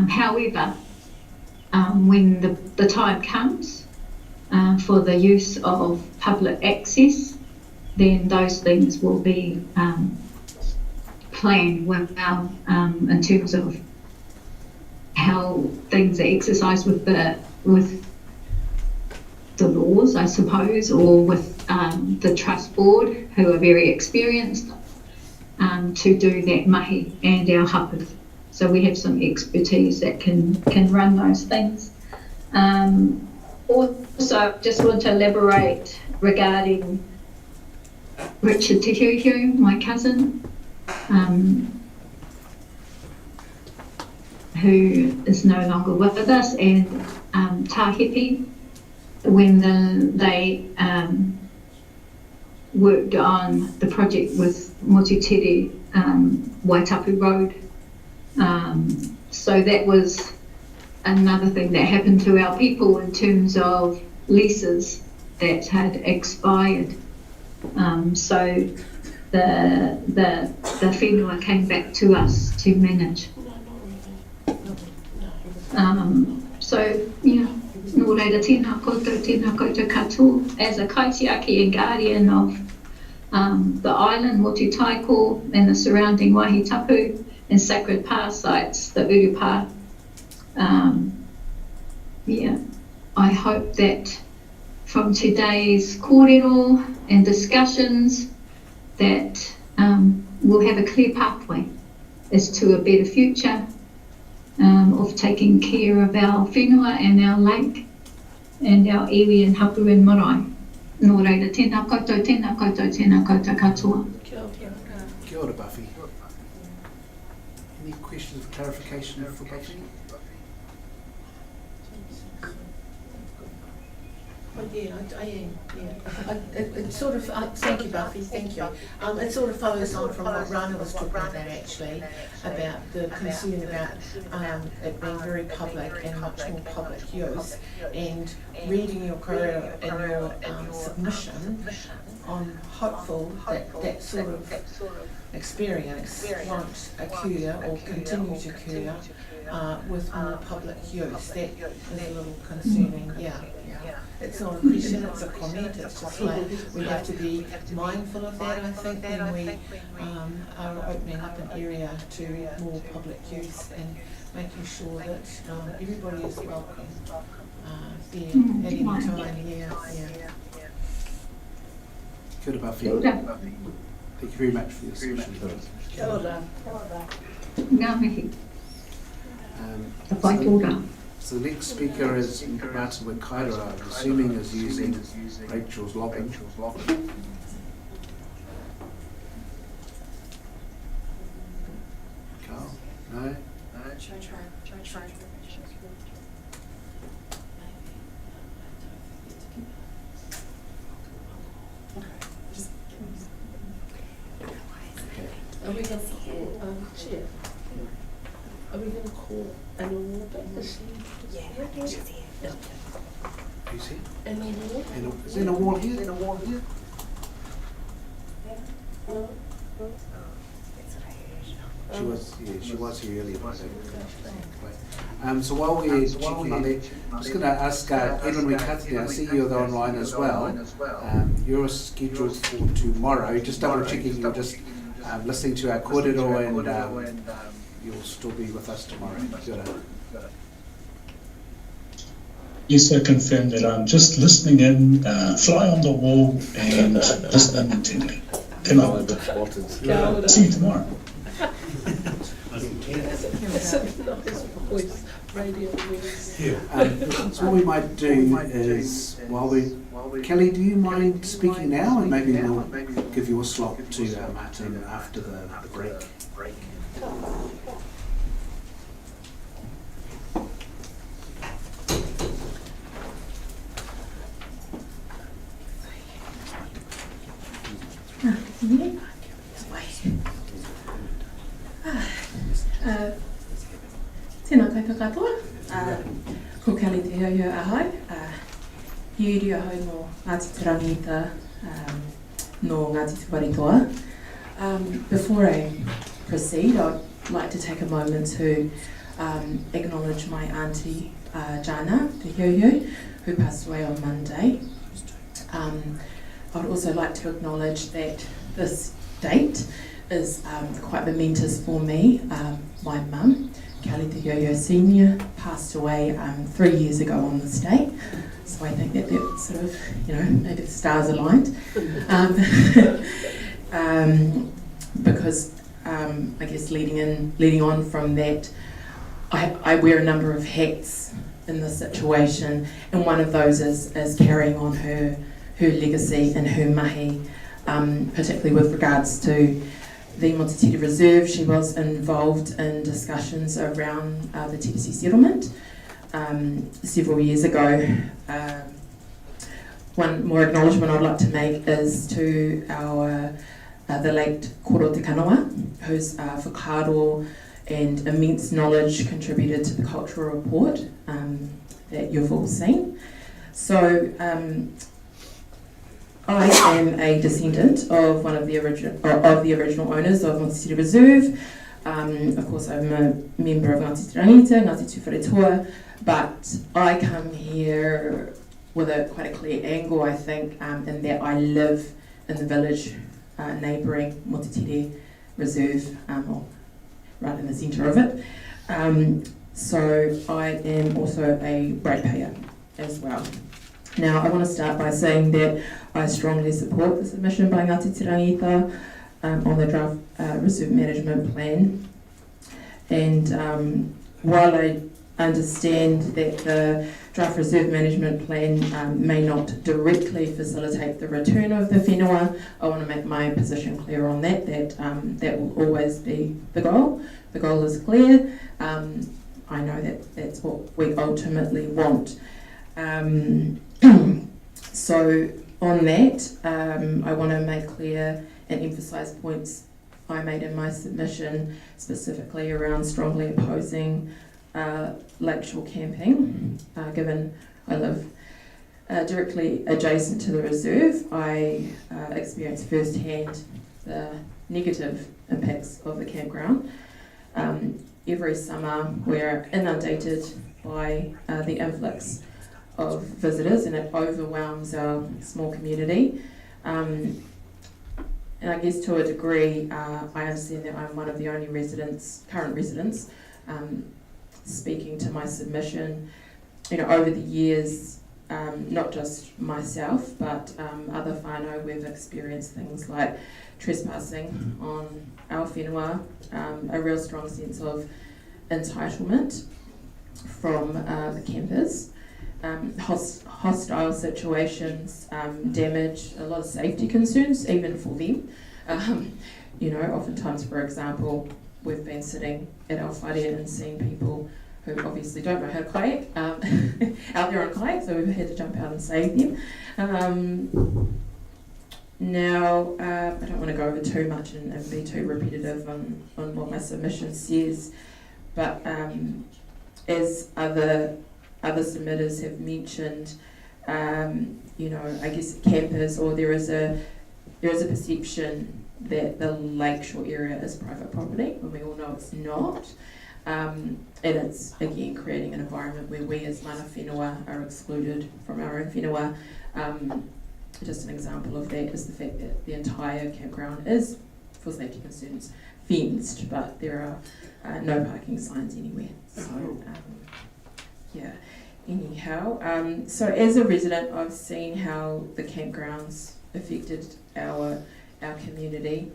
However, when the time comes for the use of public access, then those things will be planned well in terms of how things are exercised with the laws, I suppose, or with the trust board, who are very experienced to do that mahi and our hapu. So we have some expertise that can run those things. Also, just want to elaborate regarding Richard Te Hiuhiu, my cousin, who is no longer with us, and Tahipi, when they worked on the project with Motutere Waitapu Road. So that was another thing that happened to our people in terms of leases that had expired. So the whenua came back to us to manage. So, yeah, nō reira tēnā koutou katoa. As a kaitiaki and guardian of the island, Motutere and the surrounding waihi tapu and sacred pa sites, the urupa, yeah, I hope that from today's kōrero and discussions that we'll have a clear pathway as to a better future of taking care of our whenua and our lake and our iwi and hapu and marae. Nō reira, tēnā koutou katoa. Kia ora, Buffy. Any questions or clarification for Buffy? Well, yeah, I am. It sort of, thank you, Buffy, thank you. It sort of follows on from what Rana was talking about, actually, about the concern about it being very public and much more public use. And reading your kōrero and your submission, I'm hopeful that that sort of experience won't occur or continue to occur with more public use. That is a little concerning, yeah. It's not a question, it's a comment. It's just like we have to be mindful of that, I think, when we are opening up an area to more public use and making sure that everybody is welcome there at any time. Yeah. Kia ora, Buffy. Kia ora. Thank you very much for your submission. Kia ora. Ngā mihi. So Whai tōra. so the next speaker is Martin Wakaira, I'm assuming is using Rachel's login. Carl? No? Should I try? Are we going to call Chair? Are we going to call an order? Is she? Yeah, she's here. Who's here? An award? Is there an award here? No. She was here earlier. So while we're checking on that, I'm just going to ask Edwin Wikatia, I see you're online as well. You're scheduled for tomorrow. Just double checking you're just listening to our kōrero and you'll still be with us tomorrow. Kia ora. Yes, I confirm that I'm just listening in, fly on the wall and listening intently. See you tomorrow. So what we might do is, Kelly, do you mind speaking now, and maybe we'll give you a slot to Martin after the break. Tēnā koutou katoa, ko Kelly te hauhau ahau, hiuri ahau no Ngāti Turangi-Tongariro no Ngāti Tuparitoa. Before I proceed, I'd like to take a moment to acknowledge my auntie Jana, te hauhau, who passed away on Monday. I'd also like to acknowledge that this date is quite momentous for me. My mum, Kelly Te Hauhau Senior, passed away 3 years ago on this day. So I think that sort of, maybe the stars aligned. Because I guess leading on from that, I wear a number of hats in this situation, and one of those is carrying on her legacy and her mahi, particularly with regards to the Motutere Reserve. She was involved in discussions around the TPC settlement several years ago. One more acknowledgement I'd like to make is to the late Koro Te Kanawa, whose whakaaro and immense knowledge contributed to the cultural report that you've all seen. So I am a descendant of one of the original owners of Motutere Reserve. Of course, I'm a member of Ngāti Turangi-Tongariro, Ngāti Tuwharetoa, but I come here with quite a clear angle, I think, in that I live in the village neighbouring Motutere Reserve, or right in the centre of it. So I am also a ratepayer as well. Now, I want to start by saying that I strongly support the submission by Ngāti Turangi-Tongariro on the draft reserve management plan. And while I understand that the draft reserve management plan may not directly facilitate the return of the whenua, I want to make my position clear on that will always be the goal. The goal is clear. I know that that's what we ultimately want. So on that, I want to make clear and emphasise points I made in my submission, specifically around strongly opposing lakeshore camping. Given I live directly adjacent to the reserve, I experienced firsthand the negative impacts of the campground. Every summer we're inundated by the influx of visitors, and it overwhelms our small community. And I guess to a degree, I understand that I'm one of the only current residents, speaking to my submission. Over the years, not just myself, but other whānau, we've experienced things like trespassing on our whenua, a real strong sense of entitlement from the campers, hostile situations, damage, a lot of safety concerns, even for them. You know, oftentimes, for example, we've been sitting at our whare and seen people who obviously don't know how to kayak out there on kayak, so we've had to jump out and save them. Now, I don't want to go over too much and be too repetitive on what my submission says, but as other submitters have mentioned, you know, I guess campers, or there is a perception that the lakeshore area is private property, when we all know it's not. And it's, again, creating an environment where we as mana whenua are excluded from our own whenua. Just an example of that is the fact that the entire campground is, for safety concerns, fenced, but there are no parking signs anywhere. So, yeah. Anyhow, so as a resident, I've seen how the campgrounds affected our community.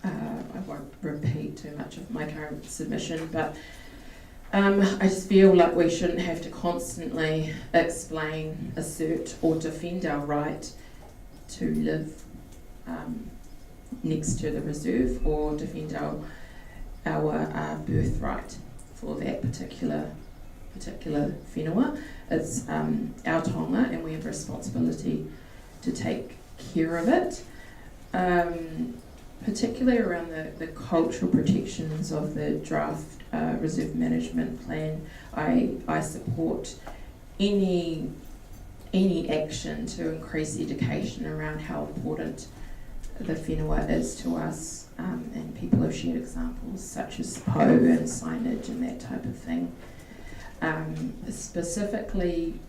I won't repeat too much of my current submission, but I just feel like we shouldn't have to constantly explain, assert or defend our right to live next to the reserve, or defend our birthright for that particular whenua. It's our tonga, and we have a responsibility to take care of it. Particularly around the cultural protections of the draft reserve management plan, I support any action to increase education around how important the whenua is to us, and people have shared examples such as po and signage and that type of thing. Specifically,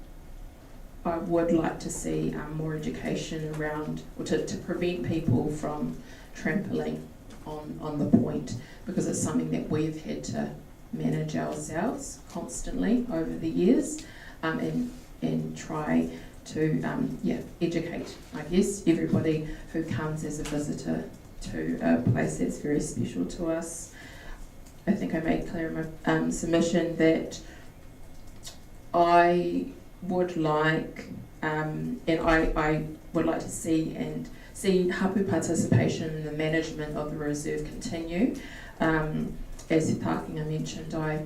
I would like to see more education around, or to prevent people from trampling on the point, because it's something that we've had to manage ourselves constantly over the years, and try to educate, I guess, everybody who comes as a visitor to a place that's very special to us. I think I made clear in my submission that I would like, and I would like to see hapu participation in the management of the reserve continue. As Tākinga mentioned, I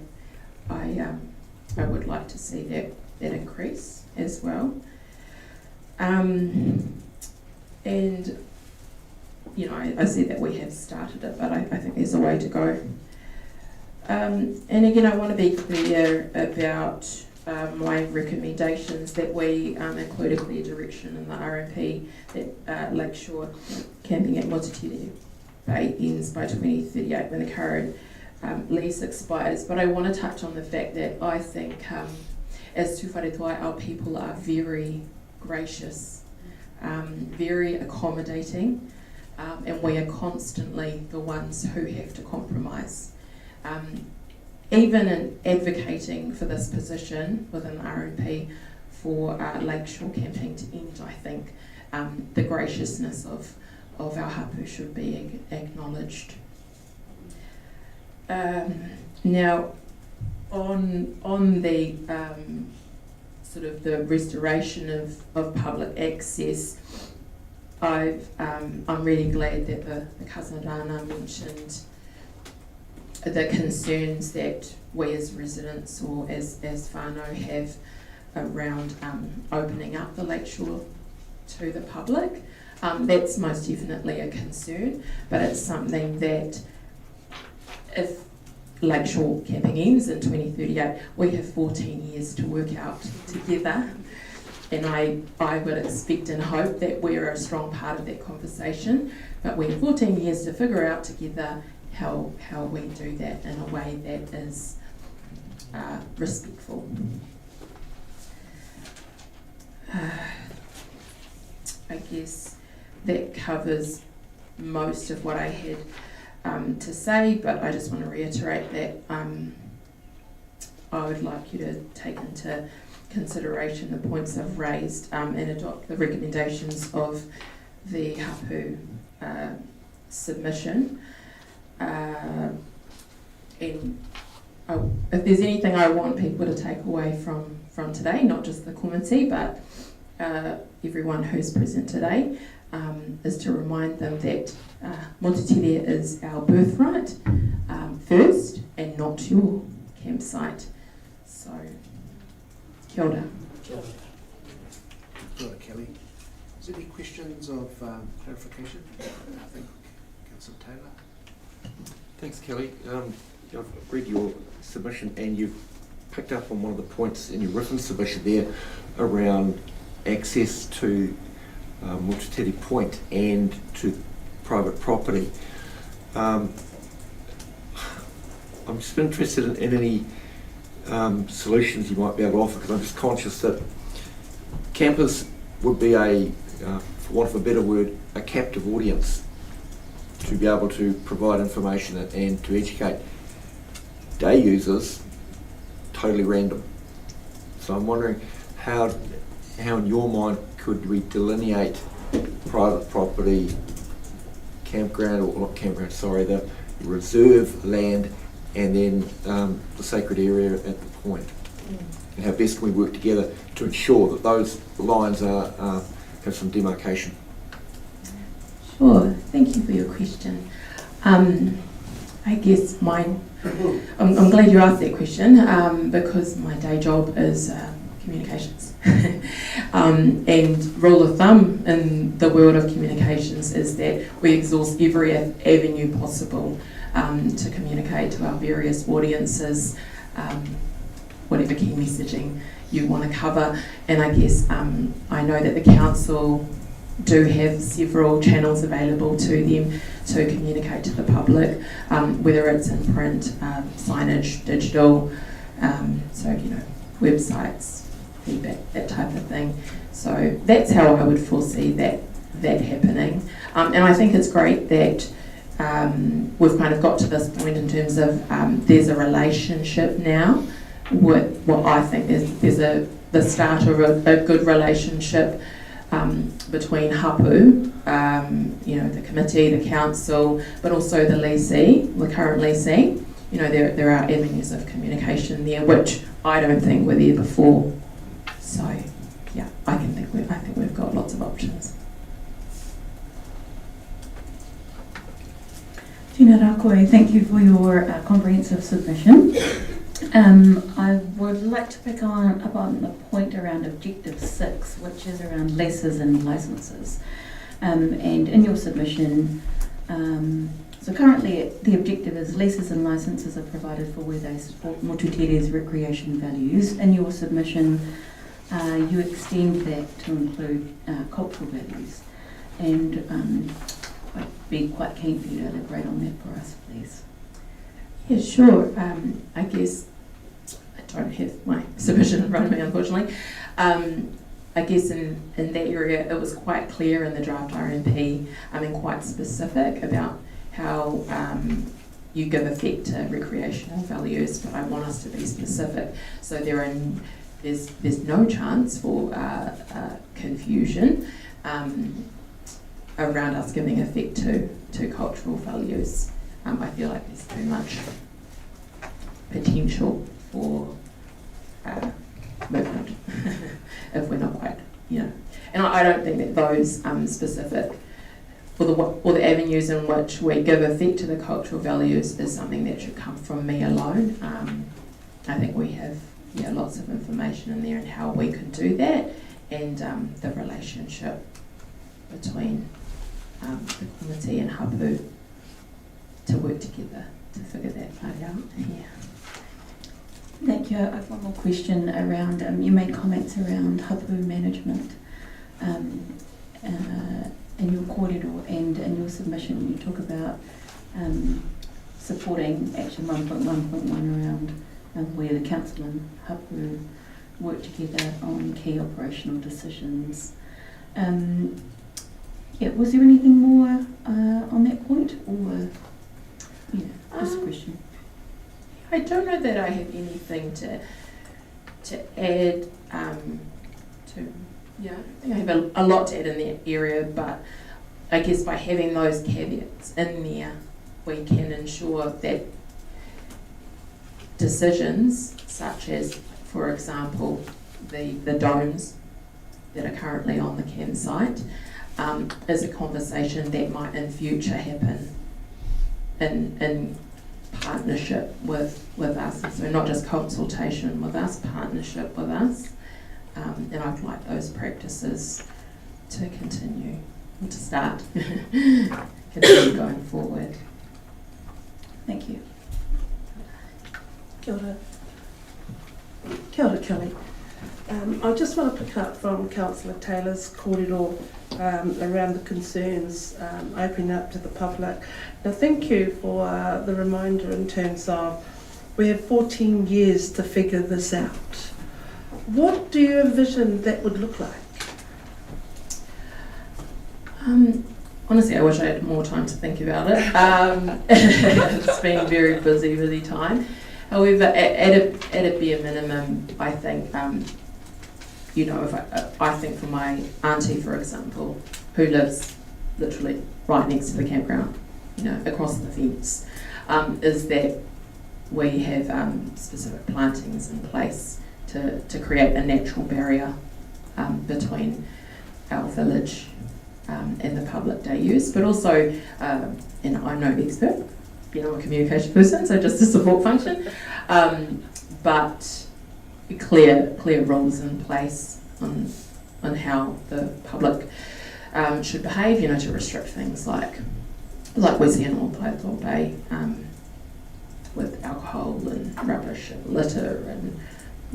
would like to see that increase as well. And you know, I see that we have started it, but I think there's a way to go. And again, I want to be clear about my recommendations that we include a clear direction in the RMP that lakeshore camping at Motutere Bay ends by 2038 when the current lease expires. But I want to touch on the fact that I think as Tū Wharetoa, our people are very gracious, very accommodating, and we are constantly the ones who have to compromise. Even in advocating for this position within the RMP for lakeshore camping to end, I think the graciousness of our hapu should be acknowledged. Now, on the sort of the restoration of public access, I'm really glad that the Cousin Rana mentioned the concerns that we as residents or as whānau have around opening up the lakeshore to the public. That's most definitely a concern, but it's something that if lakeshore camping ends in 2038, we have 14 years to work out together, and I would expect and hope that we're a strong part of that conversation, but we have 14 years to figure out together how we do that in a way that is respectful. I guess that covers most of what I had to say, but I just want to reiterate that I would like you to take into consideration the points I've raised and adopt the recommendations of the hapu submission. And if there's anything I want people to take away from today, not just the komiti, but everyone who's present today, is to remind them that Motutere is our birthright first and not your campsite. So, kia ora. Kia ora, Kelly. Is there any questions of clarification? I think Councillor Taylor. Thanks, Kelly. I've read your submission and you've picked up on one of the points in your written submission there around access to Motutere Point and to private property. I'm just interested in any solutions you might be able to offer, because I'm just conscious that campers would be for want of a better word, a captive audience to be able to provide information and to educate day users, totally random. So I'm wondering how in your mind could we delineate private property, campground, or not campground, sorry, the reserve land, and then the sacred area at the point. And how best can we work together to ensure that those lines have some demarcation? Sure, thank you for your question. I guess I'm glad you asked that question because my day job is communications. And rule of thumb in the world of communications is that we exhaust every avenue possible to communicate to our various audiences, whatever key messaging you want to cover. And I guess I know that the council do have several channels available to them to communicate to the public, whether it's in print, signage, digital, so websites, feedback, that type of thing. So that's how I would foresee that happening. And I think it's great that we've kind of got to this point in terms of there's a relationship now with what I think there's the start of a good relationship between hapu, the committee, the council, but also the lessee, the current lessee. There are avenues of communication there which I don't think were there before. So, yeah, I think we've got lots of options. Tina Rakoi, thank you for your comprehensive submission. I would like to pick up on the point around Objective 6, which is around leases and licences. And in your submission, so currently the objective is leases and licences are provided for where they support Motutere's recreation values. In your submission, you extend that to include cultural values. And I'd be quite keen for you to elaborate on that for us, please. Yeah, sure. I guess I don't have my submission in front of me, unfortunately. I guess in that area it was quite clear in the draft RMP, quite specific about how you give effect to recreational values, but I want us to be specific. So there's no chance for confusion around us giving effect to cultural values. I feel like there's too much potential for movement if we're not quite, And I don't think that those specific, or the avenues in which we give effect to the cultural values is something that should come from me alone. I think we have lots of information in there and how we can do that, and the relationship between the community and hapu to work together to figure that part out. Yeah. Thank you. I have one more question around, you made comments around hapu management in your kōrero and in your submission. You talk about supporting Action 1.1.1 around where the council and hapu work together on key operational decisions. Was there anything more on that point, or just a question? I don't know that I have anything to add to, yeah, I think I have a lot to add in that area, but I guess by having those caveats in there, we can ensure that decisions such as, for example, the domes that are currently on the campsite is a conversation that might in future happen in partnership with us, and so not just consultation with us, partnership with us, and I'd like those practices to continue, to start, continue going forward. Thank you. Kia ora. Kia ora, Kelly. I just want to pick up from Councillor Taylor's kōrero around the concerns opening up to the public. Now, thank you for the reminder in terms of we have 14 years to figure this out. What do you envision that would look like? Honestly, I wish I had more time to think about it. It's been a very busy time. However, at a bare minimum, I think, you know, if I think for my auntie, for example, who lives literally right next to the campground, you know, across the fence, is that we have specific plantings in place to create a natural barrier between our village and the public day use, but also, and I'm no expert, you know, a communication person, so just a support function, but clear rules in place on how the public should behave, you know, to restrict things like we see in Taupo Bay with alcohol and rubbish and litter and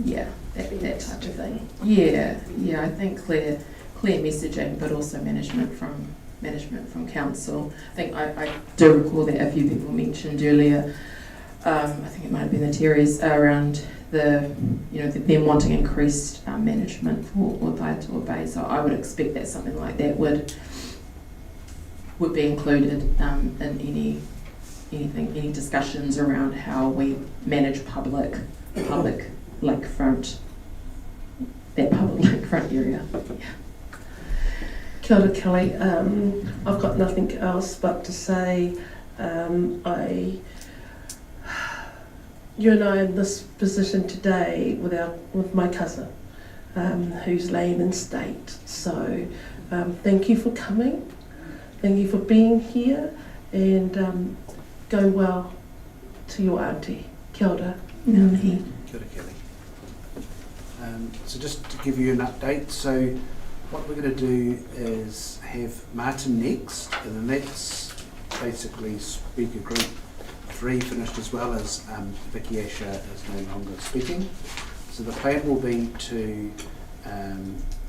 that type of thing. Yeah, I think clear messaging, but also management from council. I think I do recall that a few people mentioned earlier, I think it might have been the Terry's, around them wanting increased management for Taupo Bay. So I would expect that something like that would be included in any discussions around how we manage public lakefront, that public lakefront area. Yeah. Kia ora, Kelly. I've got nothing else but to say you and I are in this position today with my cousin, who's laying in state. So thank you for coming, thank you for being here, and go well to your auntie. Kia ora. Kia ora, Kia ora, Kelly. So just to give you an update, so what we're going to do is have Martin next, and then that's basically speaker group 3 finished, as well as Vicky Asher is no longer speaking. So the plan will be to,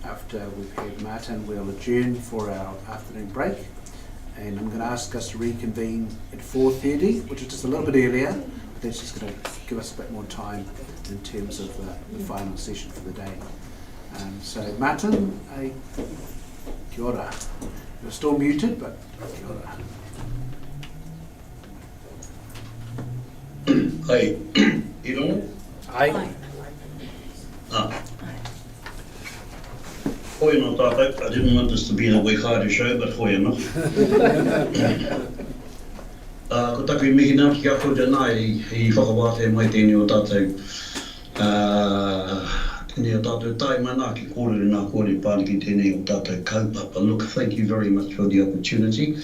after we've had Martin, we'll adjourn for our afternoon break, and I'm going to ask us to reconvene at 4:30, which is just a little bit earlier, but that's just going to give us a bit more time in terms of the final session for the day. So Martin, kia ora. You're still muted, but kia ora. Hey, you know? Aye. Hoi no tātou, I didn't want this to be a Waikato show, but hoi no. Ko taku I mihi nā ki a kouta nā I whakawāte mai tēnei o tātou. Tēnei o tātou tai mana ki kōrere nā kōrere pāniki tēnei o tātou kaupapa. Look, thank you very much for the opportunity.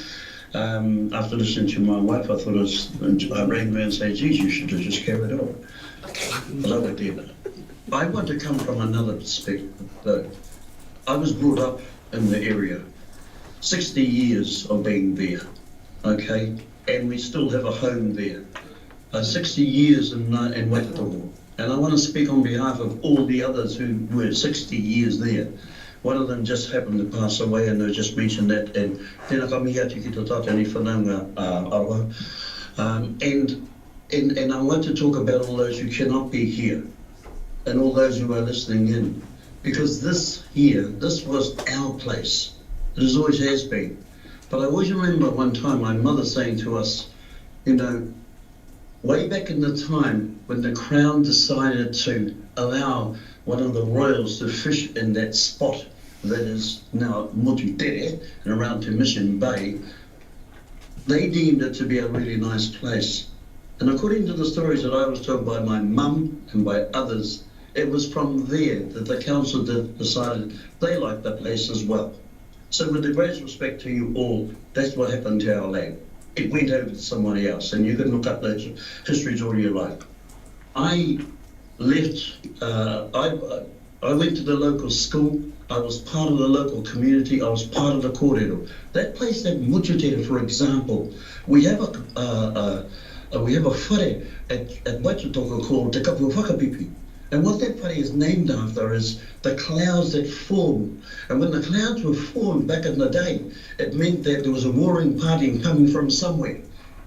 After listening to my wife, I thought I rang her and said, geez, you should have just carried on. Hello, dear. I want to come from another perspective, though. I was brought up in the area, 60 years of being there, okay? And we still have a home there. 60 years in Waikato. And I want to speak on behalf of all the others who were 60 years there. One of them just happened to pass away, and they just mentioned that. And tēnā ka mihi atu ki tō tātou ni whanaunga aroha. And I want to talk about all those who cannot be here, and all those who are listening in. Because this was our place. It always has been. But I always remember one time my mother saying to us, you know, way back in the time when the Crown decided to allow one of the royals to fish in that spot that is now Motutere and around to Mission Bay, they deemed it to be a really nice place. And according to the stories that I was told by my mum and by others, it was from there that the council decided they liked the place as well. So with the greatest respect to you all, that's what happened to our land. It went over to somebody else, and you can look up those histories all you like. I left, I went to the local school, I was part of the local community, I was part of the kōrero. That place at Motutere, for example, we have a whare at Waitutoko called Te Kapu Whakapipi. And what that whare is named after is the clouds that form. And when the clouds were formed back in the day, it meant that there was a warring party coming from somewhere.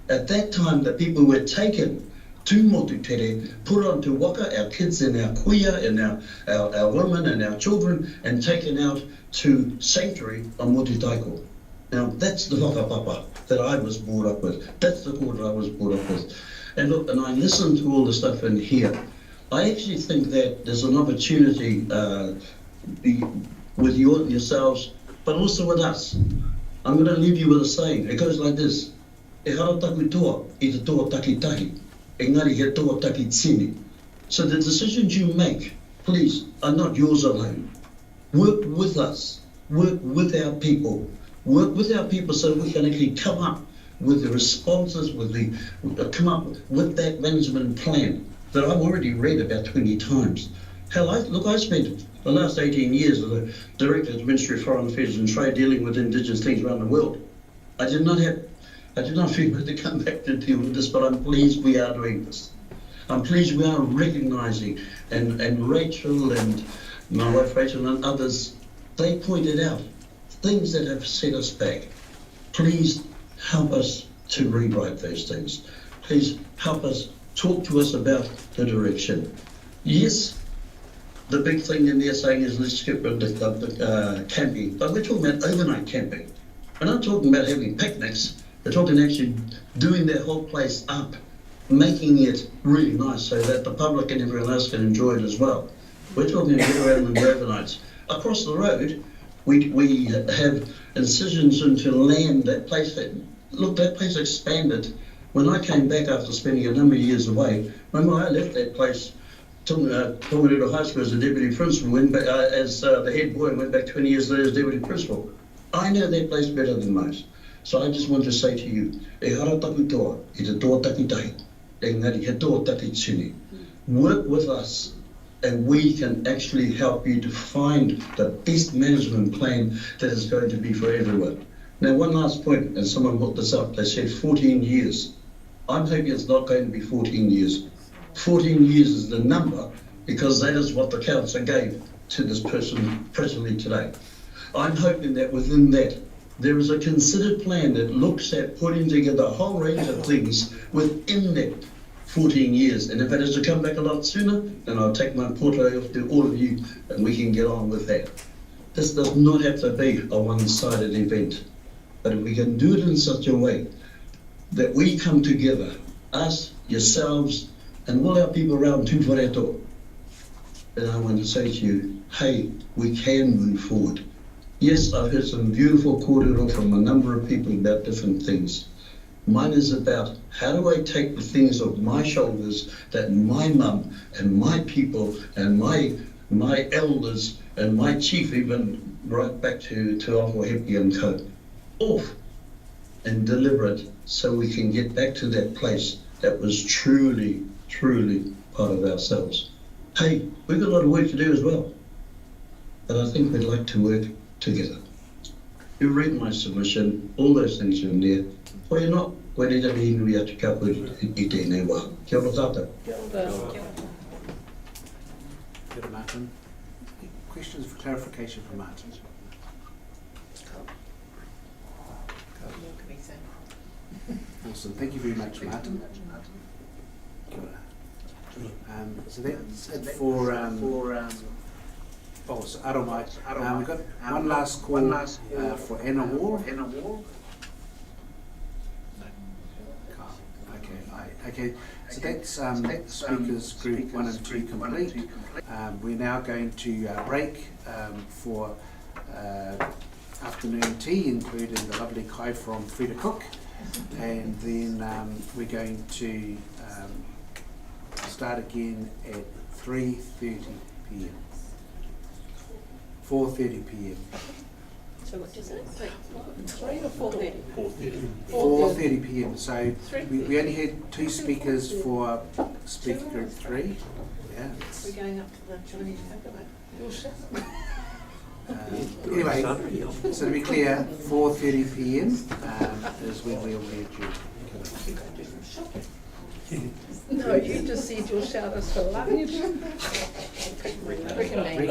At that time, the people were taken to Motutere, put onto waka, our kids and our kuia and our women and our children, and taken out to sanctuary on Motutaiko. Now, that's the whakapapa that I was brought up with. That's the kōrero I was brought up with. And look, and I listened to all the stuff in here. I actually think that there's an opportunity with yourselves, but also with us. I'm going to leave you with a saying. It goes like this. E hara taku toa, I te toa taki tahi. Engari he toa taki tsini. So the decisions you make, please, are not yours alone. Work with us. Work with our people. Work with our people so we can actually come up with the responses, come up with that management plan that I've already read about 20 times. Hell, I spent the last 18 years as a director of the Ministry of Foreign Affairs and Trade dealing with Indigenous things around the world. I did not feel to come back to deal with this, but I'm pleased we are doing this. I'm pleased we are recognising, and Rachel and my wife Rachel and others, they pointed out things that have set us back. Please help us to rewrite those things. Please help us, talk to us about the direction. Yes, the big thing in there saying is let's get rid of the camping, but we're talking about overnight camping. We're not talking about having picnics, we're talking actually doing that whole place up, making it really nice so that the public and everyone else can enjoy it as well. We're talking about around the overnights. Across the road, we have incisions into land, that place expanded. When I came back after spending a number of years away, remember I left that place, Tongariro High School as a deputy principal, went back, as the head boy, and went back 20 years later as deputy principal. I know that place better than most. So I just want to say to you, e hara taku toa, I te toa taki tahi, engari he toa taki tsini. Work with us, and we can actually help you to find the best management plan that is going to be for everyone. Now, one last point, and someone put this up, they said 14 years. I'm hoping it's not going to be 14 years. 14 years is the number because that is what the council gave to this person presently today. I'm hoping that within that, there is a considered plan that looks at putting together a whole range of things within that 14 years. And if it has to come back a lot sooner, then I'll take my portfolio off to all of you and we can get on with that. This does not have to be a one-sided event. But if we can do it in such a way that we come together, us, yourselves, and all our people around Turangi-Tongariro, then I want to say to you, hey, we can move forward. Yes, I've heard some beautiful kōrero from a number of people about different things. Mine is about how do I take the things off my shoulders that my mum and my people and my elders and my chief, even right back to Aho Hepi and Co, off and deliver it so we can get back to that place that was truly, truly part of ourselves. Hey, we've got a lot of work to do as well, but I think we'd like to work together. You read my submission, all those things are in there. Or you're not, koe rei tani inui atu ka koe I tēnei wā. Kia ora tātou. Kia ora. Kia ora, Martin. Questions for clarification from Martin? Awesome, thank you very much, Martin. Kia ora. So that's it for so Aromai. We've got one last call for Anna Wall. Okay, Okay, so that's speakers group 1 and 2 complete. We're now going to break for afternoon tea, including the lovely kai from Frida Cook, and then we're going to start again at 3:30 p.m. 4:30 p.m. So what is it? 3 or 4:30? 4:30 p.m. So we only had 2 speakers for speaker group 3. Yeah. We're going up to the Turangi Anyway, so to be clear, 4:30 p.m. Is when we'll be adjourned. No, you just said you'll shout us for lunch. Reconvene.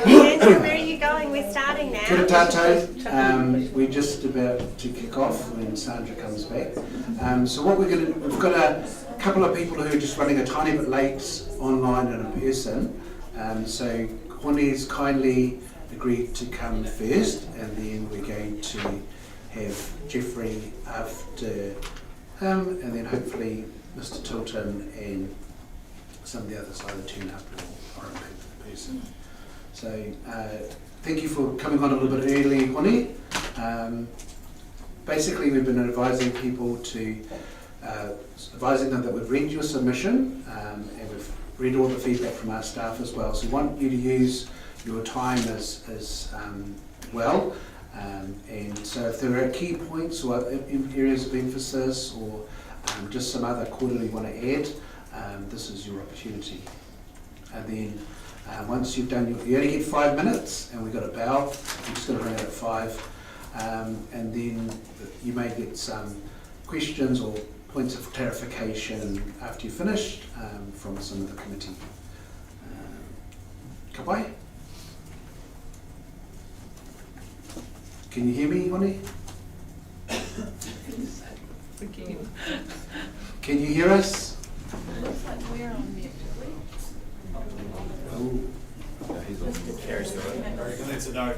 Andrew, where are you going? We're starting now. Kia ora tātou. We're just about to kick off when Sandra comes back. So what we've got a couple of people who are just running a tiny bit late online and in person. So Hone's kindly agreed to come first, and then we're going to have Jeffrey after him, and then hopefully Mr. Tilton and some of the others either turn up or in person. So thank you for coming on a little bit early, Hone. Basically, we've been advising people advising them that we've read your submission, and we've read all the feedback from our staff as well. So we want you to use your time as well. And so if there are key points or areas of emphasis or just some other quarterly you want to add, this is your opportunity. And then once you've done you only get 5 minutes, and we've got a bell, we're just going to run out at 5. And then you may get some questions or points of clarification after you've finished from some of the committee. Kapai? Can you hear me, Hone? Can you hear us? Looks like we're on mute. Oh. He's on. Carrie's got it. I reckon that's a no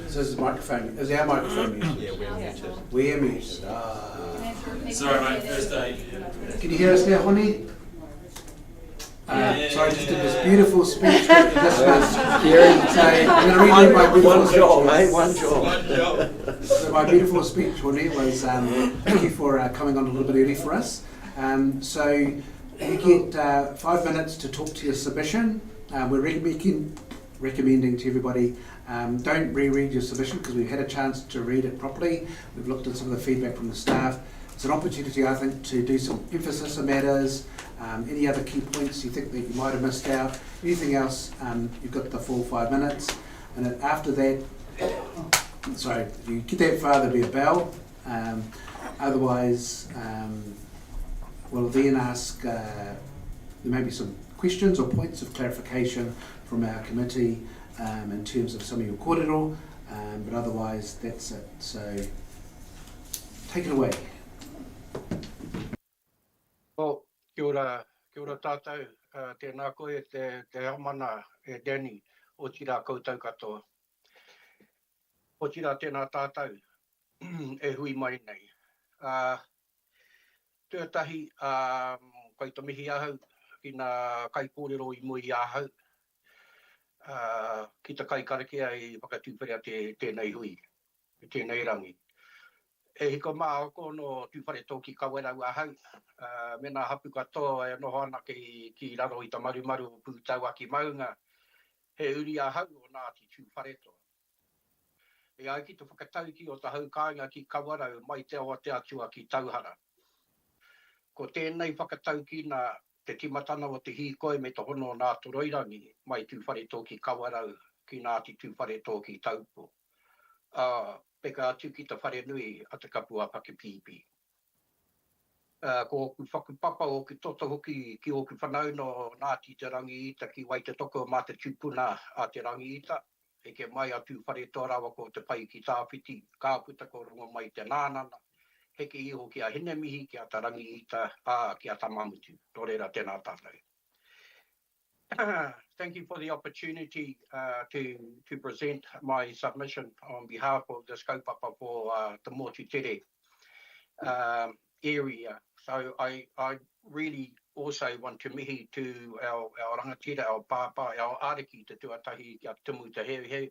So is the microphone, is our microphone muted? Yeah, we're muted. We're muted. Sorry, mate, first day. Can you hear us now, Hone? So I just did this beautiful speech that this was. So I'm going to read you my beautiful speech. One job, mate, one job. So my beautiful speech, Hone, was thank you for coming on a little bit early for us. So you get 5 minutes to talk to your submission. We're recommending to everybody, don't reread your submission because we've had a chance to read it properly. We've looked at some of the feedback from the staff. It's an opportunity, I think, to do some emphasis on matters, any other key points you think that you might have missed out, anything else, you've got the full 5 minutes. And then after that, sorry, if you get that far, there'll be a bell. Otherwise, we'll then ask, there may be some questions or points of clarification from our committee in terms of some of your kōrero, but otherwise that's it. So take it away. Kia ora tātou, tēnā koe te hamana e Danny o tira koutou katoa. O tira tēnā tātou e hui mai nei. Tuatahi, kai ta mihi ahau ki nā kai kōrero I mui ahau. Ki ta kai karakia I whakatūwharea tēnei hui, tēnei rangi. E hiko maa ko no tūwhare tō ki kawerau ahau. Me nā hapu katoa e noho ana ki raro I ta marumaru pūtau aki maunga. He uri ahau o Ngāti tūwhare tō. E ai ki te whakatau ki o ta haukāinga ki kawerau mai te awa te atua ki tauhara. Ko tēnei whakatau ki nā te timatana o te hīkoi me te hono o Ngā Toroirangi mai tūwhare tō ki kawerau ki Ngāti tūwhare tō ki Taupo. Peka atu ki te whare nui a te kapua Pakipipi. Ko oku whakupapa o ki toto hoki ki oku whanau no Ngāti te Rangi-ita ki wai te toko mā te tūpuna a te Rangi-ita. E ke mai atu whare tō rawa ko te pai ki tāwhiti, kāputa ko rongo mai te nānana. Heke iho ki a hine mihi, ki a ta Rangi-ita, ki a ta mamutu. Tō reira tēnā tātou. Thank you for the opportunity to present my submission on behalf of the kaupapa for the Motutere area. So I really also want to mihi to our rangatira, our pāpā, our ariki te tuatahi ki a timu te hehe,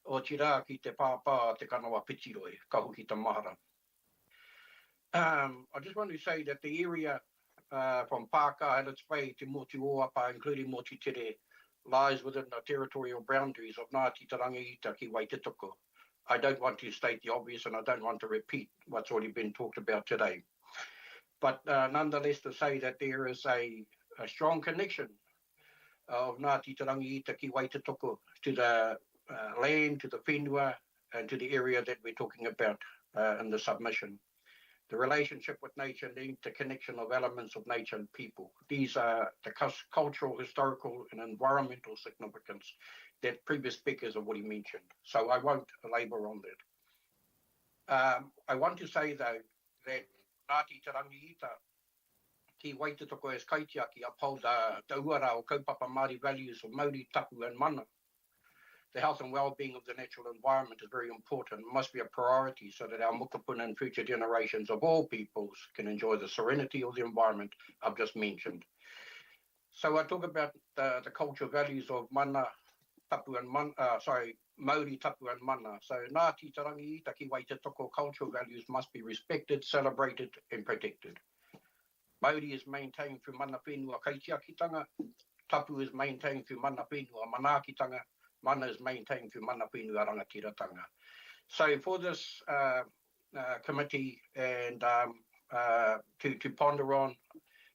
o tira ki te pāpā te kanawa pitiroi, ka hoki te mahara. I just want to say that the area from Pāka and its way to Motuoapa, including Motutere, lies within the territorial boundaries of Ngāti Tarangi-ita ki Waititoko. I don't want to state the obvious and I don't want to repeat what's already been talked about today. But nonetheless to say that there is a strong connection of Ngāti Tarangi-ita ki Waititoko to the land, to the whenua and to the area that we're talking about in the submission. the relationship with nature, the interconnection of elements of nature and people. These are the cultural, historical and environmental significance that previous speakers have already mentioned. So I won't labour on that. I want to say though that Ngāti Turangi-Ita ki Waitotoko as kaitiaki uphold the uara o kaupapa Māori values of Māori, tapu and mana. The health and well-being of the natural environment is very important. It must be a priority so that our mokopuna and future generations of all peoples can enjoy the serenity of the environment I've just mentioned. So I talk about the cultural values of mana, tapu and mana, Māori, tapu and mana. So Ngāti Turangi-Ita ki Waitotoko cultural values must be respected, celebrated and protected. Māori is maintained through mana whenua kaitiakitanga, tapu is maintained through mana whenua manaakitanga, mana is maintained through mana whenua rangatiratanga. So for this committee and to ponder on,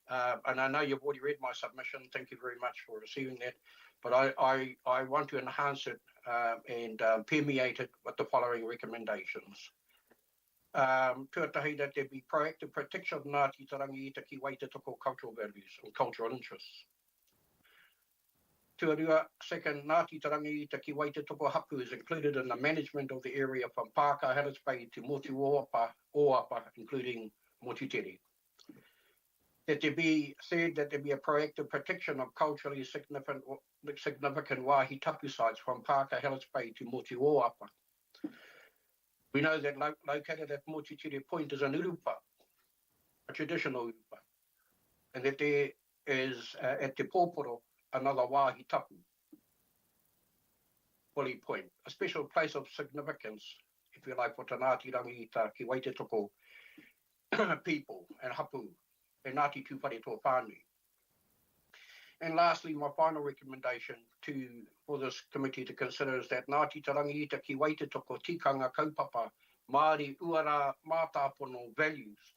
and I know you've already read my submission, thank you very much for receiving that, but I want to enhance it and permeate it with the following recommendations. Tuatahi that there be proactive protection of Ngāti Turangi-Ita ki Waitotoko cultural values and cultural interests. Tuarua, second, Ngāti Turangi-Ita ki Waitotoko hapu is included in the management of the area from Pāka, Harris Bay to Motuoapa, including Motutere. That there be a proactive protection of culturally significant wāhi tapu sites from Pāka, Harris Bay to Motuoapa. We know that located at Motutere Point is an urupa, a traditional urupa, and that there is at Te Pōporo another wāhi tapu, Bully Point, a special place of significance, if you like, for Te Ngāti Rangi-Ita ki Waitotoko people and hapu, and Ngāti Tūwhare tō whānui. And lastly, my final recommendation for this committee to consider is that Ngāti Turangi-Ita ki Waitotoko tikanga kaupapa Māori uara mātāpono values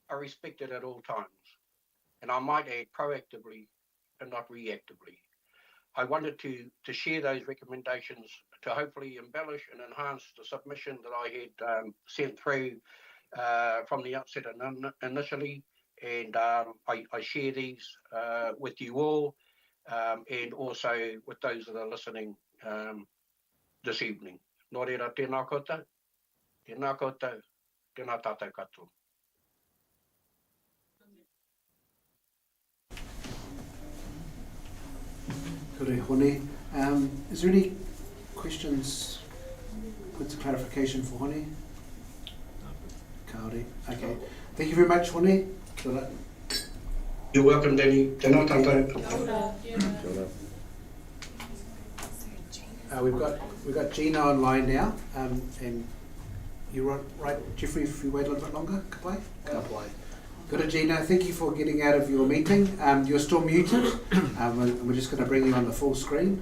are respected at all times. And I might add proactively and not reactively. I wanted to share those recommendations to hopefully embellish and enhance the submission that I had sent through from the outset initially. And I share these with you all and also with those that are listening this evening. Nō reira, tēnā koutou, tēnā tātou katoa. Kore Hone. Is there any questions, points of clarification for Hone? Kaore. Okay. Thank you very much, Hone. Kia ora. You're welcome, Danny. Tēnā tātou. We've got Gina online now, and you're right, Jeffrey. If you wait a little bit longer, kapai. Good, Gina. Thank you for getting out of your meeting. You're still muted. We're just going to bring you on the full screen.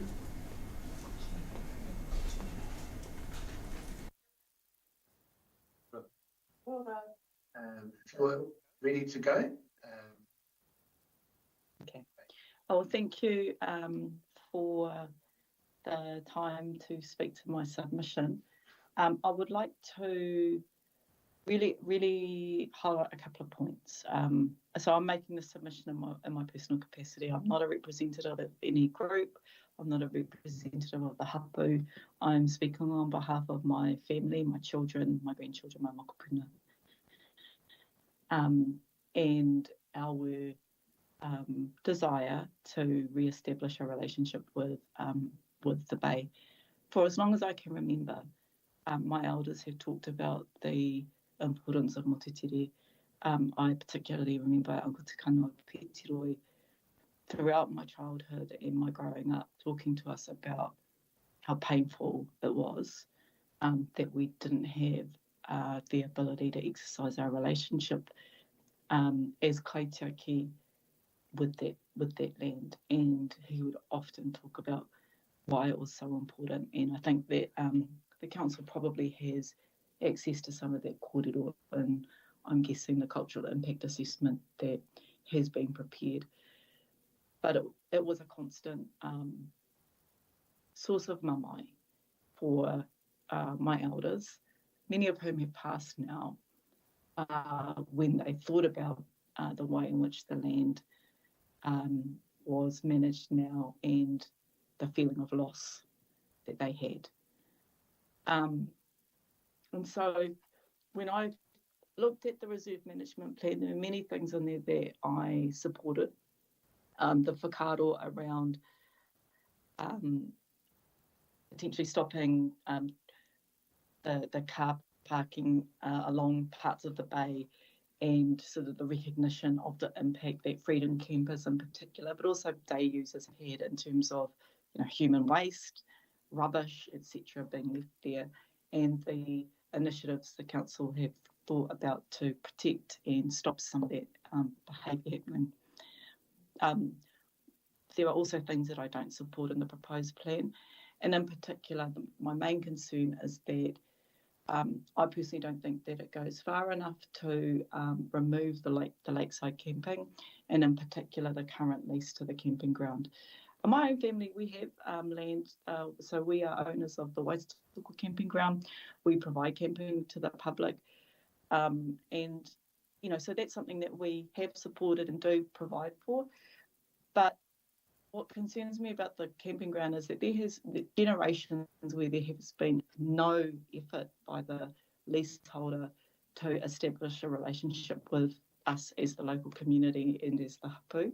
If you're ready to go. Okay. Oh, thank you for the time to speak to my submission. I would like to really highlight a couple of points. So I'm making the submission in my personal capacity. I'm not a representative of any group. I'm not a representative of the hapu. I'm speaking on behalf of my family, my children, my grandchildren, my mokopuna. And our desire to re-establish a relationship with the Bay. For as long as I can remember, my elders have talked about the importance of Motutere. I particularly remember Uncle Te Kanoa Petiroi throughout my childhood and my growing up talking to us about how painful it was that we didn't have the ability to exercise our relationship as kaitiaki with that land, and he would often talk about why it was so important. And I think that the council probably has access to some of that kōrero, and I'm guessing the cultural impact assessment that has been prepared. But it was a constant source of mamae for my elders, many of whom have passed now, when they thought about the way in which the land was managed now and the feeling of loss that they had. And so when I looked at the reserve management plan, there were many things in there that I supported. The whakaaro around potentially stopping the car parking along parts of the bay, and sort of the recognition of the impact that Freedom Campers in particular, but also day users have had in terms of human waste, rubbish, etc., being left there, and the initiatives the council have thought about to protect and stop some of that behaviour happening. There are also things that I don't support in the proposed plan, and in particular, my main concern is that I personally don't think that it goes far enough to remove the lakeside camping, and in particular the current lease to the camping ground. In my own family, we have land, so we are owners of the Waitoko camping ground. We provide camping to the public, and so that's something that we have supported and do provide for. But what concerns me about the camping ground is that there has generations where there has been no effort by the leaseholder to establish a relationship with us as the local community and as the hapu.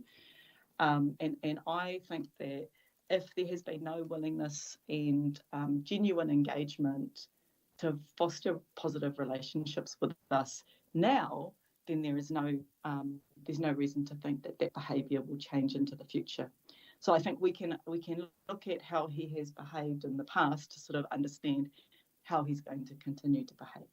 And I think that if there has been no willingness and genuine engagement to foster positive relationships with us now, then there's no reason to think that that behaviour will change into the future. So I think we can look at how he has behaved in the past to sort of understand how he's going to continue to behave.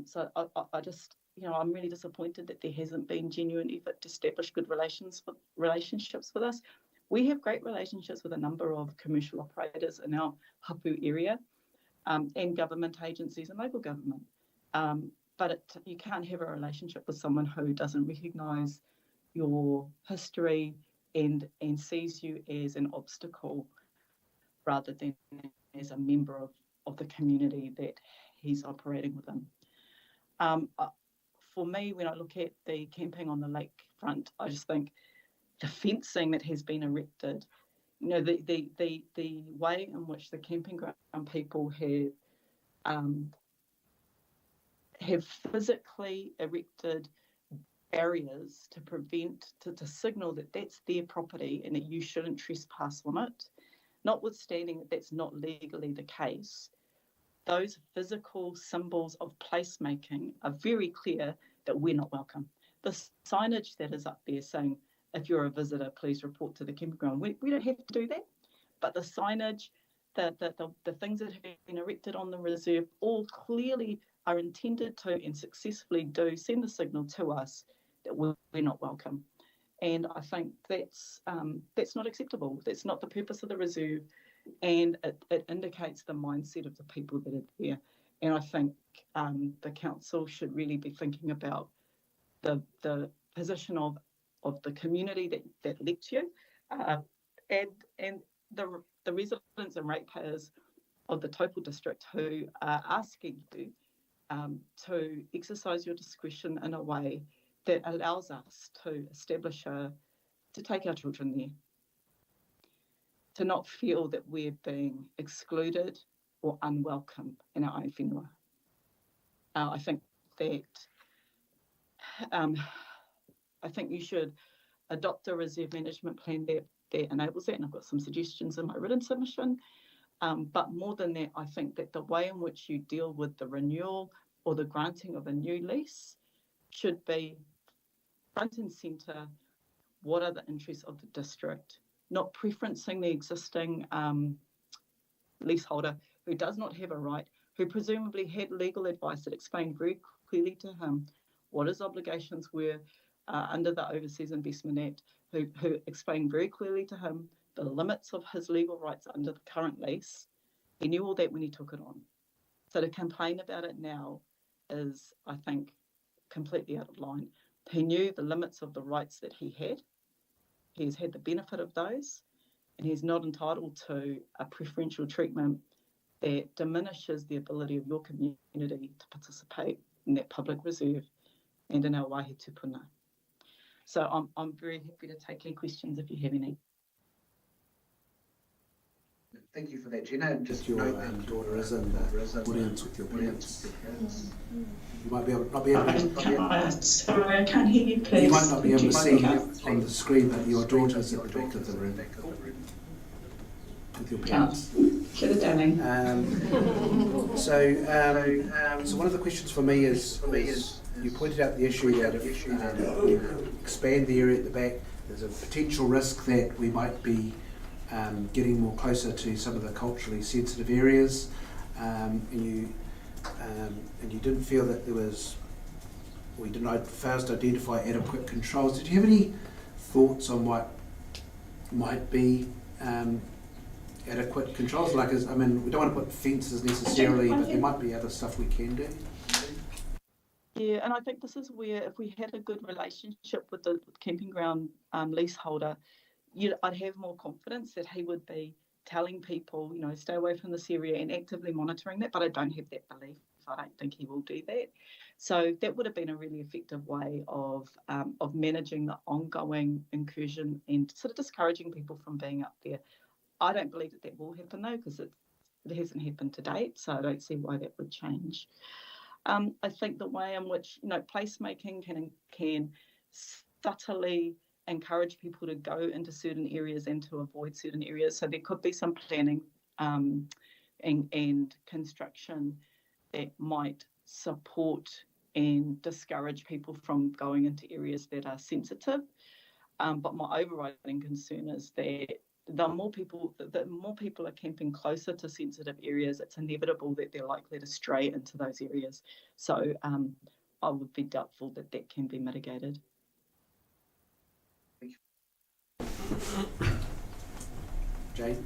So I just, I'm really disappointed that there hasn't been genuine effort to establish good relationships with us. We have great relationships with a number of commercial operators in our hapu area, and government agencies and local government. But you can't have a relationship with someone who doesn't recognise your history and sees you as an obstacle rather than as a member of the community that he's operating within. For me, when I look at the camping on the lakefront, I just think the fencing that has been erected, the way in which the camping ground people have physically erected barriers to prevent, to signal that that's their property and that you shouldn't trespass on it, notwithstanding that that's not legally the case. Those physical symbols of placemaking are very clear that we're not welcome. The signage that is up there saying, if you're a visitor, please report to the campground, we don't have to do that. But the signage, the things that have been erected on the reserve all clearly are intended to and successfully do send the signal to us that we're not welcome. And I think that's not acceptable. That's not the purpose of the reserve, and it indicates the mindset of the people that are there. And I think the council should really be thinking about the position of the community that elects you, and the residents and ratepayers of the Taupo district who are asking you to exercise your discretion in a way that allows us to to take our children there, to not feel that we're being excluded or unwelcome in our own whenua. I think that I think you should adopt a reserve management plan that enables that, and I've got some suggestions in my written submission. But more than that, I think that the way in which you deal with the renewal or the granting of a new lease should be front and centre. What are the interests of the district? Not preferencing the existing leaseholder who does not have a right, who presumably had legal advice that explained very clearly to him what his obligations were under the Overseas Investment Act, who explained very clearly to him the limits of his legal rights under the current lease. He knew all that when he took it on. So to complain about it now is, I think, completely out of line. He knew the limits of the rights that he had. He has had the benefit of those, and he's not entitled to a preferential treatment that diminishes the ability of your community to participate in that public reserve and in our waihe tupuna. So I'm very happy to take any questions if you have any. Thank you for that, Gina. And just your daughter is in the audience with your parents. You might be able, not be able to. Sorry, I can't hear you, please. You might not be able to see on the screen, but your daughter's at the back of the room with your parents. Get it, darling. So one of the questions for me is you pointed out the issue that if you expand the area at the back, there's a potential risk that we might be getting more closer to some of the culturally sensitive areas, and you didn't feel that there was, we didn't first identify adequate controls. Did you have any thoughts on what might be adequate controls? Like, I mean, we don't want to put fences necessarily, but there might be other stuff we can do. Yeah, and I think this is where if we had a good relationship with the camping ground leaseholder, I'd have more confidence that he would be telling people, you know, stay away from this area and actively monitoring that, but I don't have that belief. I don't think he will do that. So that would have been a really effective way of managing the ongoing incursion and sort of discouraging people from being up there. I don't believe that will happen though, because it hasn't happened to date, so I don't see why that would change. I think the way in which, you know, placemaking can subtly encourage people to go into certain areas and to avoid certain areas. So there could be some planning and construction that might support and discourage people from going into areas that are sensitive. But my overriding concern is that the more people are camping closer to sensitive areas, it's inevitable that they're likely to stray into those areas. So I would be doubtful that that can be mitigated. Jane?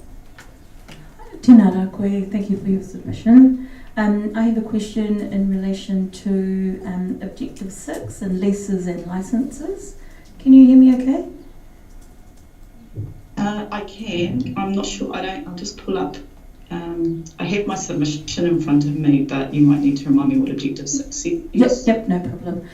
Tēnā rā koe, thank you for your submission. I have a question in relation to Objective 6 and leases and licences. Can you hear me okay? I can. I'm not sure. I'll just pull up. I have my submission in front of me, but you might need to remind me what Objective 6 is. Yep, no problem.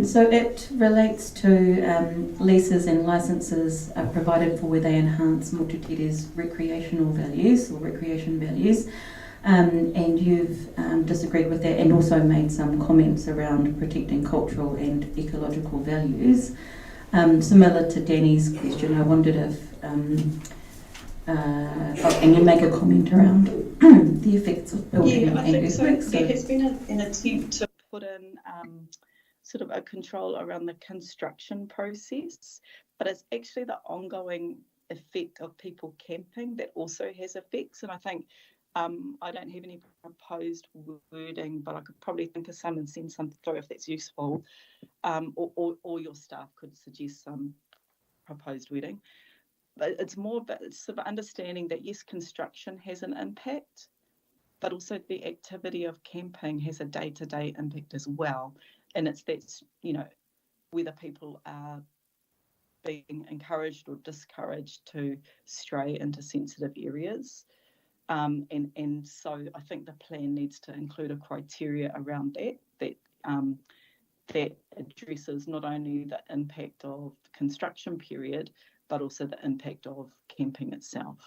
So it relates to leases and licences provided for where they enhance Motutere's recreational values or recreation values, and you've disagreed with that and also made some comments around protecting cultural and ecological values. Similar to Danny's question, I wondered if, and you make a comment around the effects of building and earthquakes. There has been an attempt to put in sort of a control around the construction process, but it's actually the ongoing effect of people camping that also has effects. And I think I don't have any proposed wording, but I could probably think of some and send some through if that's useful, or your staff could suggest some proposed wording. But it's more about sort of understanding that yes, construction has an impact, but also the activity of camping has a day-to-day impact as well. And it's that, you know, whether people are being encouraged or discouraged to stray into sensitive areas. And so I think the plan needs to include a criteria around that addresses not only the impact of the construction period, but also the impact of camping itself.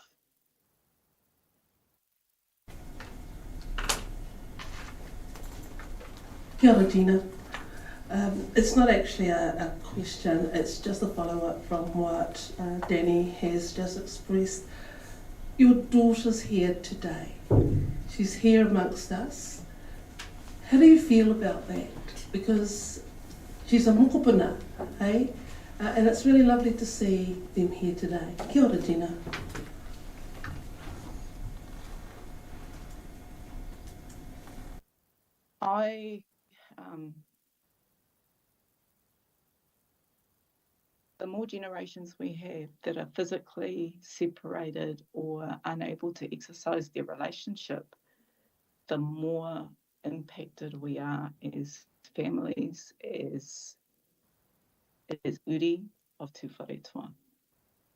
Kia ora, Gina. It's not actually a question, it's just a follow-up from what Danny has just expressed. Your daughter's here today. She's here amongst us. How do you feel about that? Because she's a mokopuna, hey? And it's really lovely to see them here today. Kia ora, Gina. The more generations we have that are physically separated or unable to exercise their relationship, the more impacted we are as families, as uri of Te Whare-toa.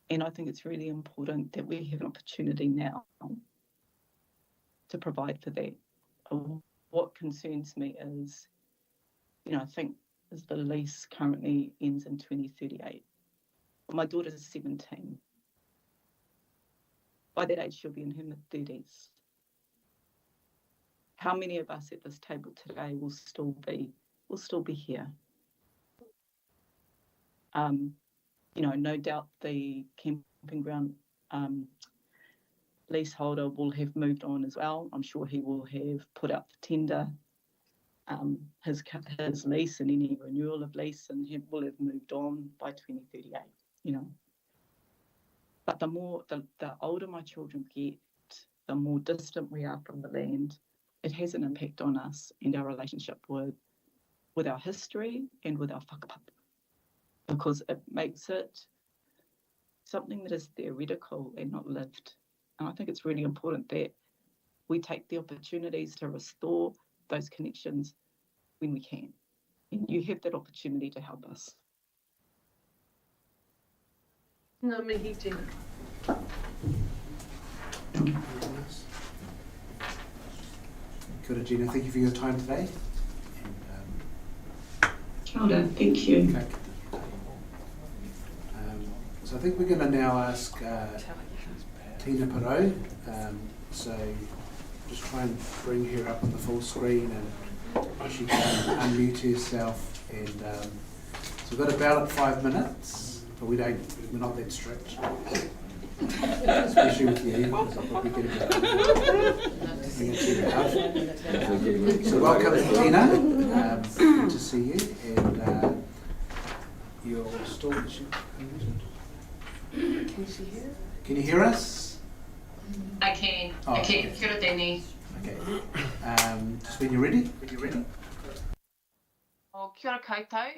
And I think it's really important that we have an opportunity now to provide for that. What concerns me is I think the lease currently ends in 2038. My daughter's 17. By that age, she'll be in her mid-30s. How many of us at this table today will still be here? No doubt the camping ground leaseholder will have moved on as well. I'm sure he will have put out for tender his lease and any renewal of lease, and he will have moved on by 2038. But the older my children get, the more distant we are from the land. It has an impact on us and our relationship with our history and with our whakapapa, because it makes it something that is theoretical and not lived. And I think it's really important that we take the opportunities to restore those connections when we can. And you have that opportunity to help us. Ngā mihi tēnā. Kia ora, Gina. Thank you for your time today. Kia ora, thank you. So I think we're going to now ask Tina Parot. So just try and bring her up on the full screen, and she can unmute herself. And so we've got about 5 minutes, but we're not that strict. Especially with you, because I'll probably get a bit So welcome, Tina. Good to see you. And you're still... Can you hear us? I can. Oh, I can. okay. Kia ora, Danny. Okay. Just when you're ready. O kia ora koutou.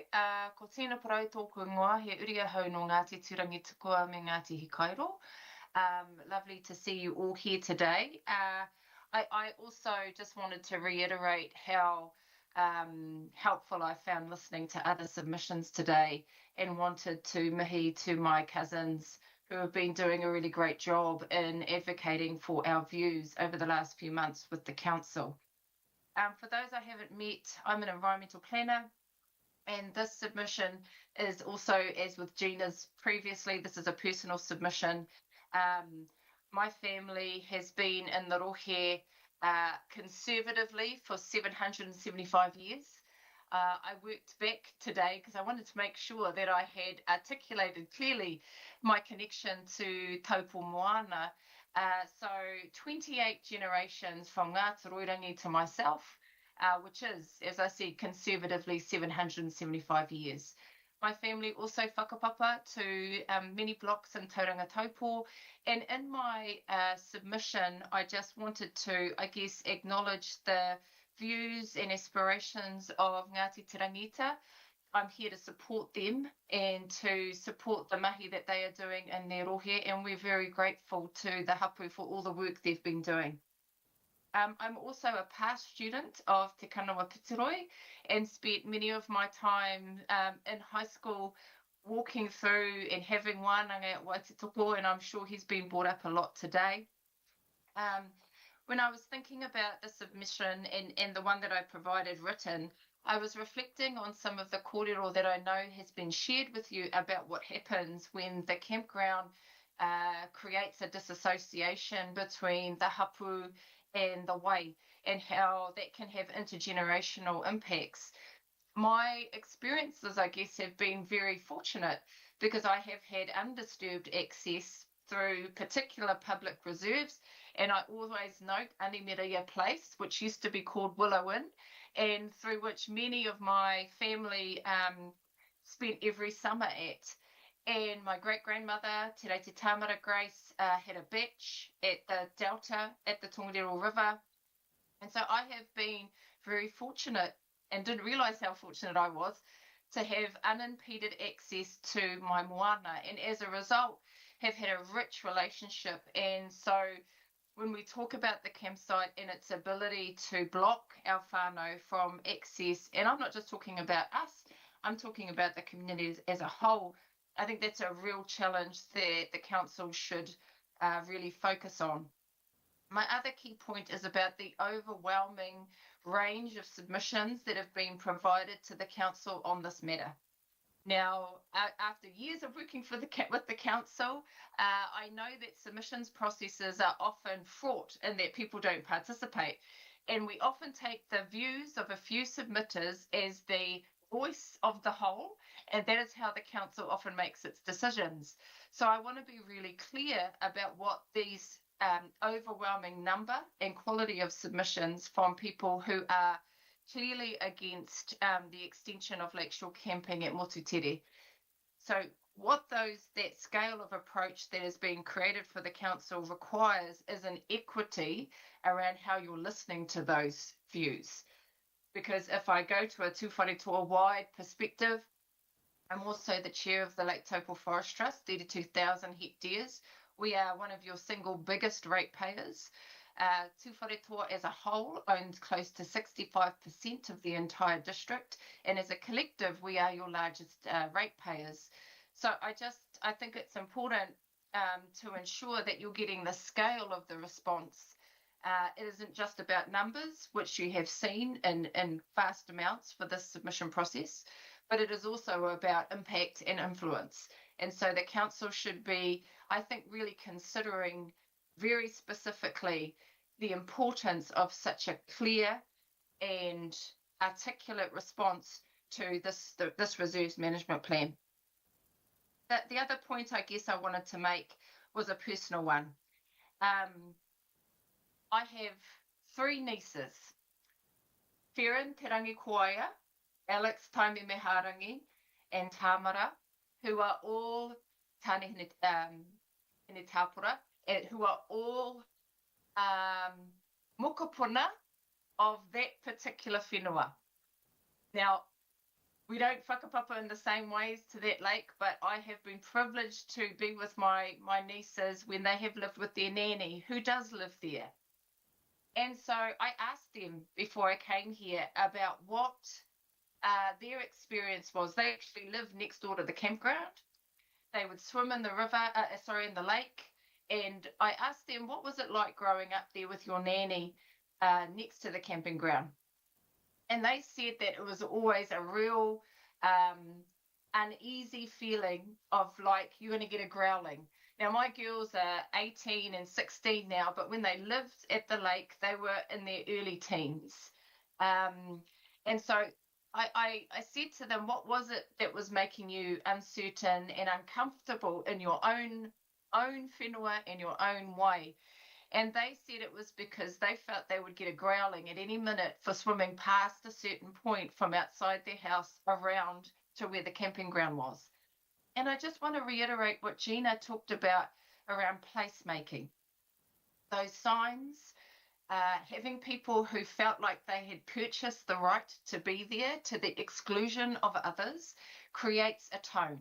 Ko tēnā parau tōku ingoa, he uri ahau no Ngāti Turangi-Tukua me Ngāti Hikairo. Lovely to see you all here today. I also just wanted to reiterate how helpful I found listening to other submissions today, and wanted to mihi to my cousins who have been doing a really great job in advocating for our views over the last few months with the council. For those I haven't met, I'm an environmental planner, and this submission is also, as with Gina's previously, this is a personal submission. My family has been in the rohe conservatively for 775 years. I worked back today because I wanted to make sure that I had articulated clearly my connection to Taupo Moana. So 28 generations from Ngā Toroirangi to myself, which is, as I said, conservatively 775 years. My family also whakapapa to many blocks in Tauranga Taupo. And in my submission, I just wanted to, I guess, acknowledge the views and aspirations of Ngāti Tirangita. I'm here to support them and to support the mahi that they are doing in their rohe, and we're very grateful to the hapu for all the work they've been doing. I'm also a past student of Te Kanawa Pitiroi and spent many of my time in high school walking through and having wānanga at Waititoko, and I'm sure he's been brought up a lot today. When I was thinking about the submission and the one that I provided written, I was reflecting on some of the kōrero that I know has been shared with you about what happens when the campground creates a disassociation between the hapu and the wai, and how that can have intergenerational impacts. My experiences, I guess, have been very fortunate because I have had undisturbed access through particular public reserves, and I always note Animeria Place, which used to be called Willow Inn, and through which many of my family spent every summer at. And my great-grandmother, Te Rei Te Tāmara Grace, had a beach at the Delta, at the Tongariro River. And so I have been very fortunate, and didn't realise how fortunate I was, to have unimpeded access to my moana, and as a result have had a rich relationship. And so when we talk about the campsite and its ability to block our whānau from access, and I'm not just talking about us, I'm talking about the community as a whole, I think that's a real challenge that the council should really focus on. My other key point is about the overwhelming range of submissions that have been provided to the council on this matter. Now, after years of working with the council, I know that submissions processes are often fraught in that people don't participate. And we often take the views of a few submitters as the voice of the whole, and that is how the council often makes its decisions. So I want to be really clear about what these overwhelming number and quality of submissions from people who are clearly against the extension of lakeshore camping at Motutere. So what that scale of approach that is being created for the council requires is an equity around how you're listening to those views. Because if I go to a tūwharetoa wide perspective, I'm also the chair of the Lake Taupo Forest Trust, 32,000 hectares. We are one of your single biggest ratepayers. Tūwharetoa as a whole owns close to 65% of the entire district, and as a collective, we are your largest ratepayers. So I think it's important to ensure that you're getting the scale of the response. It isn't just about numbers, which you have seen in vast amounts for this submission process, but it is also about impact and influence. And so the council should be, I think, really considering very specifically the importance of such a clear and articulate response to this reserves management plan. The other point I guess I wanted to make was a personal one. I have 3 nieces, Fearon Te Rangi Koaia, Alex Taime Meharangi, and Tamara, who are all Tane Hine Tāpura, and who are all mokopuna of that particular whenua. Now, we don't whakapapa in the same ways to that lake, but I have been privileged to be with my nieces when they have lived with their nanny, who does live there. And so I asked them before I came here about what their experience was. They actually live next door to the campground. They would swim in the in the lake. And I asked them, what was it like growing up there with your nanny next to the camping ground? And they said that it was always a real uneasy feeling of like you're going to get a growling. Now, my girls are 18 and 16 now, but when they lived at the lake, they were in their early teens. And so I said to them, what was it that was making you uncertain and uncomfortable in your own whenua and your own way? And they said it was because they felt they would get a growling at any minute for swimming past a certain point from outside their house around to where the camping ground was. And I just want to reiterate what Gina talked about around placemaking. Those signs, having people who felt like they had purchased the right to be there to the exclusion of others creates a tone.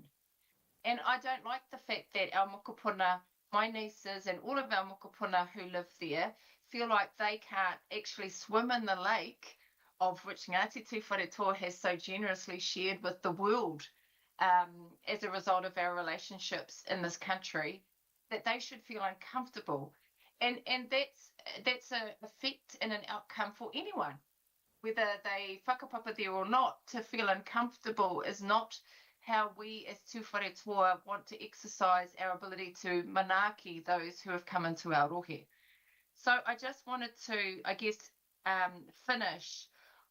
And I don't like the fact that our mokopuna, my nieces and all of our mokopuna who live there, feel like they can't actually swim in the lake of which Ngāti Tūwharetoa has so generously shared with the world as a result of our relationships in this country, that they should feel uncomfortable. And that's an effect and an outcome for anyone, whether they whakapapa there or not. To feel uncomfortable is not how we as tūwharetoa want to exercise our ability to manaaki those who have come into our rohe. So I just wanted to, I guess, finish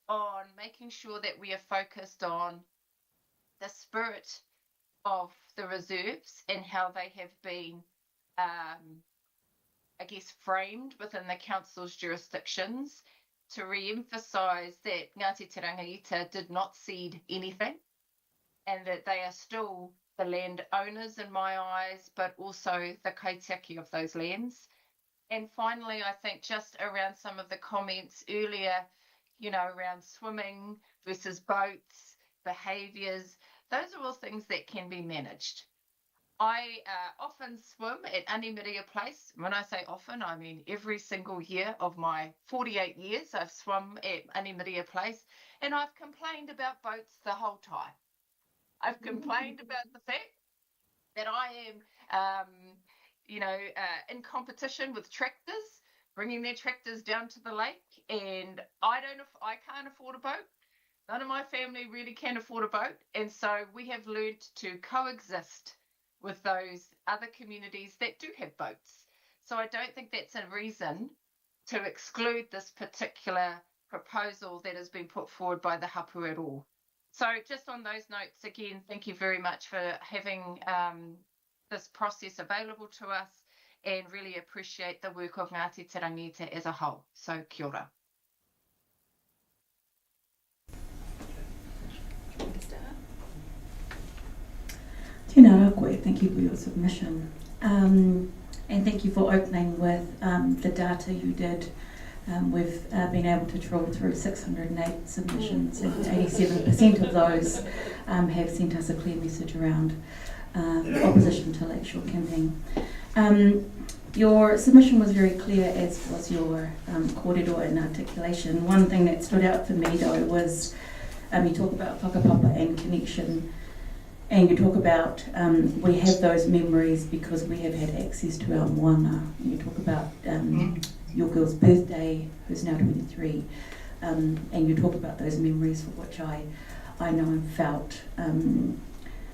on making sure that we are focused on the spirit of the reserves and how they have been, I guess, framed within the council's jurisdictions, to re-emphasise that Ngāti Te Rangiita did not cede anything, and that they are still the land owners in my eyes, but also the kaitiaki of those lands. And finally, I think just around some of the comments earlier, around swimming versus boats, behaviours, those are all things that can be managed. I often swim at Animiria Place. When I say often, I mean every single year of my 48 years I've swum at Animiria Place, and I've complained about boats the whole time. I've complained about the fact that I am, in competition with tractors bringing their tractors down to the lake, and I can't afford a boat. None of my family really can afford a boat, and so we have learned to coexist with those other communities that do have boats. So I don't think that's a reason to exclude this particular proposal that has been put forward by the hapu at all. So just on those notes, again, thank you very much for having this process available to us, and really appreciate the work of Ngāti Te Rangita as a whole. So kia ora. Tēnā rā koe, thank you for your submission. And thank you for opening with the data you did. We've been able to trawl through 608 submissions, and 87% of those have sent us a clear message around opposition to lakeshore camping. Your submission was very clear, as was your kōrero and articulation. One thing that stood out for me though was you talk about whakapapa and connection, and you talk about we have those memories because we have had access to our moana. You talk about your girl's birthday, who's now 23, and you talk about those memories for which I know and felt.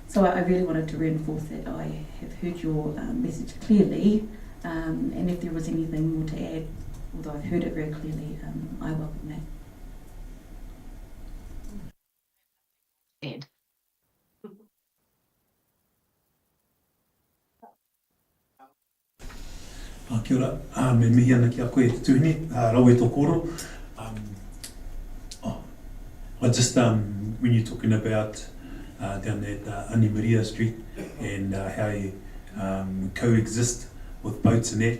So I really wanted to reinforce that I have heard your message clearly, and if there was anything more to add, although I've heard it very clearly, I welcome that. Ed. Kia ora, me mihi ana ki a koe te tuhine, rau e tō koro. I just, when you're talking about down at Ani Maria Street and how you coexist with boats and that,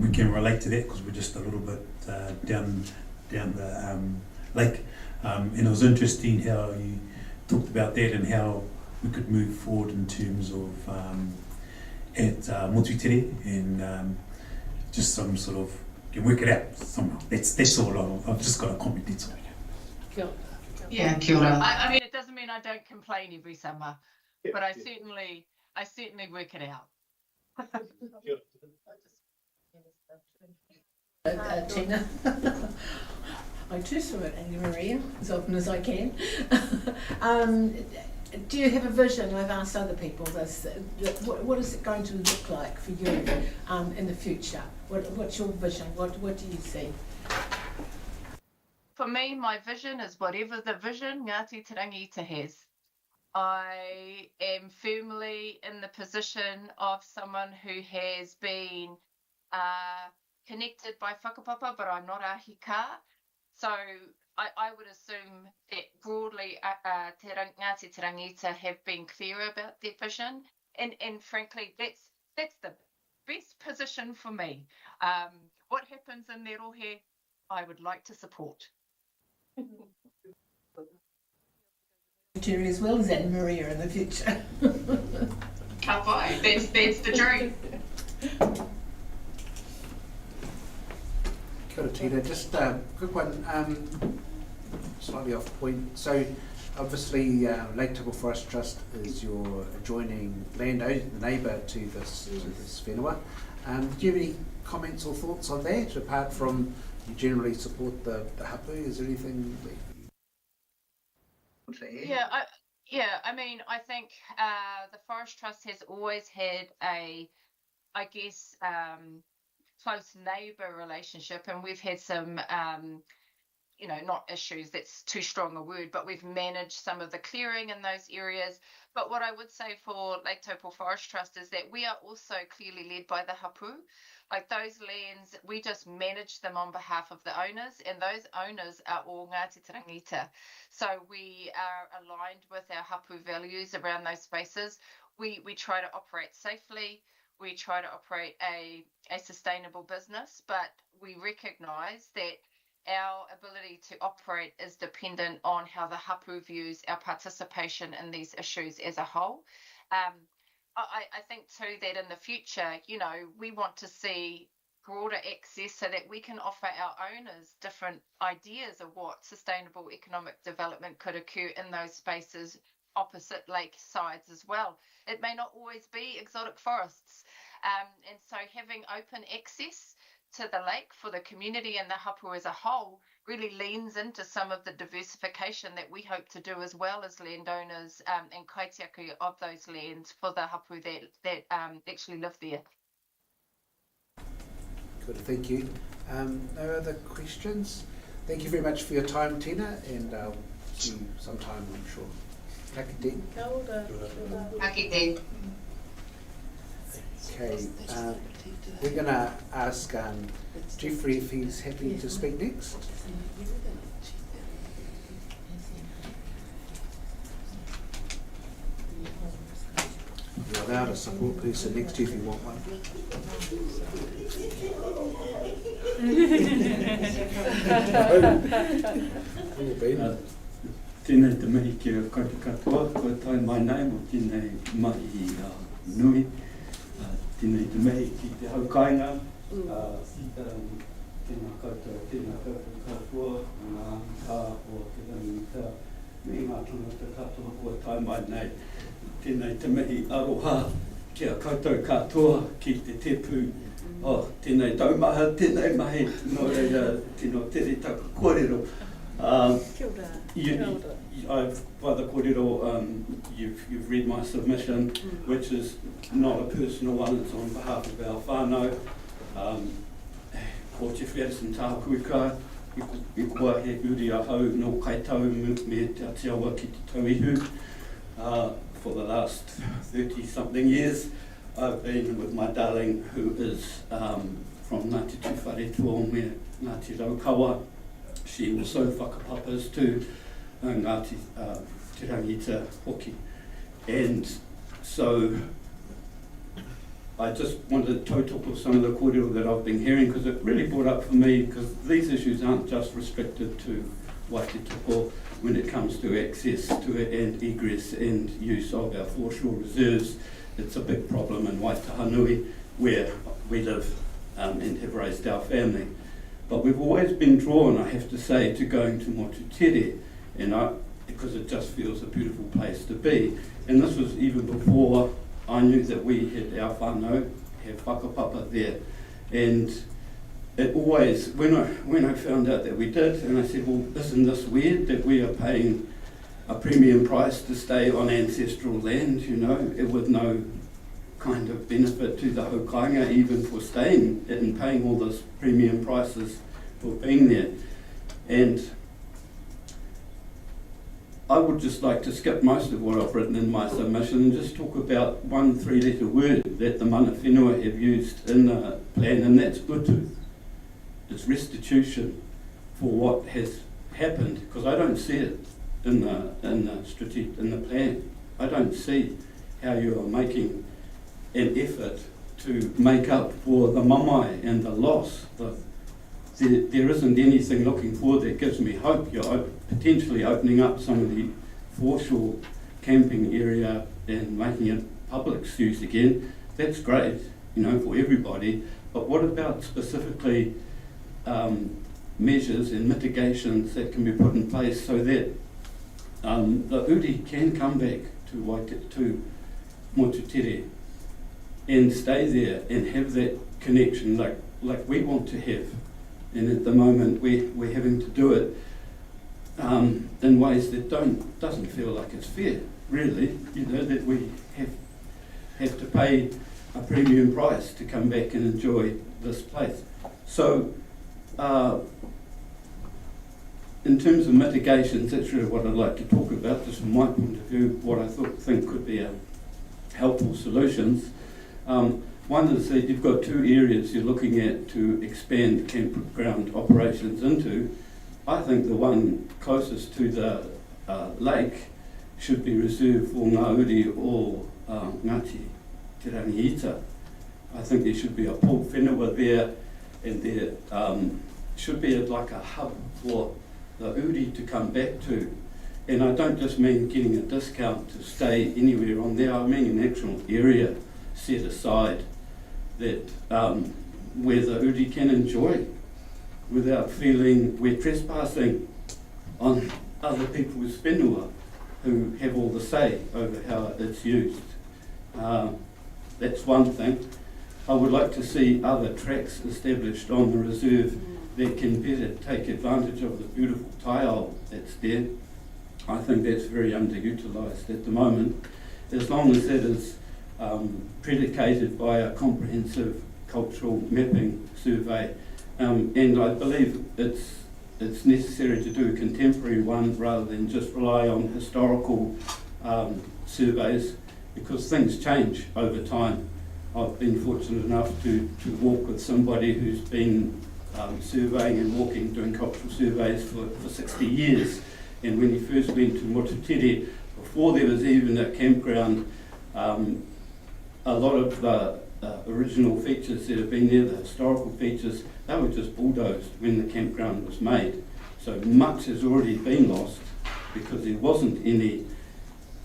we can relate to that because we're just a little bit down the lake. And it was interesting how you talked about that and how we could move forward in terms of at Motutere and just some sort of, can work it out somehow. That's all. I've just got a comment, that's all. Yeah, kia ora. I mean, it doesn't mean I don't complain every summer, but I certainly work it out. Tina. I too swim at Annie Maria as often as I can. Do you have a vision? I've asked other people this. What is it going to look like for you in the future? What's your vision? What do you see? For me, my vision is whatever the vision Ngāti Te Rangita has. I am firmly in the position of someone who has been connected by whakapapa, but I'm not ahi ka. So I would assume that broadly Ngāti Te Rangita have been clear about their vision, and frankly that's the best position for me. What happens in their rohe, I would like to support. Motutere as well as Annie Maria in the future. Ka pai, that's the dream. Kia ora, Tina. Just a quick one, slightly off point. So obviously Lake Taupo Forest Trust is your adjoining landowner, the neighbour to this whenua. Do you have any comments or thoughts on that, apart from you generally support the hapu? Is there anything that I mean, I think the Forest Trust has always had a, I guess, close neighbour relationship, and we've had some, not issues, that's too strong a word, but we've managed some of the clearing in those areas. But what I would say for Lake Taupo Forest Trust is that we are also clearly led by the hapu. Like those lands, we just manage them on behalf of the owners, and those owners are all Ngāti Te Rangita. So we are aligned with our hapu values around those spaces. We try to operate safely. We try to operate a sustainable business, but we recognise that our ability to operate is dependent on how the hapu views our participation in these issues as a whole. I think too that in the future, we want to see broader access so that we can offer our owners different ideas of what sustainable economic development could occur in those spaces opposite lake sides as well. It may not always be exotic forests. And so having open access to the lake for the community and the hapu as a whole really leans into some of the diversification that we hope to do as well as landowners and kaitiaki of those lands for the hapu that actually live there. Good, thank you. No other questions? Thank you very much for your time, Tina, and see you sometime, I'm sure. Ka kite. Kia ora. Ka kite. Okay, we're going to ask Jeffrey if he's happy to speak next. You're allowed a support person next to you if you want one. Tēnei te mihi ki a kati katoa, ko tai mai nei mo tēnei mahi nui. Tēnei te mihi ki te haukainga, tēnā koutou katoa, ngā tā o te rangi me ngā tangata katoa ko tai mai nei. Tēnei te mihi aroha ki a koutou katoa ki te tepu. Tēnei taumaha, tēnei mahi, no reira tēnō tere taka kōrero. By the kōrero, you've read my submission, which is not a personal one, it's on behalf of our whānau. Ko te wheresin tākuika, I kua he uri ahau no kaitau me te atiawa ki te tauihu. For the last 30-something years, I've been with my darling who is from Ngāti Tuwharetua me Ngāti Raukawa. She also whakapapas to Ngāti Turangi-Tongariro hoki. And so I just wanted to tautoko some of the kōrero that I've been hearing because it really brought up for me because these issues aren't just restricted to Waititoko when it comes to access to it and egress and use of our foreshore reserves. It's a big problem in Waitahanui where we live and have raised our family. But we've always been drawn, I have to say, to going to Motutere, because it just feels a beautiful place to be. And this was even before I knew that we had our whānau, have whakapapa there. And it always, when I found out that we did, and I said, well, isn't this weird that we are paying a premium price to stay on ancestral land, you know, with no kind of benefit to the haukainga even for staying and paying all those premium prices for being there. And I would just like to skip most of what I've written in my submission and just talk about one 3-letter word that the mana whenua have used in the plan, and that's utu. It's restitution for what has happened, because I don't see it in the plan. I don't see how you are making an effort to make up for the mamai and the loss. There isn't anything looking forward that gives me hope. You're potentially opening up some of the foreshore camping area and making it public use again. That's great, you know, for everybody. But what about specifically measures and mitigations that can be put in place so that the uri can come back to Motutere and stay there and have that connection like we want to have. And at the moment we're having to do it in ways that doesn't feel like it's fair, really. You know, that we have to pay a premium price to come back and enjoy this place. So in terms of mitigations, that's really what I'd like to talk about, just from my point of view, what I think could be helpful solutions. One is that you've got two areas you're looking at to expand campground operations into. I think the one closest to the lake should be reserved for ngā uri or Ngāti Turangi-Tongariro. I think there should be a pō whenua there, and there should be like a hub for the uri to come back to. And I don't just mean getting a discount to stay anywhere on there, I mean an actual area set aside that where the uri can enjoy without feeling we're trespassing on other people's whenua who have all the say over how it's used. That's one thing. I would like to see other tracks established on the reserve that can better take advantage of the beautiful taiao that's there. I think that's very underutilised at the moment, as long as it is predicated by a comprehensive cultural mapping survey. And I believe it's necessary to do a contemporary one rather than just rely on historical surveys, because things change over time. I've been fortunate enough to walk with somebody who's been surveying and walking, doing cultural surveys for 60 years. And when he first went to Motutere, before there was even a campground, a lot of the original features that have been there, the historical features, they were just bulldozed when the campground was made. So much has already been lost because there wasn't any,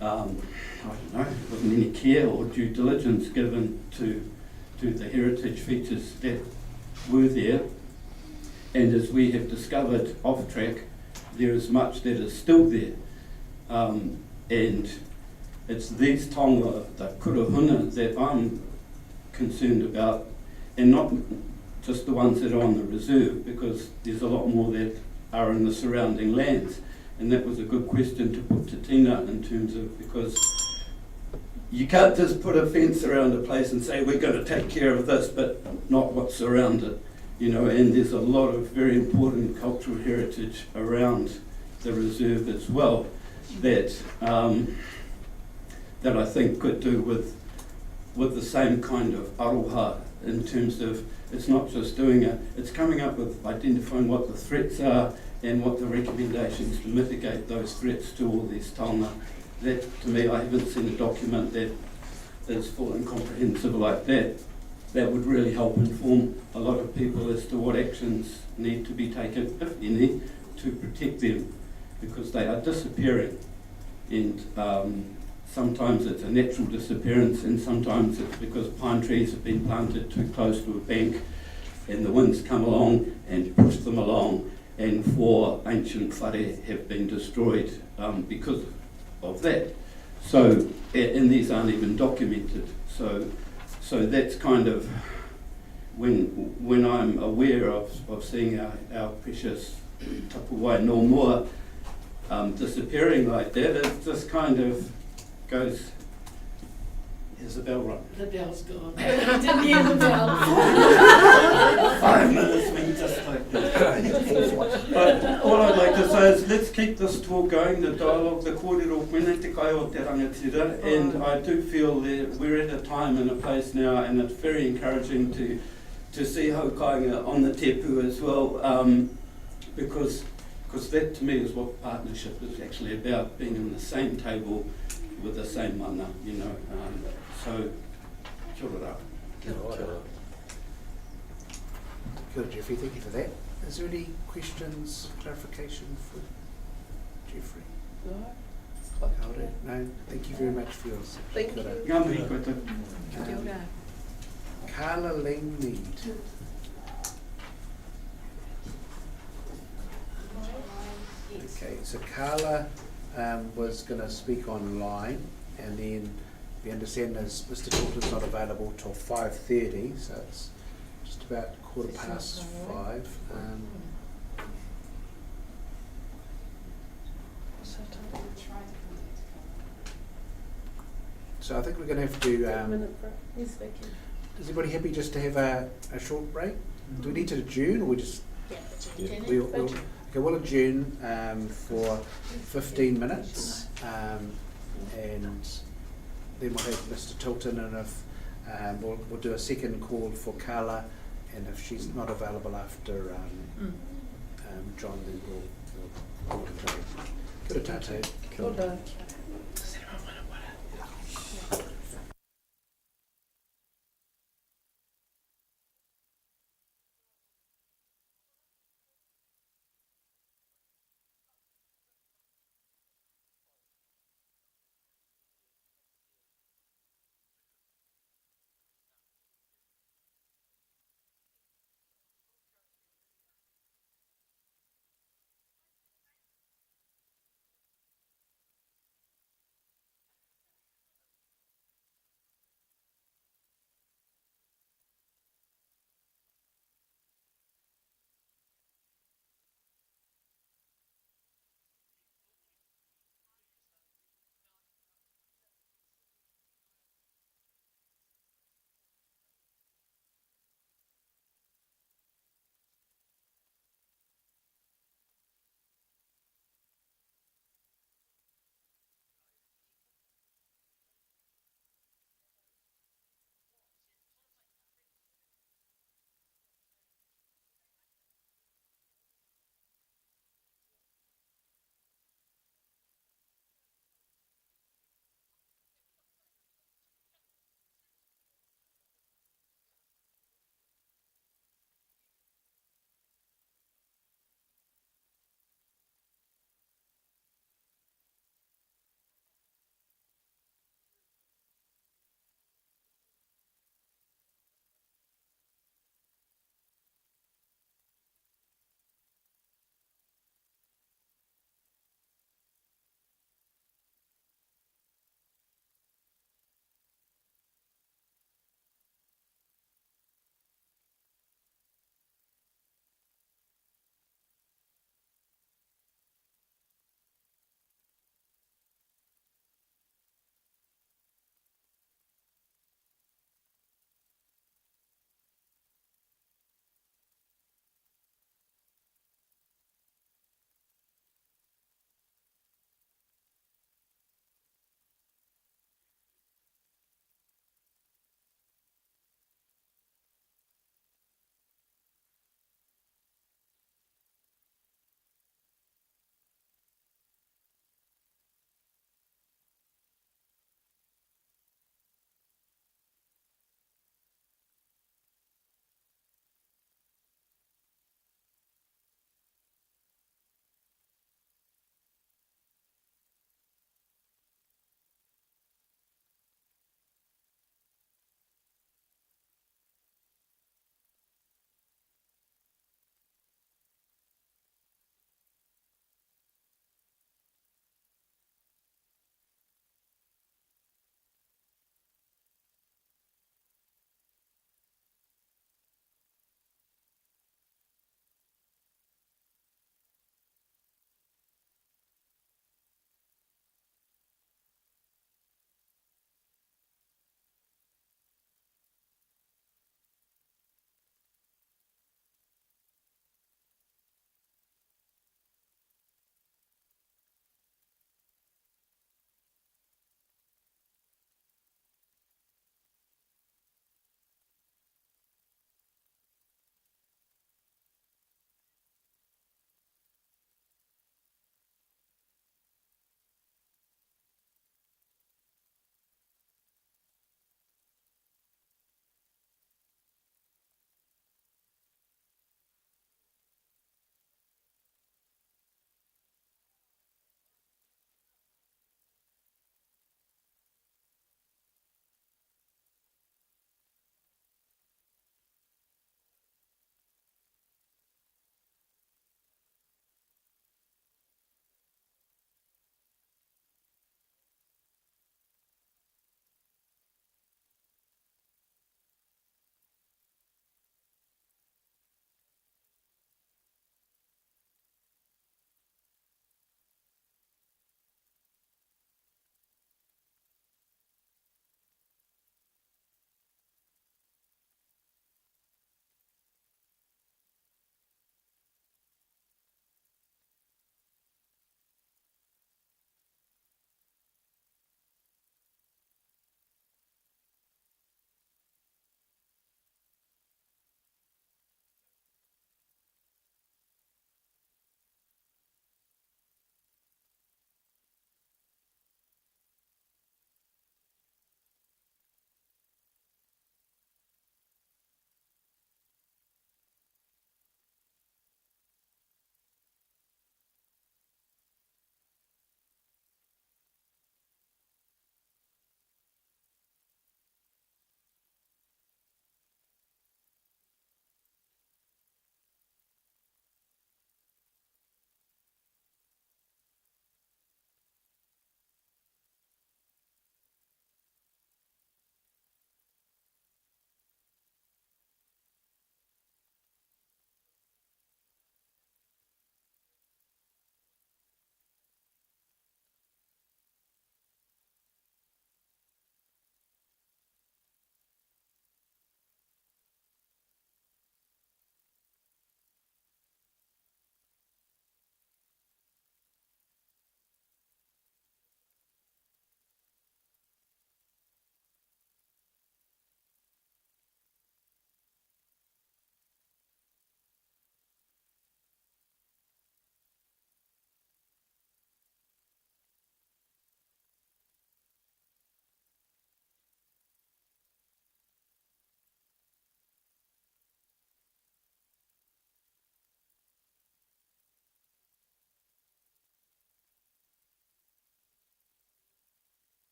wasn't any care or due diligence given to the heritage features that were there. And as we have discovered off track, there is much that is still there. And it's these tonga, the kurahuna, that I'm concerned about, and not just the ones that are on the reserve, because there's a lot more that are in the surrounding lands. And that was a good question to put to Tina, in terms of, because you can't just put a fence around a place and say we're going to take care of this, but not what's around it. You know, and there's a lot of very important cultural heritage around the reserve as well that that I think could do with the same kind of aroha, in terms of it's not just doing it, it's coming up with identifying what the threats are and what the recommendations to mitigate those threats to all these taonga. That, to me, I haven't seen a document that is full and comprehensive like that. That would really help inform a lot of people as to what actions need to be taken, if any, to protect them, because they are disappearing. And sometimes it's a natural disappearance, and sometimes it's because pine trees have been planted too close to a bank and the winds come along and push them along, and 4 ancient whare have been destroyed because of that. So, and these aren't even documented. So that's kind of when I'm aware of seeing our precious Taupo-Kaingaroa no more disappearing like that, it just kind of goes, here's the bell rung. The bell's gone. Didn't hear the bell. 5 minutes mean just like that. But all I'd like to say is let's keep this talk going, the dialogue, the kōrero, whenei te kai o te rangatira, and I do feel that we're at a time and a place now, and it's very encouraging to see haukainga on the tepu as well, because that to me is what partnership is actually about, being on the same table with the same mana, you know. So, kia ora. Kia ora. Kia ora, Jeffrey, thank you for that. Is there any questions, clarification for Jeffrey? No. No, thank you very much for your Thank you. Kia ora. Carla Langmead. Okay, so Carla was going to speak online, and then we understand as Mr. Dalton's not available till 5:30, so it's just about 5:15. So I think we're going to have to. Is everybody happy just to have a short break? Do we need to adjourn, or we just? We'll adjourn for 15 minutes, and then we'll have Mr. Tilton, and if we'll do a second call for Carla, and if she's not available after John, then we'll adjourn. Kia ora tātou. Kia ora.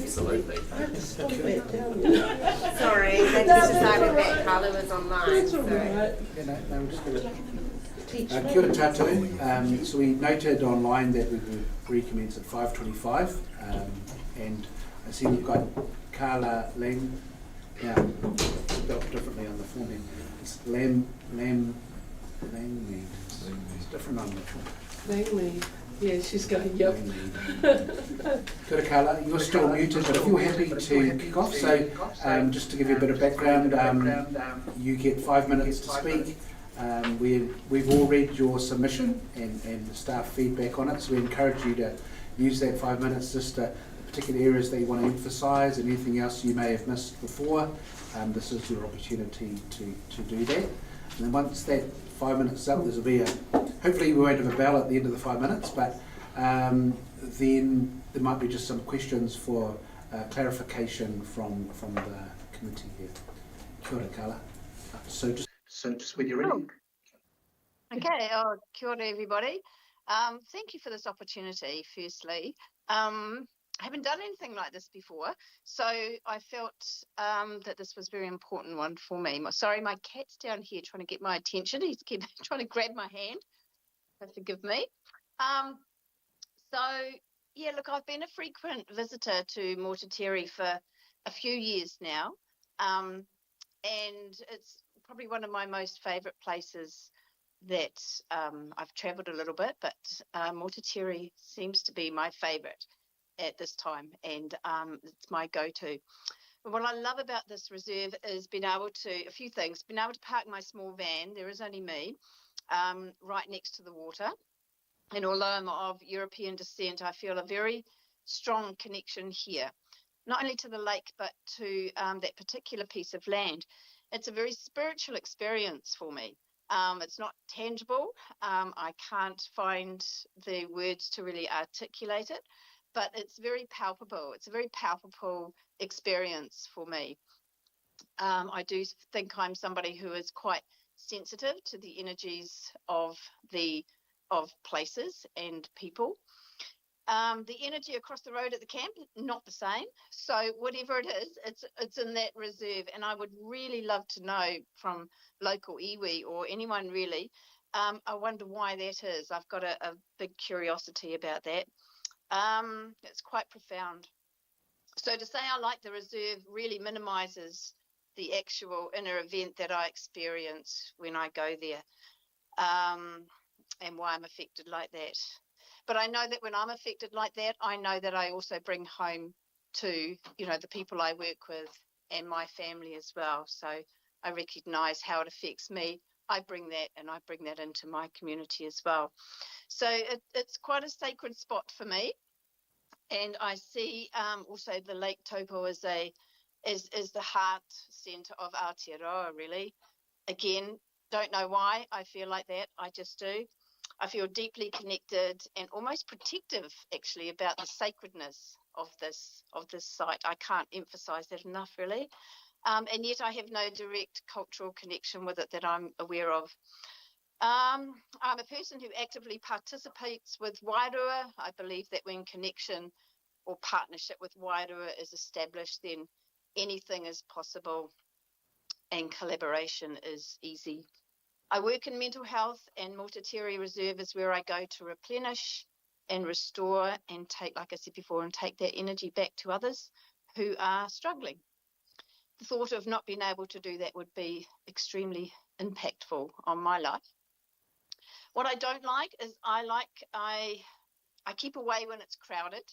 Absolutely. Sorry, they just decided that Carla was online. That's all right. No, we'll just give it. Kia ora tātou. So we noted online that we would recommence at 5:25, and I see we've got Carla Lam, spelled differently on the form. It's Langley. It's different on the form. Langley. Yeah, she's going, yep. Kia ora, Carla. You're still muted, but if you're happy to kick off, so just to give you a bit of background, you get 5 minutes to speak. We've all read your submission and the staff feedback on it, so we encourage you to use that 5 minutes just to particular areas that you want to emphasise and anything else you may have missed before. This is your opportunity to do that. And then once that 5 minutes is up, there'll be hopefully we won't have a bell at the end of the 5 minutes, but then there might be just some questions for clarification from the committee here. Kia ora, Carla. So just when you're ready. Okay, kia ora everybody. Thank you for this opportunity, firstly. I haven't done anything like this before, so I felt that this was a very important one for me. Sorry, my cat's down here trying to get my attention. He's keep trying to grab my hand. So forgive me. So, yeah, look, I've been a frequent visitor to Motutere for a few years now, and it's probably one of my most favourite places that I've travelled a little bit, but Motutere seems to be my favourite at this time, and it's my go-to. But what I love about this reserve is a few things, being able to park my small van, there is only me, right next to the water. And although I'm of European descent, I feel a very strong connection here, not only to the lake, but to that particular piece of land. It's a very spiritual experience for me. It's not tangible. I can't find the words to really articulate it, but it's very palpable. It's a very palpable experience for me. I do think I'm somebody who is quite sensitive to the energies of places and people. The energy across the road at the camp, not the same. So whatever it is, it's in that reserve. And I would really love to know from local iwi or anyone really, I wonder why that is. I've got a big curiosity about that. It's quite profound. So to say I like the reserve really minimises the actual inner event that I experience when I go there, and why I'm affected like that. But I know that when I'm affected like that, I know that I also bring home to, the people I work with and my family as well. So I recognise how it affects me. I bring that, and I bring that into my community as well. So it's quite a sacred spot for me. And I see also the Lake Taupo as the heart centre of Aotearoa, really. Again, don't know why I feel like that. I just do. I feel deeply connected and almost protective, actually, about the sacredness of this site. I can't emphasise that enough, really. And yet I have no direct cultural connection with it that I'm aware of. I'm a person who actively participates with Wairua. I believe that when connection or partnership with Wairua is established, then anything is possible and collaboration is easy. I work in mental health, and Motutere Reserve is where I go to replenish and restore and take, like I said before, and take that energy back to others who are struggling. The thought of not being able to do that would be extremely impactful on my life. What I don't like is I keep away when it's crowded.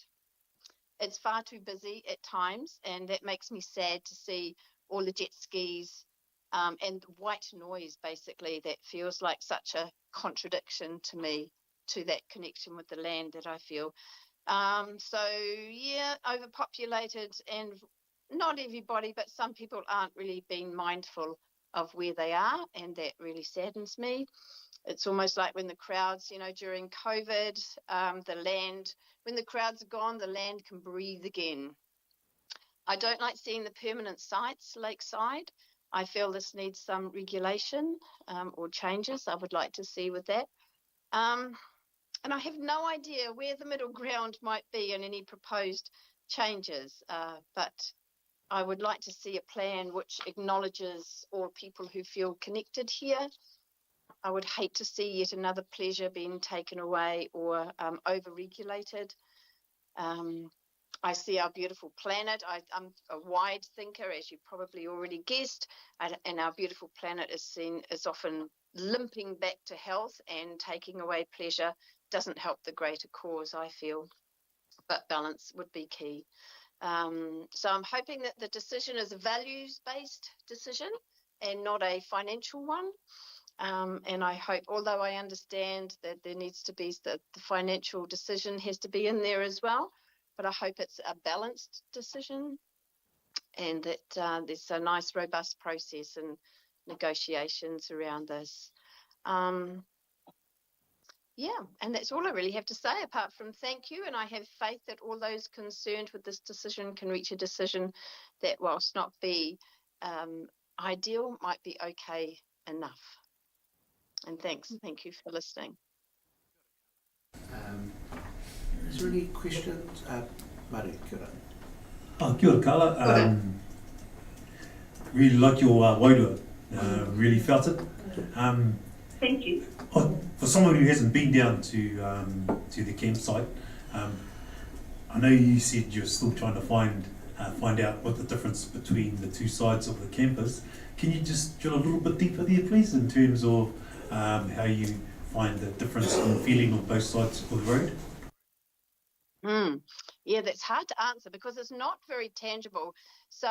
It's far too busy at times, and that makes me sad to see all the jet skis and white noise, basically, that feels like such a contradiction to me, to that connection with the land that I feel. So, yeah, overpopulated, and not everybody, but some people aren't really being mindful of where they are, and that really saddens me. It's almost like when the crowds, during COVID, the land, when the crowds are gone, the land can breathe again. I don't like seeing the permanent sites lakeside. I feel this needs some regulation or changes I would like to see with that. And I have no idea where the middle ground might be in any proposed changes, but I would like to see a plan which acknowledges all people who feel connected here. I would hate to see yet another pleasure being taken away or over-regulated. I see our beautiful planet. I'm a wide thinker, as you probably already guessed, and our beautiful planet is seen as often limping back to health, and taking away pleasure doesn't help the greater cause, I feel, but balance would be key. So I'm hoping that the decision is a values-based decision and not a financial one. And I hope, although I understand that there needs to be the financial decision has to be in there as well, but I hope it's a balanced decision, and that there's a nice, robust process and negotiations around this. Yeah, and that's all I really have to say, apart from thank you. And I have faith that all those concerned with this decision can reach a decision that, whilst not be ideal, might be okay enough. And thanks. Thank you for listening. Is there any questions? Mari, kia ora. Oh, kia ora, Carla. Really like your wairua. Really felt it. Thank you. For someone who hasn't been down to the campsite, I know you said you're still trying to find out what the difference between the two sides of the campus. Can you just drill a little bit deeper there, please, in terms of how you find the difference in feeling on both sides of the road? Yeah, that's hard to answer because it's not very tangible. So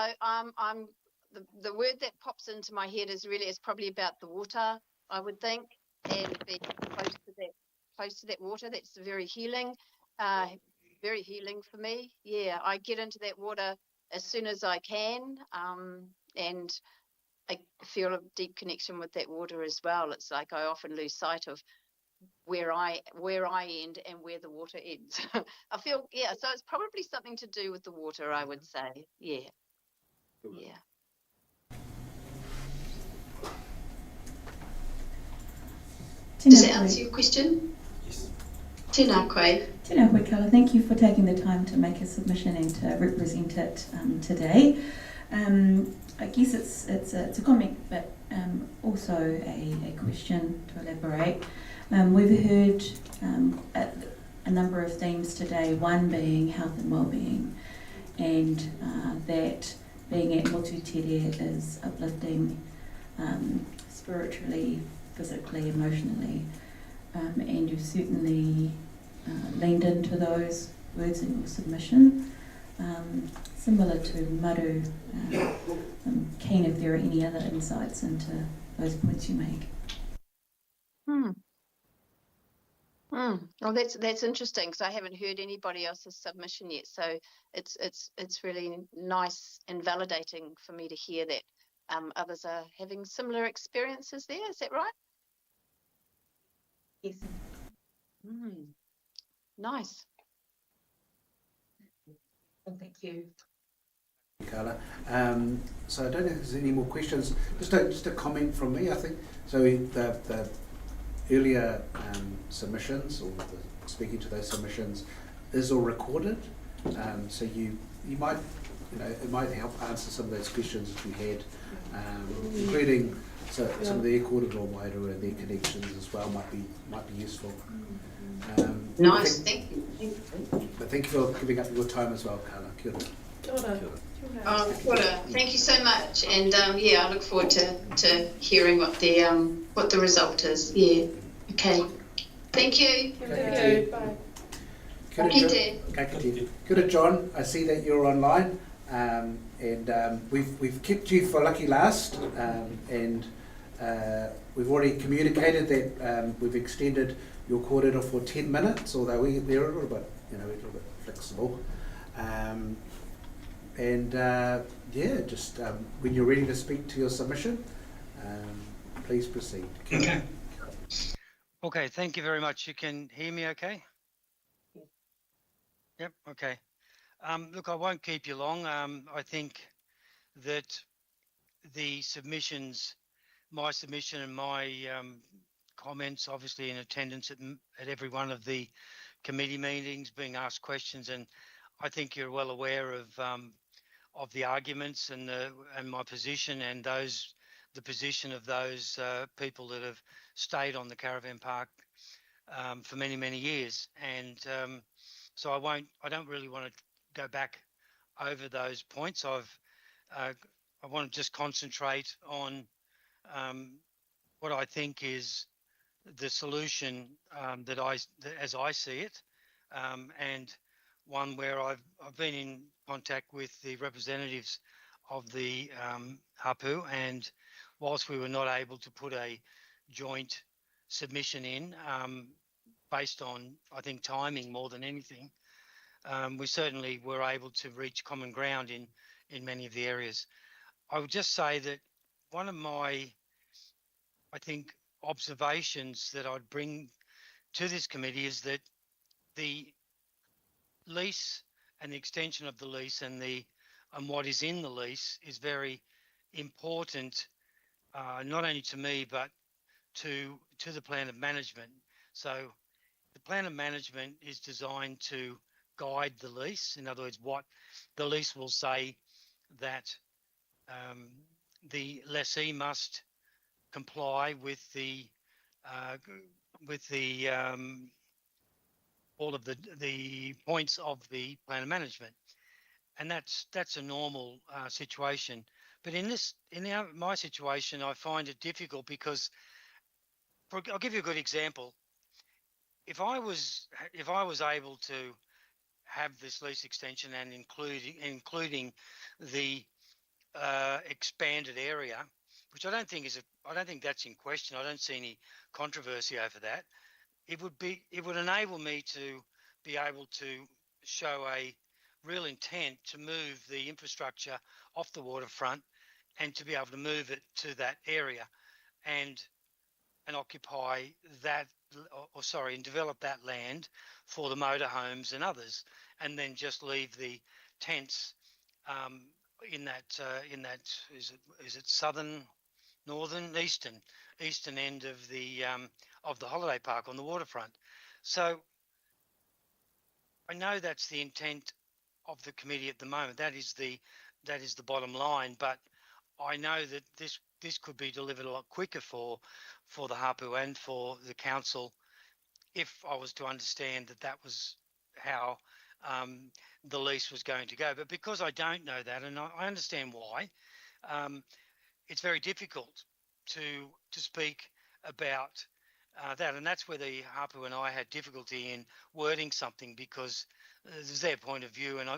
the word that pops into my head is probably about the water, I would think, and being close to that water. That's very healing for me. Yeah, I get into that water as soon as I can, and I feel a deep connection with that water as well. It's like I often lose sight of where I end and where the water ends. I feel, yeah, so it's probably something to do with the water, I would say. Yeah. Does that answer your question? Yes. Tēnā koe. Tēnā koe, Carla. Thank you for taking the time to make a submission and to represent it today. I guess it's a comment, but also a question to elaborate. We've heard a number of themes today, one being health and well-being, and that being at Motutere is uplifting spiritually, physically, emotionally, and you've certainly leaned into those words in your submission. Similar to Maru, I'm keen if there are any other insights into those points you make. Well, that's interesting because I haven't heard anybody else's submission yet. So it's really nice and validating for me to hear that others are having similar experiences there. Is that right? Yes. Nice. Well, thank you. Carla. So I don't know if there's any more questions. Just a comment from me, I think. So the earlier submissions, or speaking to those submissions, is all recorded. So you might, it might help answer some of those questions that you had, including some of the equitable wairua and their connections as well might be useful. Nice, thank you. But thank you for giving up your time as well, Carla. Kia ora. Kia ora. Thank you so much, and I look forward to hearing what the result is. Yeah. Okay. Thank you. Okay. Bye. Kia ora, John. I see that you're online, and we've kept you for lucky last, and we've already communicated that we've extended your kōrero for 10 minutes, although we're a little bit, we're a little bit flexible. Just when you're ready to speak to your submission, please proceed. Okay. Okay, thank you very much. You can hear me okay? Yep, okay. Look, I won't keep you long. I think that the submissions, my submission and my comments, obviously in attendance at every one of the committee meetings, being asked questions, and I think you're well aware of the arguments and my position and the position of those people that have stayed on the caravan park for many years. And so I don't really want to go back over those points. I want to just concentrate on what I think is the solution as I see it, and one where I've been in contact with the representatives of the hapu, and whilst we were not able to put a joint submission in based on, I think, timing more than anything, we certainly were able to reach common ground in many of the areas. I would just say that one of my, I think, observations that I'd bring to this committee is that the lease and the extension of the lease and what is in the lease is very important, not only to me but to the plan of management. So the plan of management is designed to guide the lease. In other words, what the lease will say that the lessee must comply with all of the points of the plan of management, and that's a normal situation. But in my situation, I find it difficult because, I'll give you a good example. If I was able to have this lease extension and including the expanded area, which I don't think that's in question. I don't see any controversy over that. It would enable me to be able to show a real intent to move the infrastructure off the waterfront and to be able to move it to that area and occupy that, and develop that land for the motorhomes and others, and then just leave the tents in that is it southern, northern, eastern end of the holiday park on the waterfront. So I know that's the intent of the committee at the moment. That is the bottom line. But I know that this could be delivered a lot quicker for the hapu and for the council if I was to understand that was how the lease was going to go. But because I don't know that, and I understand why, it's very difficult to speak about that, and that's where the hapu and I had difficulty in wording something, because there's their point of view, and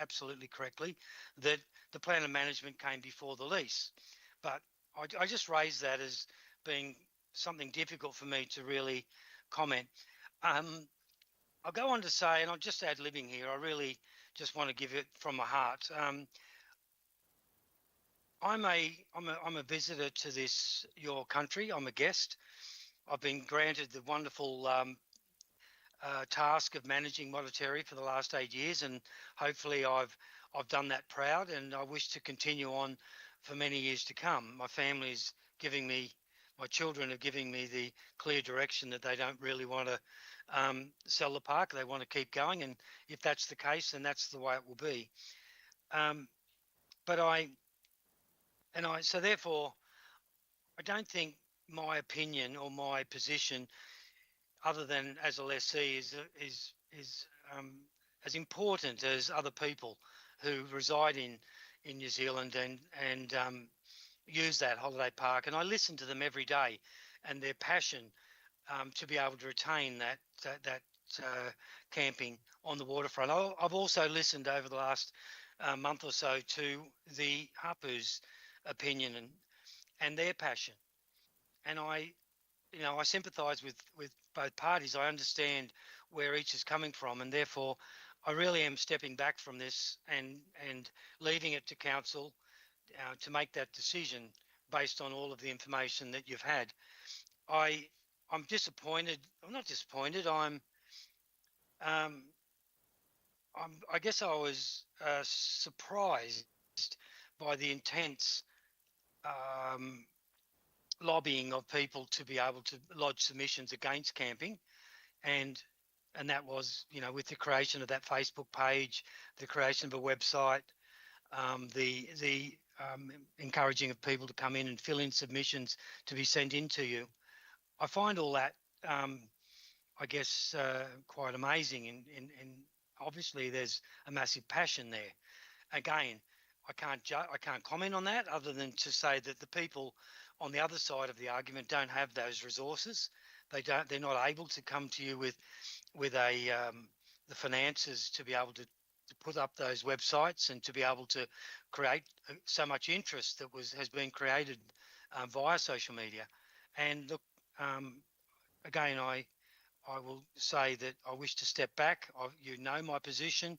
absolutely correctly, that the plan of management came before the lease. But I just raised that as being something difficult for me to really comment. I'll go on to say, and I'll just add living here, I really just want to give it from my heart. I'm a visitor to your country. I'm a guest. I've been granted the wonderful task of managing Motutere for the last 8 years, and hopefully I've done that proud, and I wish to continue on for many years to come. My children are giving me the clear direction that they don't really want to sell the park. They want to keep going, and if that's the case, then that's the way it will be. So therefore, I don't think my opinion or my position, other than as a lessee, is as important as other people who reside in New Zealand and use that holiday park. And I listen to them every day, and their passion to be able to retain that camping on the waterfront. I've also listened over the last month or so to the hapu's opinion and their passion, and I sympathise with both parties. I understand where each is coming from, and therefore I really am stepping back from this and leaving it to council to make that decision based on all of the information that you've had. I'm disappointed. I'm not disappointed. I guess I was surprised by the intense lobbying of people to be able to lodge submissions against camping, and and that was, with the creation of that Facebook page, the creation of a website, the encouraging of people to come in and fill in submissions to be sent in to you. I find all that, I guess, quite amazing, and obviously there's a massive passion there. Again, I can't comment on that other than to say that the people on the other side of the argument don't have those resources. They're not able to come to you with the finances to be able to put up those websites and to be able to create so much interest that has been created via social media. And look, again, I will say that I wish to step back. You know my position.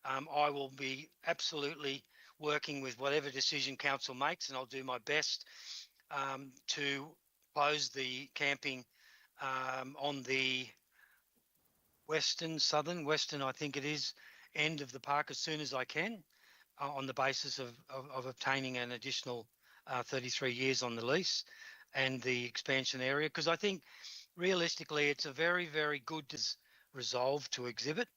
I will be absolutely working with whatever decision council makes, and I'll do my best to close the camping on the western, I think it is, end of the park as soon as I can, on the basis of obtaining an additional 33 years on the lease and the expansion area, because I think realistically it's a very, very good resolve to exhibit.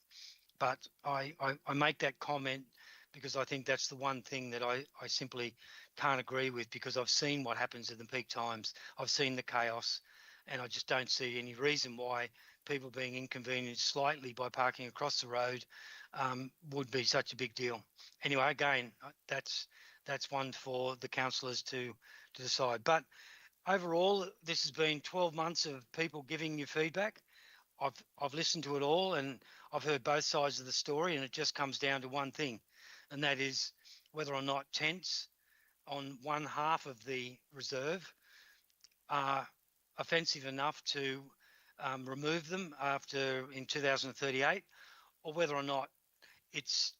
But I make that comment because I think that's the one thing that I simply can't agree with, because I've seen what happens at the peak times. I've seen the chaos, and I just don't see any reason why people being inconvenienced slightly by parking across the road would be such a big deal. Anyway, again, that's one for the councillors to decide. But overall, this has been 12 months of people giving you feedback. I've listened to it all, and I've heard both sides of the story, and it just comes down to one thing, and that is whether or not tents on one half of the reserve are offensive enough to remove them in 2038, or whether or not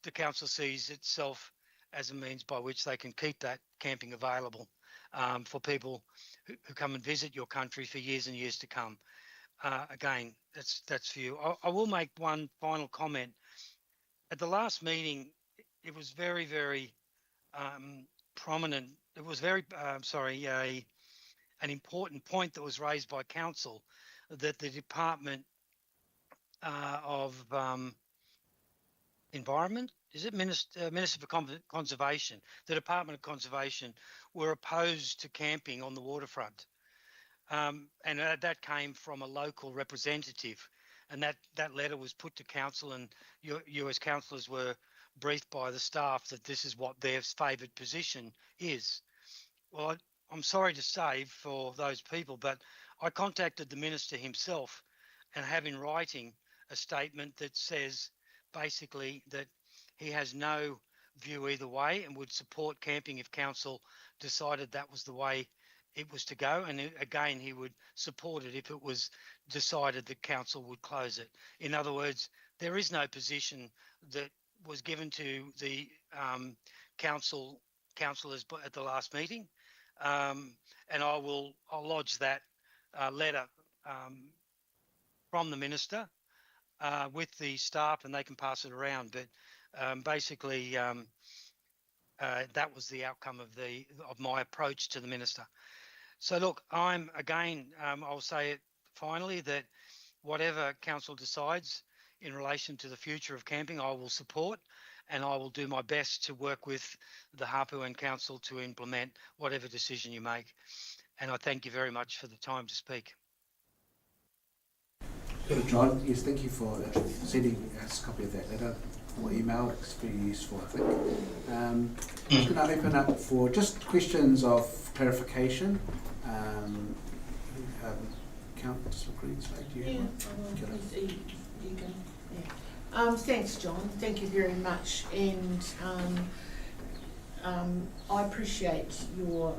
the council sees itself as a means by which they can keep that camping available for people who come and visit your country for years and years to come. Again, that's for you. I will make one final comment. At the last meeting, it was very, very prominent. It was very, an important point that was raised by council, that the Department of Environment, is it Minister for Conservation, the Department of Conservation were opposed to camping on the waterfront. And that came from a local representative, and that letter was put to council, and you as councillors were briefed by the staff that this is what their favoured position is. Well, I'm sorry to say for those people, but I contacted the minister himself and have in writing a statement that says basically that he has no view either way and would support camping if council decided that was the way it was to go, and again he would support it if it was decided that council would close it. In other words, there is no position that was given to the councillors at the last meeting, and I'll lodge that letter from the minister with the staff, and they can pass it around. But basically, that was the outcome of my approach to the minister. So look, I'll say it finally, that whatever council decides in relation to the future of camping, I will support, and I will do my best to work with the Hapuan Council to implement whatever decision you make. And I thank you very much for the time to speak. Good, John. Yes, thank you for sending us a copy of that letter or email. It's very useful, I think. I'm just going to open up for just questions of clarification. Councillor Greensway, do you have thanks, John. Thank you very much. And I appreciate your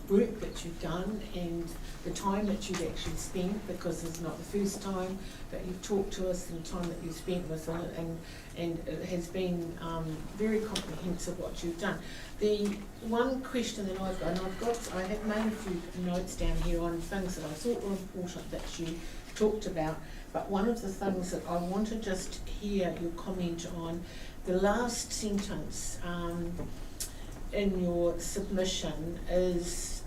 work that you've done and the time that you've actually spent, because it's not the first time that you've talked to us and the time that you've spent with it, and it has been very comprehensive what you've done. The one question that I've got, and I have made a few notes down here on things that I thought were important that you talked about, but one of the things that I want to just hear your comment on, the last sentence in your submission is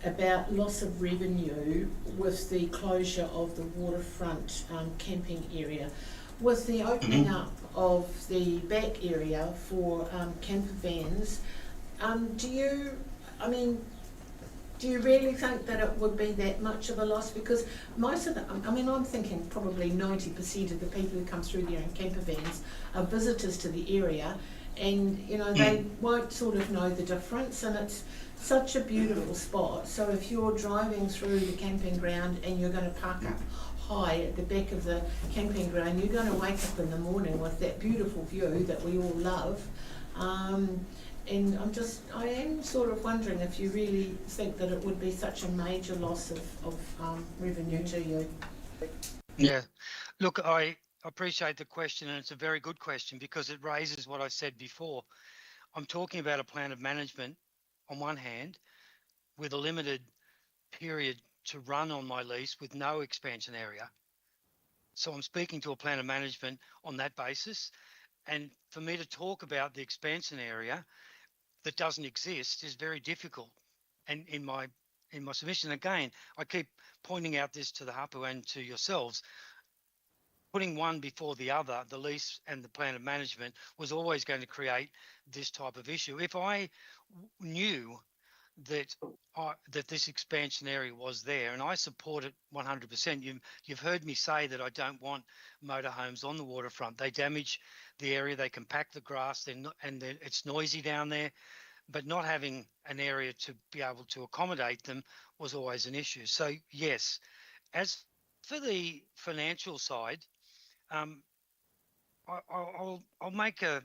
about loss of revenue with the closure of the waterfront camping area. With the opening up of the back area for camper vans, do you really think that it would be that much of a loss? Because most of I'm thinking probably 90% of the people who come through there in camper vans are visitors to the area, and they won't sort of know the difference, and it's such a beautiful spot. So if you're driving through the camping ground and you're going to park up high at the back of the camping ground, you're going to wake up in the morning with that beautiful view that we all love. And I am sort of wondering if you really think that it would be such a major loss of revenue to you. Yeah, look, I appreciate the question, and it's a very good question because it raises what I said before. I'm talking about a plan of management on one hand with a limited period to run on my lease with no expansion area. So I'm speaking to a plan of management on that basis. And for me to talk about the expansion area that doesn't exist is very difficult. And in my submission, again, I keep pointing out this to the hapu and to yourselves. Putting one before the other, the lease and the plan of management, was always going to create this type of issue. If I knew that this expansion area was there, and I support it 100%. You've heard me say that I don't want motorhomes on the waterfront. They damage the area, they compact the grass, it's noisy down there. But not having an area to be able to accommodate them was always an issue. So yes, as for the financial side, I'll make a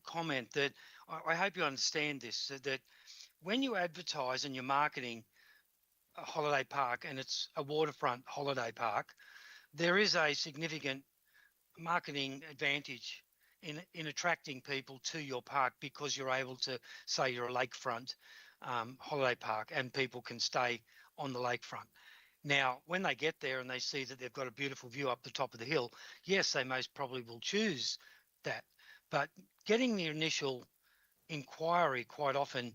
comment that I hope you understand this, that when you advertise and you're marketing a holiday park and it's a waterfront holiday park, there is a significant marketing advantage in attracting people to your park because you're able to say you're a lakefront holiday park and people can stay on the lakefront. Now, when they get there and they see that they've got a beautiful view up the top of the hill, yes, they most probably will choose that. But getting the initial inquiry quite often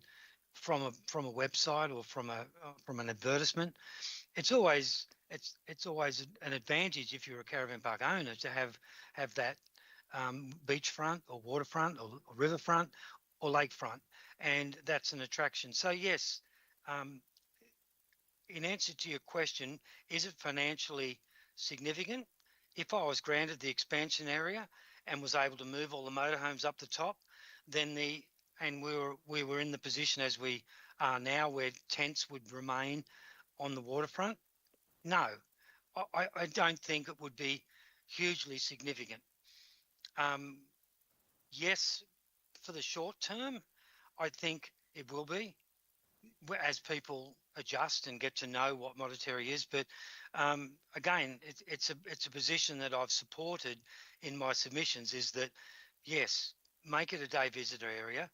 from a website or from an advertisement, it's always an advantage if you're a caravan park owner to have that beachfront or waterfront or riverfront or lakefront, and that's an attraction. So yes, in answer to your question, is it financially significant? If I was granted the expansion area and was able to move all the motorhomes up the top, then we were in the position as we are now where tents would remain on the waterfront, no, I don't think it would be hugely significant. Yes, for the short term, I think it will be as people adjust and get to know what Motutere is. But again, it's a position that I've supported in my submissions, is that yes, make it a day visitor area.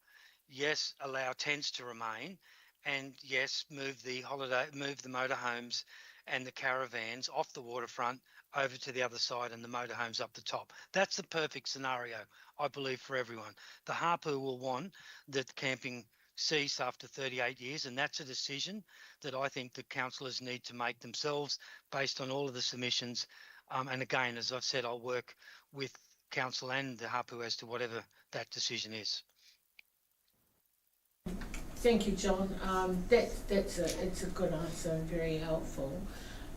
Yes, allow tents to remain, and yes, move the motorhomes and the caravans off the waterfront over to the other side and the motorhomes up the top. That's the perfect scenario, I believe, for everyone. The hapu will want that camping cease after 38 years, and that's a decision that I think the councillors need to make themselves based on all of the submissions. And again, as I've said, I'll work with council and the hapu as to whatever that decision is. Thank you, John. It's a good answer and very helpful.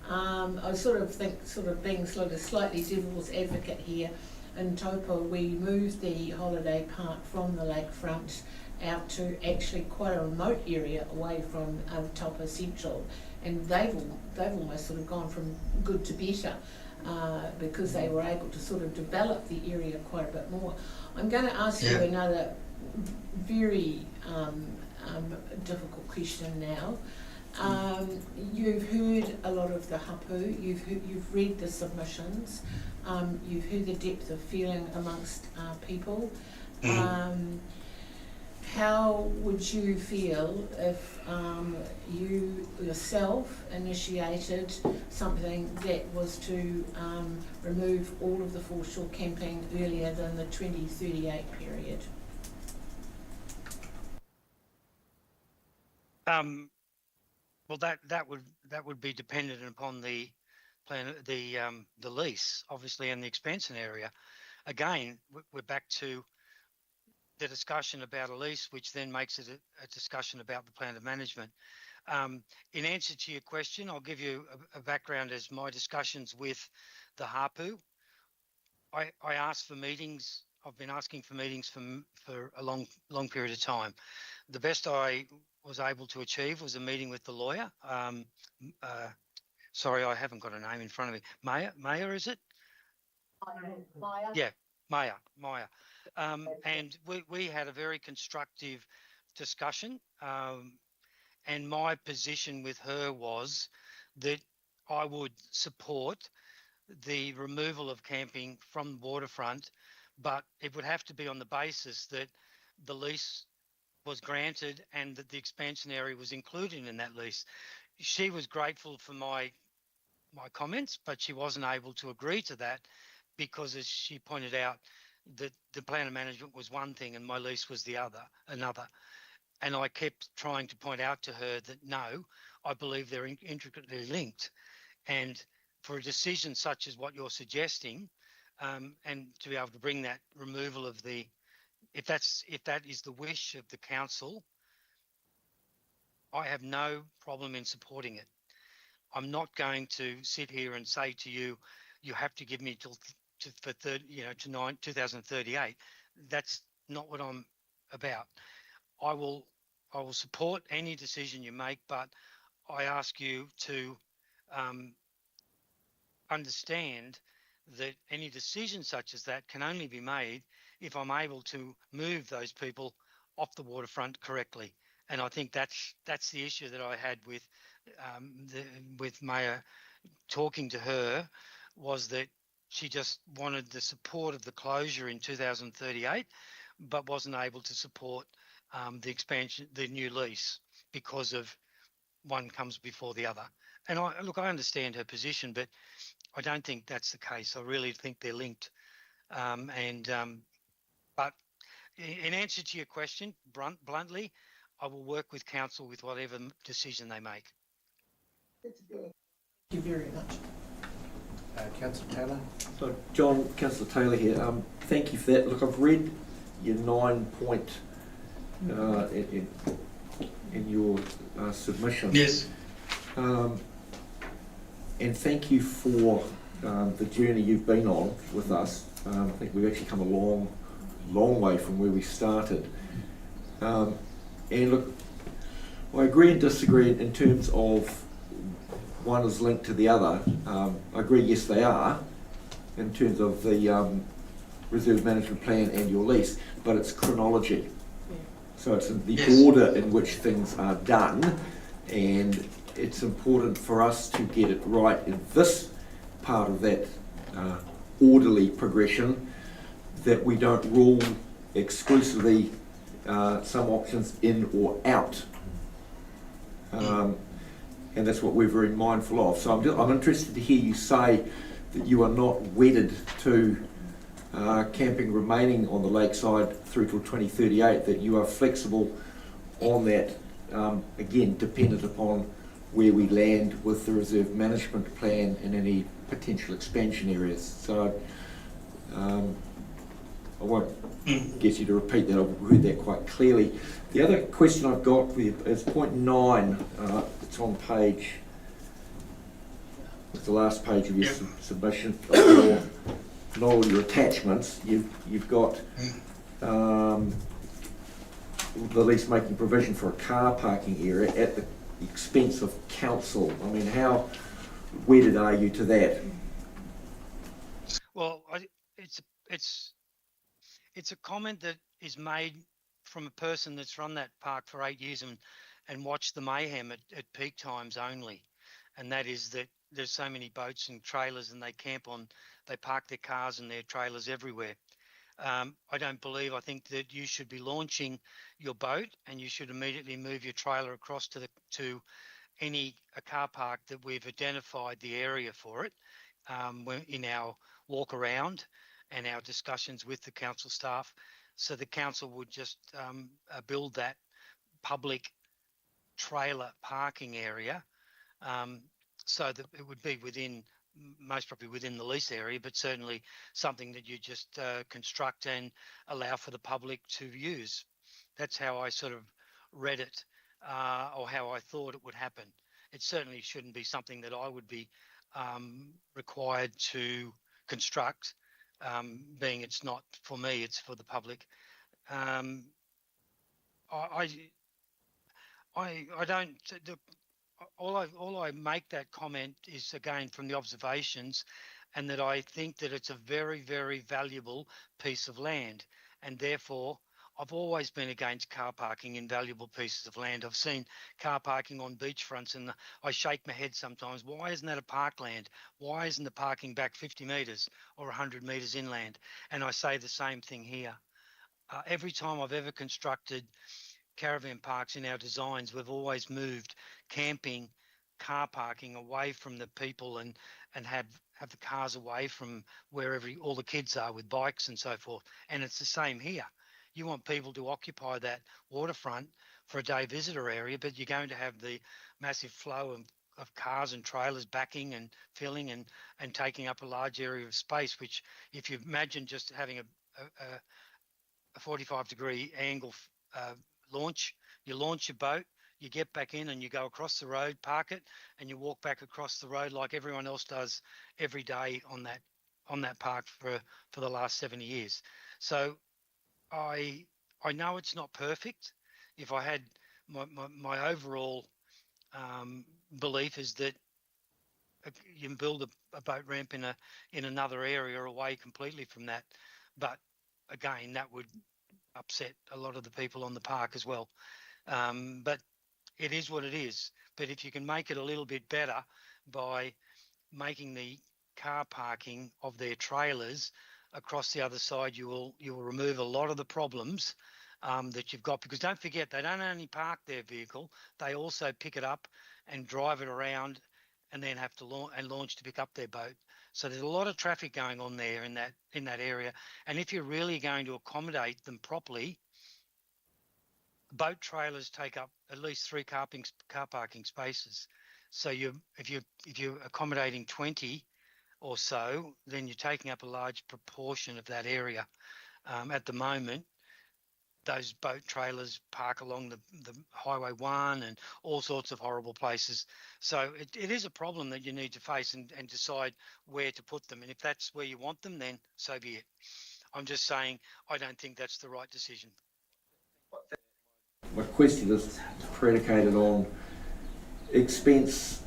I sort of think, being slightly devil's advocate here, in Taupo we moved the holiday park from the lakefront out to actually quite a remote area away from Taupo Central, and they've almost sort of gone from good to better because they were able to sort of develop the area quite a bit more. I'm going to ask you another very difficult question now. You've heard a lot of the hapu, you've read the submissions, you've heard the depth of feeling amongst people. How would you feel if you yourself initiated something that was to remove all of the foreshore camping earlier than the 2038 period? Well, that would be dependent upon the plan, the lease, obviously, and the expansion area. Again, we're back to the discussion about a lease, which then makes it a discussion about the plan of management. In answer to your question, I'll give you a background as my discussions with the Hapu. I asked for meetings. I've been asking for meetings for a long period of time. The best I was able to achieve was a meeting with the lawyer. Sorry, I haven't got a name in front of me. Maya, is it? Maya. Yeah, Maya. And we had a very constructive discussion. And my position with her was that I would support the removal of camping from the waterfront, but it would have to be on the basis that the lease was granted and that the expansion area was included in that lease. She was grateful for my comments, but she wasn't able to agree to that because, as she pointed out, that the plan of management was one thing and my lease was another. And I kept trying to point out to her that no, I believe they're intricately linked. And for a decision such as what you're suggesting, and to be able to bring that removal of the, if that is the wish of the council, I have no problem in supporting it. I'm not going to sit here and say to you, you have to give me till to 2038. That's not what I'm about. I will support any decision you make, but I ask you to understand that any decision such as that can only be made if I'm able to move those people off the waterfront correctly. And I think that's the issue that I had with Maya talking to her, was that she just wanted the support of the closure in 2038, but wasn't able to support the expansion, the new lease, because of one comes before the other. And I understand her position, but I don't think that's the case. I really think they're linked. But in answer to your question, bluntly, I will work with council with whatever decision they make. Thank you very much. Councillor Taylor. So, John, Councillor Taylor here. Thank you for that. Look, I've read your 9-point in your submission. Yes. And thank you for the journey you've been on with us. I think we've actually come a long way from where we started. And look, I agree and disagree in terms of one is linked to the other. I agree, yes, they are, in terms of the reserve management plan and your lease, but it's chronology. So it's in the order in which things are done, and it's important for us to get it right in this part of that orderly progression, that we don't rule exclusively some options in or out. And that's what we're very mindful of. So I'm interested to hear you say that you are not wedded to camping remaining on the lakeside through till 2038, that you are flexible on that, again, dependent upon where we land with the reserve management plan and any potential expansion areas. So I won't get you to repeat that, I've heard that quite clearly. The other question I've got is point 9, it's on page, it's the last page of your submission, not all your attachments. You've got the lease making provision for a car parking area at the expense of council. I mean, how wedded are you to that? Well, it's a comment that is made from a person that's run that park for 8 years and watched the mayhem at peak times only. And that is that there's so many boats and trailers, and they park their cars and their trailers everywhere. I think that you should be launching your boat and you should immediately move your trailer across to a car park that we've identified the area for it in our walk around and our discussions with the council staff. So the council would just build that public trailer parking area, so that it would be within, most probably within the lease area, but certainly something that you just construct and allow for the public to use. That's how I sort of read it, or how I thought it would happen. It certainly shouldn't be something that I would be required to construct, being it's not for me, it's for the public. I don't. All I make that comment is again from the observations, and that I think that it's a very, very valuable piece of land, and therefore I've always been against car parking in valuable pieces of land. I've seen car parking on beachfronts, and I shake my head sometimes. Why isn't that a parkland? Why isn't the parking back 50 metres or 100 metres inland? And I say the same thing here. Every time I've ever constructed caravan parks in our designs, we've always moved camping, car parking away from the people, and have the cars away from wherever all the kids are with bikes and so forth. And it's the same here. You want people to occupy that waterfront for a day visitor area, but you're going to have the massive flow of cars and trailers backing and filling and taking up a large area of space, which if you imagine just having a 45-degree angle launch, you launch your boat, you get back in and you go across the road, park it, and you walk back across the road like everyone else does every day on that park for the last 70 years. So I know it's not perfect. If I had my overall belief is that you can build a boat ramp in another area away completely from that, but again, that would upset a lot of the people on the park as well. But it is what it is. But if you can make it a little bit better by making the car parking of their trailers across the other side, you will remove a lot of the problems that you've got. Because don't forget, they don't only park their vehicle, they also pick it up and drive it around and then have to launch to pick up their boat. So there's a lot of traffic going on there in that area. And if you're really going to accommodate them properly, boat trailers take up at least 3 car parking spaces. So if you're accommodating 20 or so, then you're taking up a large proportion of that area. At the moment, those boat trailers park along the Highway 1 and all sorts of horrible places. So it is a problem that you need to face and decide where to put them. And if that's where you want them, then so be it. I'm just saying I don't think that's the right decision. My question is predicated on expense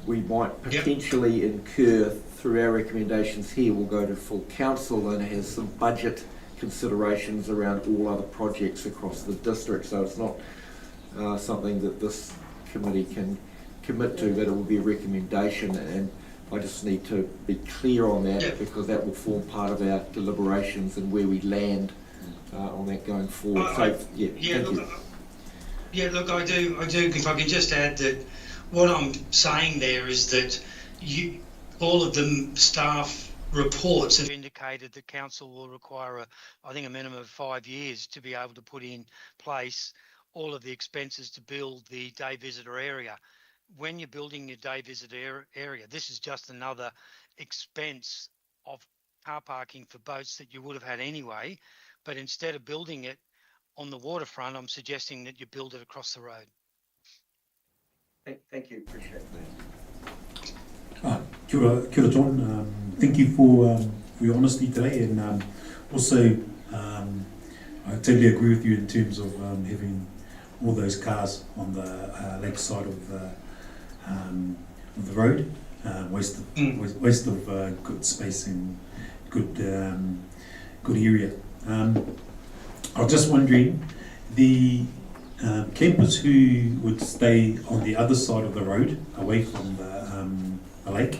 we might potentially incur through our recommendations here. Will go to full council and has some budget considerations around all other projects across the district. So it's not something that this committee can commit to, but it will be a recommendation, and I just need to be clear on that because that will form part of our deliberations and where we land on that going forward. Thank you. Yeah, look, I do. If I can just add that what I'm saying there is that all of the staff reports have indicated that council will require I think a minimum of 5 years to be able to put in place all of the expenses to build the day visitor area. When you're building your day visitor area, this is just another expense of car parking for boats that you would have had anyway. But instead of building it on the waterfront, I'm suggesting that you build it across the road. Thank you, appreciate that. Kia ora, John. Thank you for your honesty today, and also I totally agree with you in terms of having all those cars on the lake side of the road. Waste of good space and good area. I was just wondering, the campers who would stay on the other side of the road, away from the lake,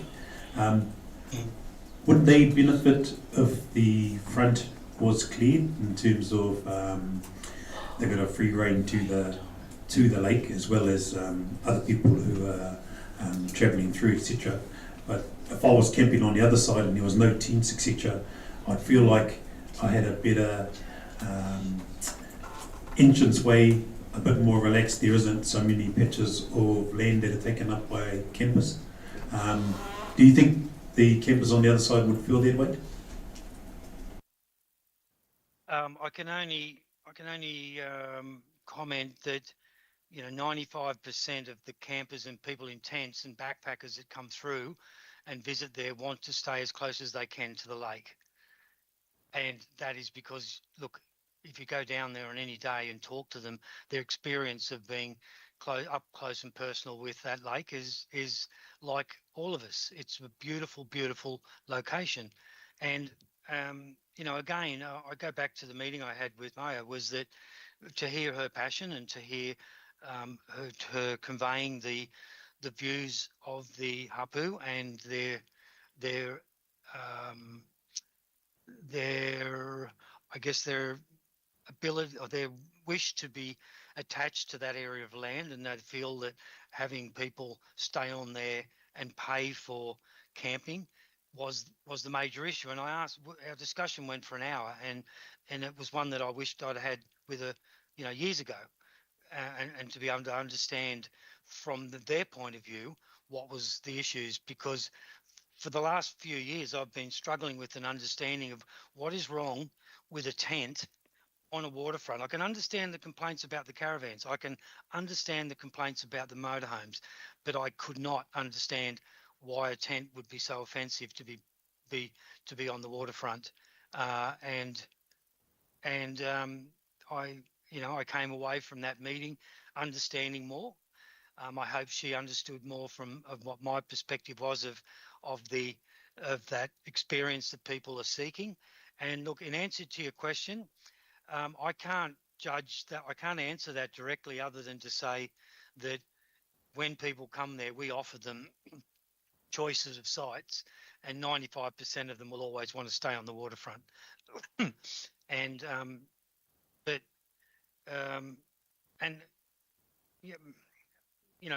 would they benefit if the front was cleared in terms of they got a free rein to the lake, as well as other people who are travelling through, etc. But if I was camping on the other side and there was no tents, etc., I'd feel like I had a better entranceway a bit more relaxed. There isn't so many patches of land that are taken up by campers. Do you think the campers on the other side would feel that way? I can only comment that 95% of the campers and people in tents and backpackers that come through and visit there want to stay as close as they can to the lake, and that is because, look, if you go down there on any day and talk to them, their experience of being up close and personal with that lake is like all of us. It's a beautiful, beautiful location, and again, I go back to the meeting I had with Maya, was that to hear her passion and to hear her conveying the views of the hapu and their I guess their ability or their wish to be attached to that area of land, and they feel that having people stay on there and pay for camping was the major issue. And I asked, our discussion went for an hour, and it was one that I wished I'd had with her years ago, and to be able to understand from their point of view what was the issues, because for the last few years I've been struggling with an understanding of what is wrong with a tent on a waterfront. I can understand the complaints about the caravans. I can understand the complaints about the motorhomes, but I could not understand why a tent would be so offensive to be on the waterfront. I came away from that meeting understanding more. I hope she understood more of what my perspective was of that experience that people are seeking. And look, in answer to your question, I can't judge that. I can't answer that directly, other than to say that when people come there, we offer them choices of sites, and 95% of them will always want to stay on the waterfront. And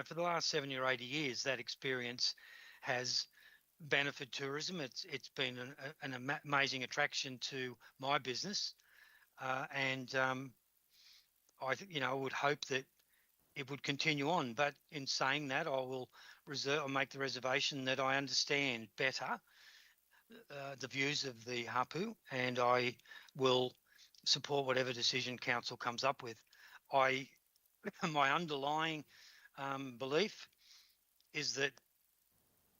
for the last 70 or 80 years, that experience has benefited tourism. It's been an amazing attraction to my business, and I would hope that it would continue on. But in saying that, I will make the reservation that I understand better the views of the hapu, and I will support whatever decision council comes up with. My underlying belief is that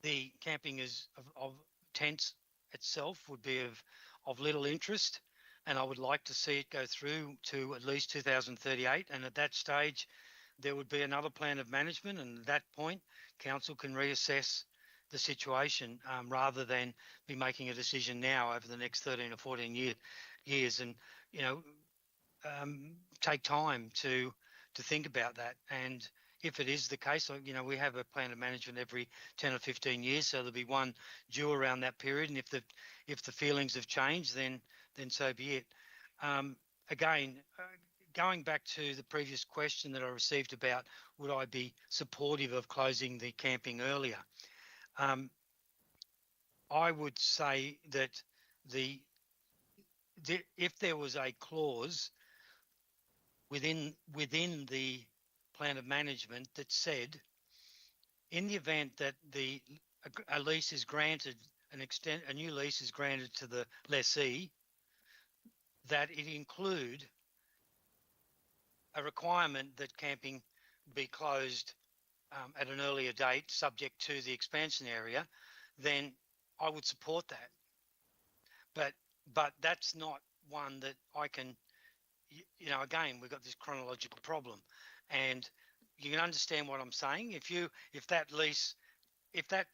the camping of tents itself would be of little interest, and I would like to see it go through to at least 2038, and at that stage there would be another plan of management, and at that point council can reassess the situation, rather than be making a decision now over the next 13 or 14 years, and take time to think about that. And if it is the case, we have a plan of management every 10 or 15 years, so there'll be one due around that period. And if the feelings have changed, then so be it. Again, going back to the previous question that I received about would I be supportive of closing the camping earlier, I would say that if there was a clause within the plan of management that said, in the event that a lease is granted, a new lease is granted to the lessee, that it include a requirement that camping be closed at an earlier date, subject to the expansion area, then I would support that. But that's not one that I can. Again, we've got this chronological problem, and you can understand what I'm saying. If that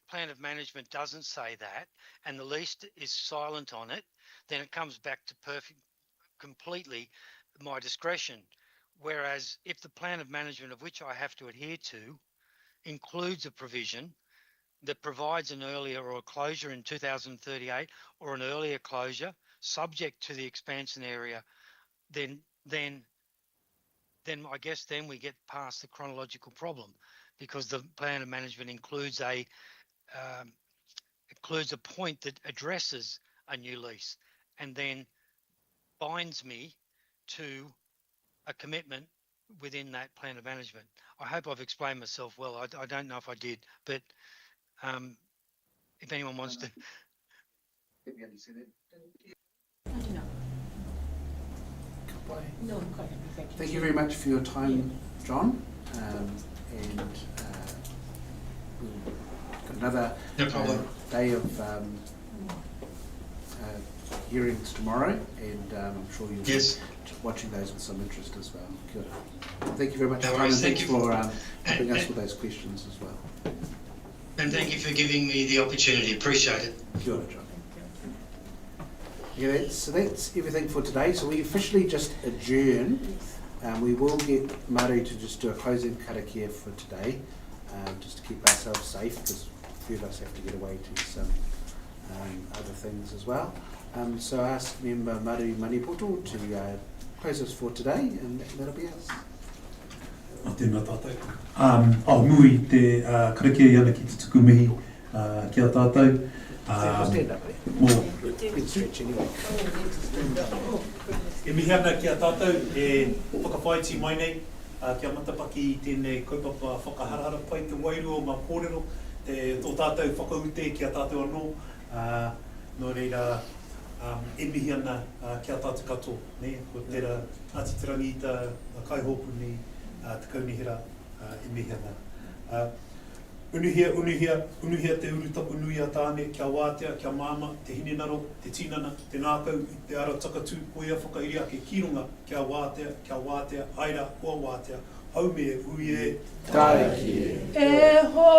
plan of management doesn't say that, and the lease is silent on it, then it comes back to completely my discretion. Whereas if the plan of management of which I have to adhere to includes a provision that provides an earlier or a closure in 2038 or an earlier closure subject to the expansion area, then I guess then we get past the chronological problem, because the plan of management includes a point that addresses a new lease and then binds me to a commitment within that plan of management. I hope I've explained myself well. I don't know if I did, but if anyone wants to. No, I'm quite happy, thank you. Thank you very much for your time, John. We've got another day of hearings tomorrow, and I'm sure you'll be watching those with some interest as well. Kia ora. Thank you very much for your time, and thanks for helping us with those questions as well. And thank you for giving me the opportunity. Appreciate it. Kia ora, John. Yeah, so that's everything for today. So we officially just adjourn. We will get Maru to just do a closing karakia for today, just to keep ourselves safe, because a few of us have to get away to some other things as well. So I ask member Maru Manipoto to close us for today, and that'll be us. Tēnā tātou. Nui te karakia iana ki te tukumihi kia tātou. Stand up there. Stretch anyway. E mihi ana kia tātou, e whakawhaiti mai nei, kia matapaki i tēnei kaupapa whakaharara pai te wairua o mā kōrero, tō tātou whakaute kia tātou anō, nō reira, e mihi ana kia tātou katoa, ne, ko tērā Ngāti Turangi i tā kaihopu ni te kaunihira, e mihi ana. Unuhia te urutapu nui a tāne, kia wātea, kia māma, te hinenaro, te tinana, te nākau, te ara takatū, koia whakairi ake ki runga, kia wātea, aira, ua wātea, haume, ui e, tai ki e ho.